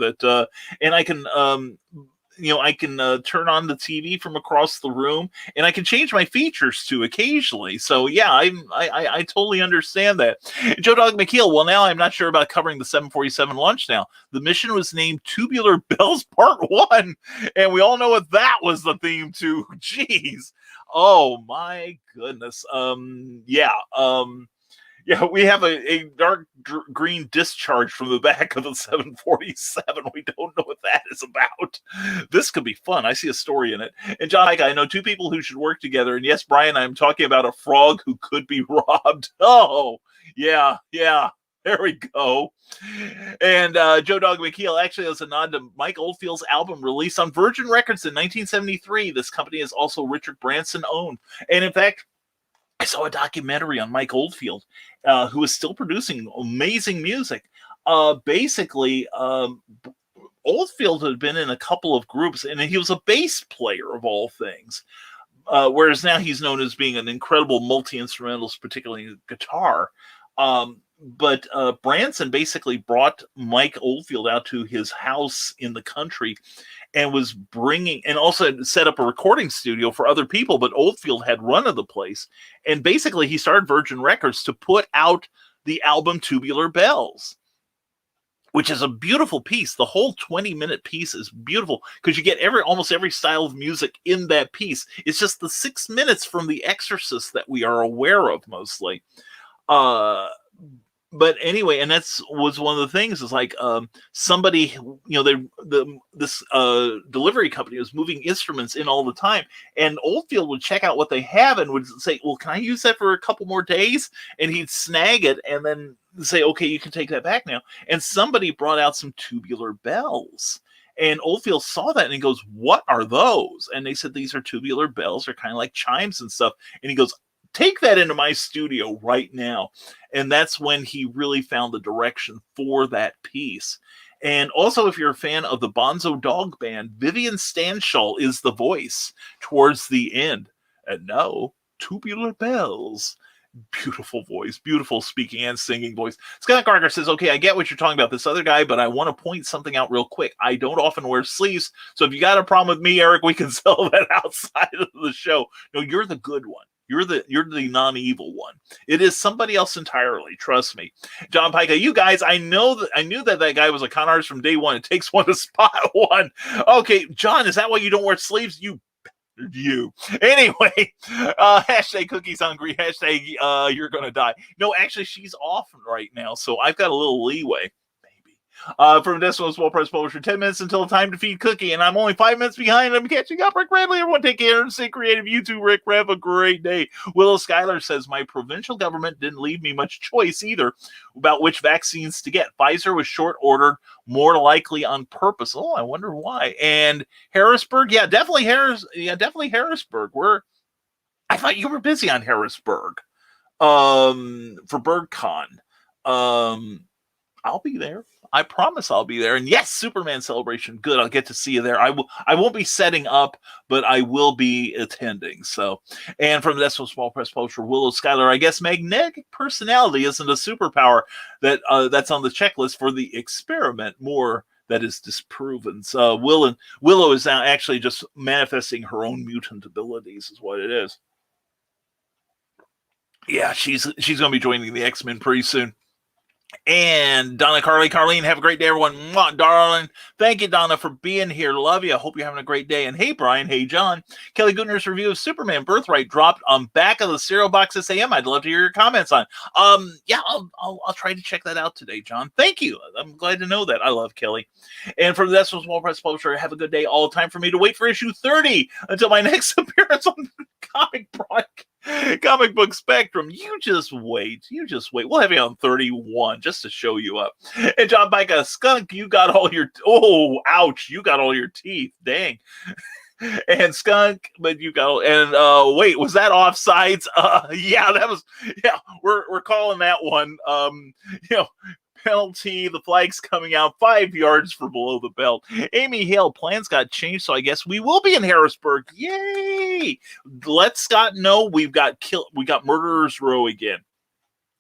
And I can... I can turn on the TV from across the room, and I can change my features too occasionally. So yeah, I totally understand that. Joe Dog McKeel. Well, now I'm not sure about covering the 747 launch. Now the mission was named Tubular Bells Part 1, and we all know what that was the theme to. Jeez, oh my goodness. Yeah, we have a dark green discharge from the back of the 747. We don't know what that is about. This could be fun. I see a story in it. And John, I know 2 people who should work together. And yes, Brian, I'm talking about a frog who could be robbed. Oh, yeah. There we go. And Joe Dog McKeel, actually, as a nod to Mike Oldfield's album released on Virgin Records in 1973. This company is also Richard Branson owned. And in fact, I saw a documentary on Mike Oldfield, who is still producing amazing music. basically, Oldfield had been in a couple of groups, and he was a bass player of all things. Whereas now he's known as being an incredible multi-instrumentalist, particularly guitar. But Branson basically brought Mike Oldfield out to his house in the country and was bringing, and also set up a recording studio for other people, but Oldfield had run of the place. And basically he started Virgin Records to put out the album Tubular Bells, which is a beautiful piece. The whole 20-minute piece is beautiful because you get almost every style of music in that piece. It's just the 6 minutes from The Exorcist that we are aware of mostly. But anyway, and that's was one of the things is like somebody, this delivery company was moving instruments in all the time, and Oldfield would check out what they have and would say, well, can I use that for a couple more days? And he'd snag it and then say, okay, you can take that back now. And somebody brought out some Tubular Bells. And Oldfield saw that and he goes, what are those? And they said, these are tubular bells. They're kind of like chimes and stuff. And he goes, take that into my studio right now. And that's when he really found the direction for that piece. And also, if you're a fan of the Bonzo Dog Band, Vivian Stanshall is the voice towards the end. And now, Tubular Bells. Beautiful voice, beautiful speaking and singing voice. Scott Garger says, okay, I get what you're talking about, this other guy, but I want to point something out real quick. I don't often wear sleeves, so if you got a problem with me, Eric, we can settle that outside of the show. No, you're the good one. You're the non-evil one. It is somebody else entirely. Trust me. John Pica, you guys, I knew that guy was a con artist from day one. It takes one to spot one. Okay, John, is that why you don't wear sleeves? You. Anyway, hashtag cookies hungry, hashtag you're gonna die. No, actually, she's off right now, so I've got a little leeway. From Decimal Small Press Publisher, 10 minutes until time to feed Cookie, and I'm only 5 minutes behind. I'm catching up. Rick Bradley, everyone take care and stay creative. You too, Rick. Have a great day. Willow Schuyler says, my provincial government didn't leave me much choice either about which vaccines to get. Pfizer was short-ordered, more likely on purpose. Oh, I wonder why. And Harrisburg, definitely Harrisburg. I thought you were busy on Harrisburg for BirdCon. I'll be there. I promise I'll be there. And yes, Superman Celebration. Good. I'll get to see you there. I won't be setting up, but I will be attending. So, and from the Decimal Small Press Publisher, Willow Schuyler, I guess magnetic personality isn't a superpower that's on the checklist for the experiment. More that is disproven. So Willow is now actually just manifesting her own mutant abilities is what it is. Yeah, she's going to be joining the X-Men pretty soon. And Donna Carlene, have a great day, everyone. Mwah, darling. Thank you, Donna, for being here. Love you. I hope you're having a great day. And hey, Brian. Hey, John. Kelly Gutner's review of Superman Birthright dropped on back of the cereal box this AM. I'd love to hear your comments on. I'll try to check that out today, John. Thank you. I'm glad to know that. I love Kelly. And from the Decimal Small Press Publisher, have a good day. All time for me to wait for issue 30 until my next appearance on Comic Book Spectrum. You just wait. We'll have you on 31 just to show you up. And John Micah, Skunk, you got all your ouch, you got all your teeth. Dang. And Skunk, but you got wait, was that offsides? We're calling that one. Penalty, the flag's coming out 5 yards for below the belt. Amy Hale, plans got changed, so I guess we will be in Harrisburg. Yay! Let Scott know we got Murderers Row again.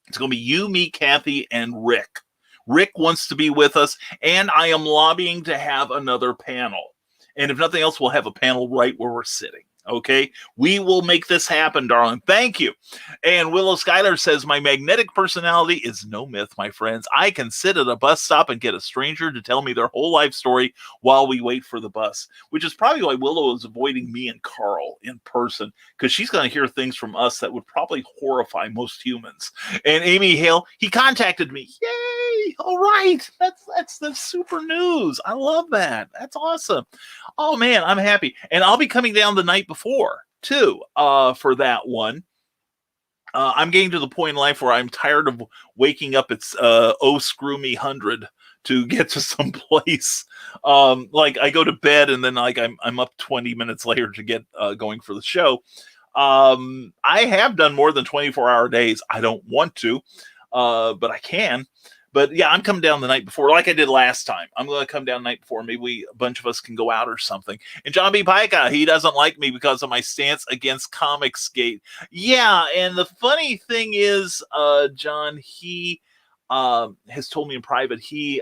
It's going to be you, me, Kathy, and Rick. Rick wants to be with us, and I am lobbying to have another panel. And if nothing else, we'll have a panel right where we're sitting. Okay, we will make this happen, darling. Thank you. And Willow Schuyler says, my magnetic personality is no myth, my friends. I can sit at a bus stop and get a stranger to tell me their whole life story while we wait for the bus, which is probably why Willow is avoiding me and Carl in person, because she's going to hear things from us that would probably horrify most humans. And Amy Hale, he contacted me. Yay! All right. That's the super news. I love that. That's awesome. Oh, man, I'm happy. And I'll be coming down the night before too for that one. I'm getting to the point in life where I'm tired of waking up at screw me 100 to get to some place. Like I go to bed and then like I'm up 20 minutes later to get going for the show. I have done more than 24-hour days. I don't want to, but I can. But yeah, I'm coming down the night before, like I did last time. I'm going to come down the night before. Maybe a bunch of us can go out or something. And John B. Pica, he doesn't like me because of my stance against Comicsgate. Yeah, and the funny thing is, John, he has told me in private he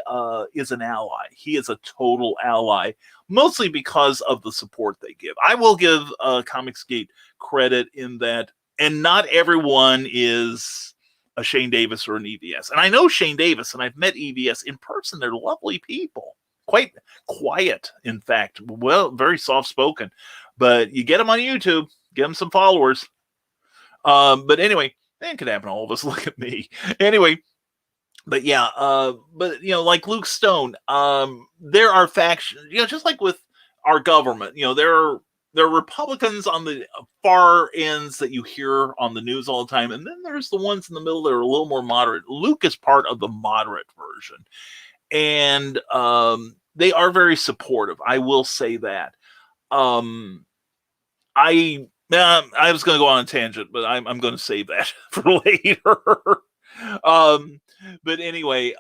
is an ally. He is a total ally, mostly because of the support they give. I will give Comicsgate credit in that, and not everyone is a Shane Davis or an EVS. And I know Shane Davis, and I've met EVS in person. They're lovely people. Quite quiet, in fact. Well, very soft-spoken. But you get them on YouTube, get them some followers. But anyway, that could happen to all of us. Look at me. Anyway, but yeah, but like Luke Stone, there are factions, just like with our government, there are Republicans on the far ends that you hear on the news all the time, and then there's the ones in the middle that are a little more moderate. Luke is part of the moderate version, and they are very supportive. I will say that. I was going to go on a tangent, but I'm going to save that for later. But anyway,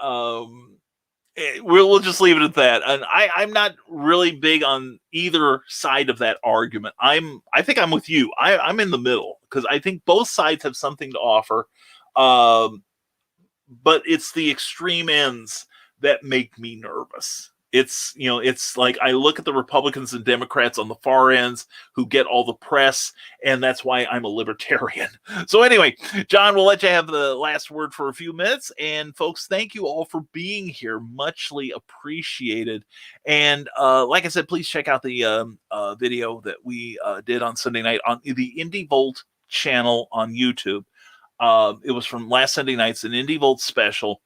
we'll just leave it at that. And I'm not really big on either side of that argument. I think I'm with you. I'm in the middle because I think both sides have something to offer. But it's the extreme ends that make me nervous. It's like I look at the Republicans and Democrats on the far ends who get all the press, and that's why I'm a libertarian. So anyway, John, we'll let you have the last word for a few minutes. And folks, thank you all for being here. Muchly appreciated. And like I said, please check out the video that we did on Sunday night on the Indie Volt channel on YouTube. It was from last Sunday night's an Indie Volt special.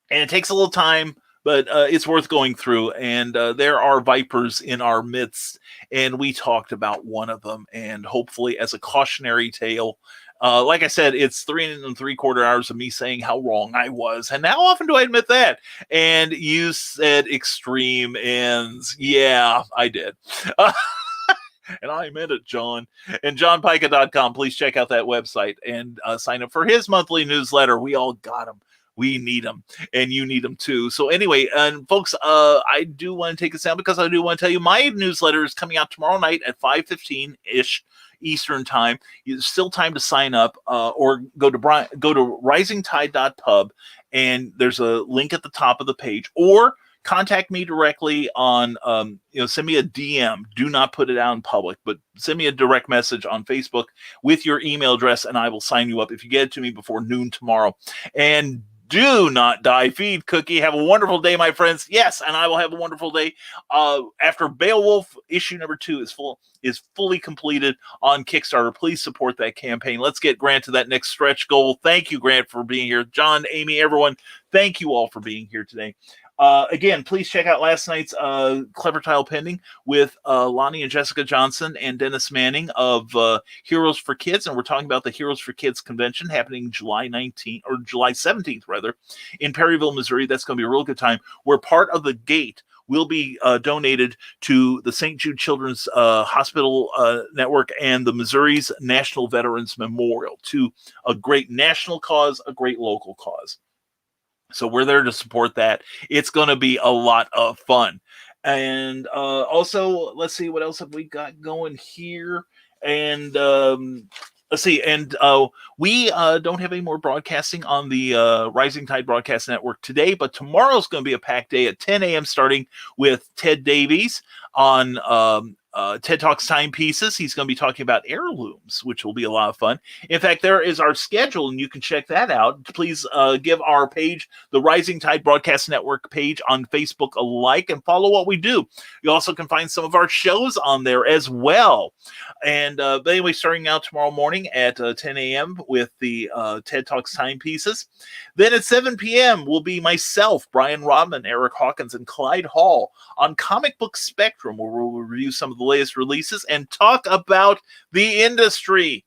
And it takes a little time, but it's worth going through. And there are vipers in our midst, and we talked about one of them. And hopefully, as a cautionary tale, like I said, it's 3.75 hours of me saying how wrong I was. And how often do I admit that? And you said extreme ends. Yeah, I did. And I meant it, John. And johnpica.com. Please check out that website and sign up for his monthly newsletter. We all got him. We need them, and you need them too. So anyway, and folks, I do want to take this down because I do want to tell you my newsletter is coming out tomorrow night at 5:15-ish Eastern time. There's still time to sign up, or go to risingtide.pub, and there's a link at the top of the page, or contact me directly on, send me a DM. Do not put it out in public, but send me a direct message on Facebook with your email address, and I will sign you up if you get it to me before noon tomorrow. And do not die. Feed Cookie. Have a wonderful day, my friends. Yes, and I will have a wonderful day. After Beowulf issue number 2 is fully completed on Kickstarter. Please support that campaign. Let's get Grant to that next stretch goal. Thank you, Grant, for being here. John, Amy, everyone, thank you all for being here today. Again, please check out last night's Clever Tile Pending with Lonnie and Jessica Johnson and Dennis Manning of Heroes for Kids. And we're talking about the Heroes for Kids convention happening July 19th or July 17th, rather, in Perryville, Missouri. That's going to be a real good time, where part of the gate will be donated to the St. Jude Children's Hospital Network and the Missouri's National Veterans Memorial, to a great national cause, a great local cause. So we're there to support that. It's going to be a lot of fun. And also, let's see, what else have we got going here? And let's see. And we don't have any more broadcasting on the Rising Tide Broadcast Network today, but tomorrow's going to be a packed day at 10 a.m. starting with Ted Davies on TED Talks Timepieces. He's going to be talking about heirlooms, which will be a lot of fun. In fact, there is our schedule, and you can check that out. Please give our page, the Rising Tide Broadcast Network page on Facebook, a like and follow what we do. You also can find some of our shows on there as well. And but anyway, starting out tomorrow morning at 10 a.m. with the TED Talks Timepieces. Then at 7 p.m. will be myself, Brian Rodman, Eric Hawkins, and Clyde Hall on Comic Book Spectrum, where we'll review some of the latest releases and talk about the industry.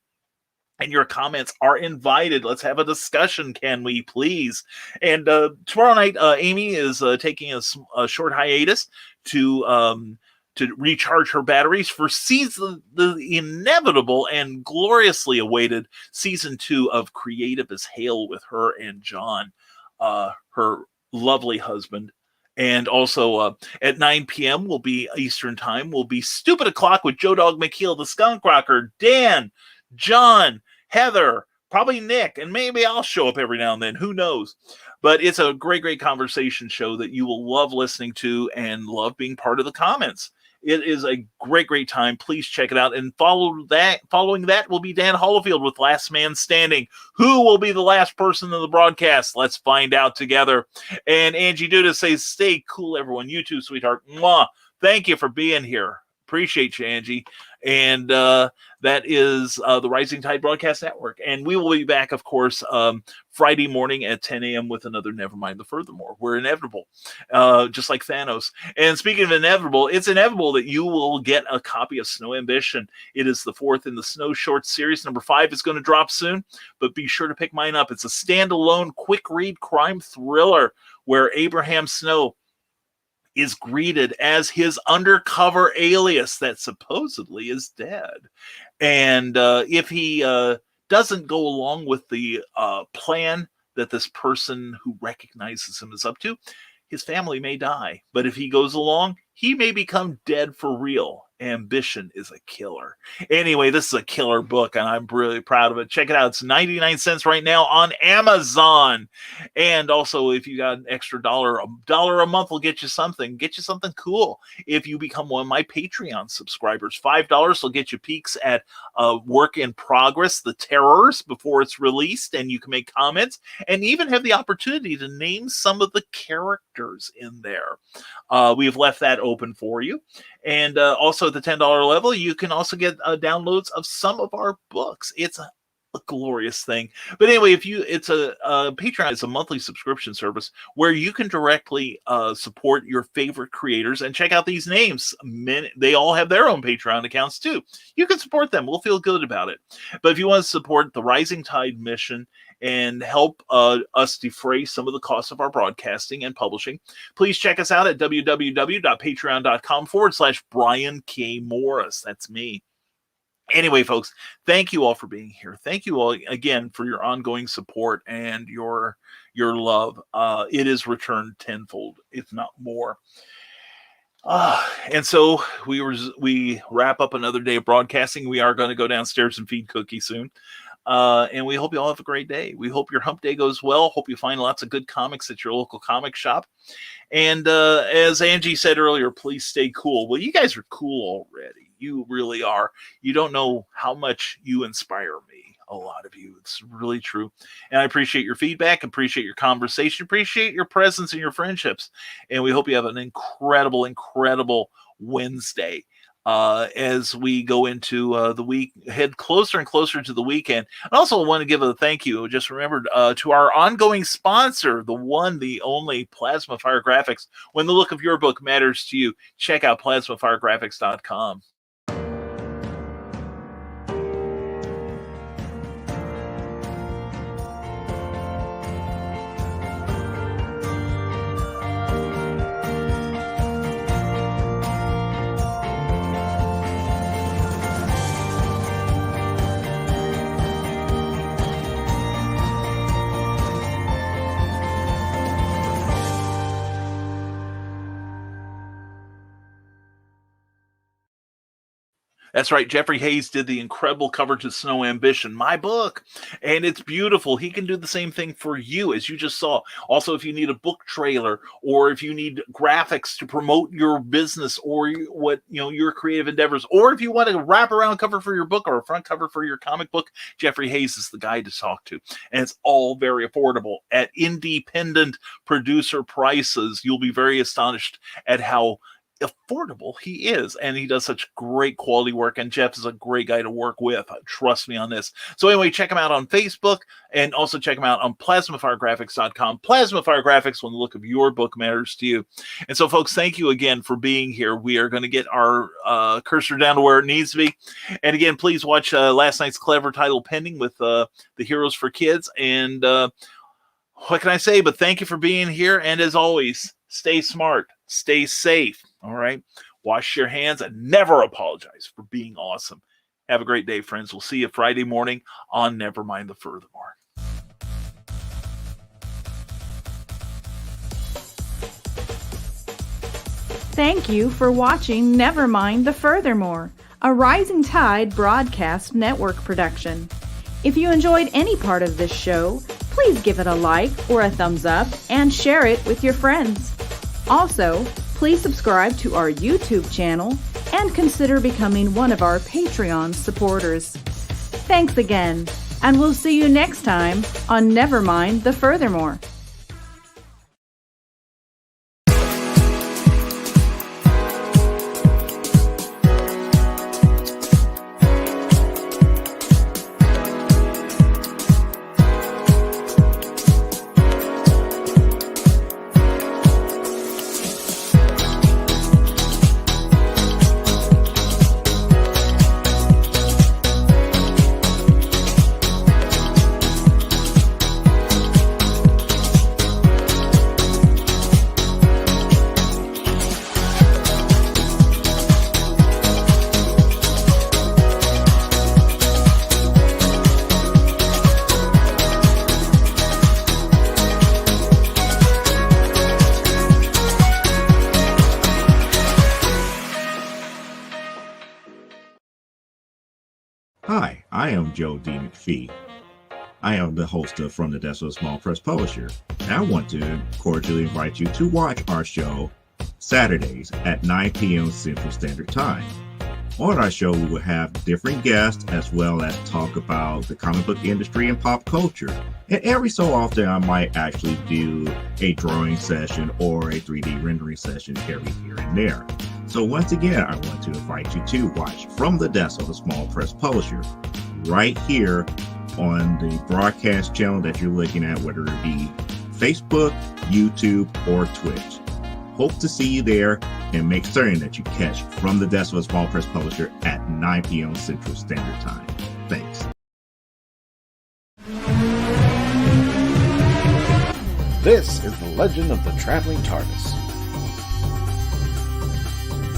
And your comments are invited. Let's have a discussion, can we please? And tomorrow night, Amy is taking a short hiatus to recharge her batteries for the inevitable and gloriously awaited season 2 of Creative as Hail with her and John. her lovely husband. And also at 9 p.m. will be Eastern Time. Will be Stupid O'Clock with Joe Dog McKeel, the Skunk Rocker, Dan, John, Heather, probably Nick, and maybe I'll show up every now and then. Who knows? But it's a great, great conversation show that you will love listening to and love being part of the comments. It is a great, great time. Please check it out. And following that will be Dan Hollifield with Last Man Standing. Who will be the last person in the broadcast? Let's find out together. And Angie Duda says, stay cool, everyone. You too, sweetheart. Mwah. Thank you for being here. Appreciate you, Angie. And that is the Rising Tide Broadcast Network. And we will be back, of course, Friday morning at 10 a.m. with another Nevermind the Furthermore. We're inevitable, just like Thanos. And speaking of inevitable, it's inevitable that you will get a copy of Snow Ambition. It is the 4th in the Snow Short series. Number 5 is going to drop soon, but be sure to pick mine up. It's a standalone, quick read crime thriller where Abraham Snow is greeted as his undercover alias that supposedly is dead. And if he doesn't go along with the plan that this person who recognizes him is up to, his family may die. But if he goes along, he may become dead for real. Ambition is a killer. Anyway, this is a killer book, and I'm really proud of it. Check it out. It's 99 cents right now on Amazon. And also, if you got an extra $1 a month will get you something. Get you something cool. If you become one of my Patreon subscribers, $5 will get you peeks at Work in Progress, The Terrors, before it's released, and you can make comments and even have the opportunity to name some of the characters in there. We've left that open for you. And also at the $10 level, you can also get downloads of some of our books. It's a glorious thing. But anyway, it's a Patreon is a monthly subscription service where you can directly support your favorite creators and check out these names. They all have their own Patreon accounts too. You can support them. We'll feel good about it. But if you want to support the Rising Tide mission and help us defray some of the costs of our broadcasting and publishing, please check us out at www.patreon.com/Brian K. Morris. That's me. Anyway, folks, thank you all for being here. Thank you all again for your ongoing support and your love. It is returned tenfold, if not more. And so we wrap up another day of broadcasting. We are going to go downstairs and feed Cookie soon. And we hope you all have a great day. We hope your hump day goes well. Hope you find lots of good comics at your local comic shop. And as Angie said earlier, please stay cool. Well, you guys are cool already. You really are. You don't know how much you inspire me. A lot of you. It's really true. And I appreciate your feedback, appreciate your conversation, appreciate your presence and your friendships. And we hope you have an incredible, incredible Wednesday. As we go into the week, head closer and closer to the weekend. I also want to give a thank you, just remembered, to our ongoing sponsor, the one, the only Plasma Fire Graphics. When the look of your book matters to you, check out plasmafiregraphics.com. That's right. Jeffrey Hayes did the incredible cover to Snow Ambition, my book, and it's beautiful. He can do the same thing for you, as you just saw. Also, if you need a book trailer, or if you need graphics to promote your business or your creative endeavors, or if you want a wraparound cover for your book or a front cover for your comic book, Jeffrey Hayes is the guy to talk to. And it's all very affordable at independent producer prices. You'll be very astonished at how affordable he is, and he does such great quality work, and Jeff is a great guy to work with. Trust me on this. So anyway, check him out on Facebook, and also check him out on plasmafiregraphics.com. Plasma Fire Graphics, when the look of your book matters to you. And so, folks, thank you again for being here. We are going to get our cursor down to where it needs to be. And again, please watch last night's clever title Pending with the Heroes for Kids. And what can I say? But thank you for being here. And as always, stay smart, stay safe. All right. Wash your hands and never apologize for being awesome. Have a great day, friends. We'll see you Friday morning on Nevermind the Furthermore. Thank you for watching Nevermind the Furthermore, a Rising Tide Broadcast Network production. If you enjoyed any part of this show, please give it a like or a thumbs up and share it with your friends. Also, please subscribe to our YouTube channel and consider becoming one of our Patreon supporters. Thanks again, and we'll see you next time on Nevermind the Furthermore. Hi, I am Joe D. McPhee. I am the host of From the Desk of a Small Press Publisher, and I want to cordially invite you to watch our show Saturdays at 9 p.m. Central Standard Time. On our show, we will have different guests as well as talk about the comic book industry and pop culture. And every so often, I might actually do a drawing session or a 3D rendering session every here and there. So once again, I want to invite you to watch From the Desk of a Small Press Publisher right here on the broadcast channel that you're looking at, whether it be Facebook, YouTube, or Twitch. Hope to see you there, and make certain that you catch From the Desk of a Small Press Publisher at 9 p.m. Central Standard Time. Thanks. This is the Legend of the Traveling TARDIS.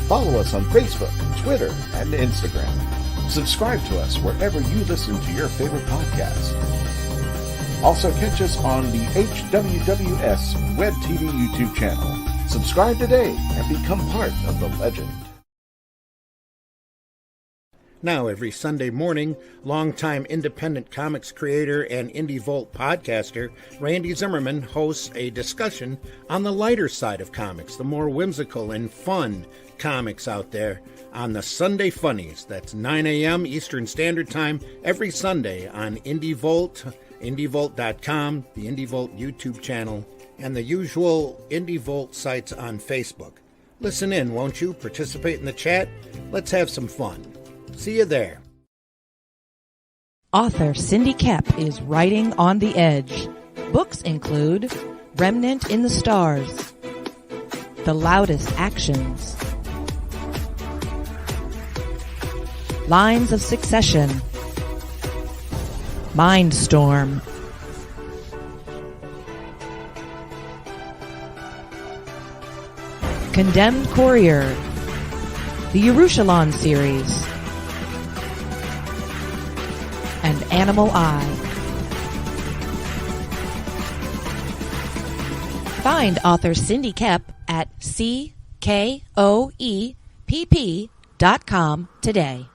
Follow us on Facebook, Twitter, and Instagram. Subscribe to us wherever you listen to your favorite podcasts. Also catch us on the HWWS Web TV YouTube channel. Subscribe today and become part of the legend. Now, every Sunday morning, longtime independent comics creator and Indie Volt podcaster Randy Zimmerman hosts a discussion on the lighter side of comics, the more whimsical and fun comics out there on the Sunday Funnies. That's 9 a.m. Eastern Standard Time every Sunday on Indie Volt, indievolt.com, the Indie Volt YouTube channel, and the usual Indie Volt sites on Facebook. Listen in, won't you? Participate in the chat. Let's have some fun. See you there. Author Cindy Kep is writing on the edge. Books include Remnant in the Stars, The Loudest Actions, Lines of Succession, Mindstorm, Condemned Courier, the Yerushalayim series, and Animal Eye. Find author Cindy Kep at CKOEPP.com today.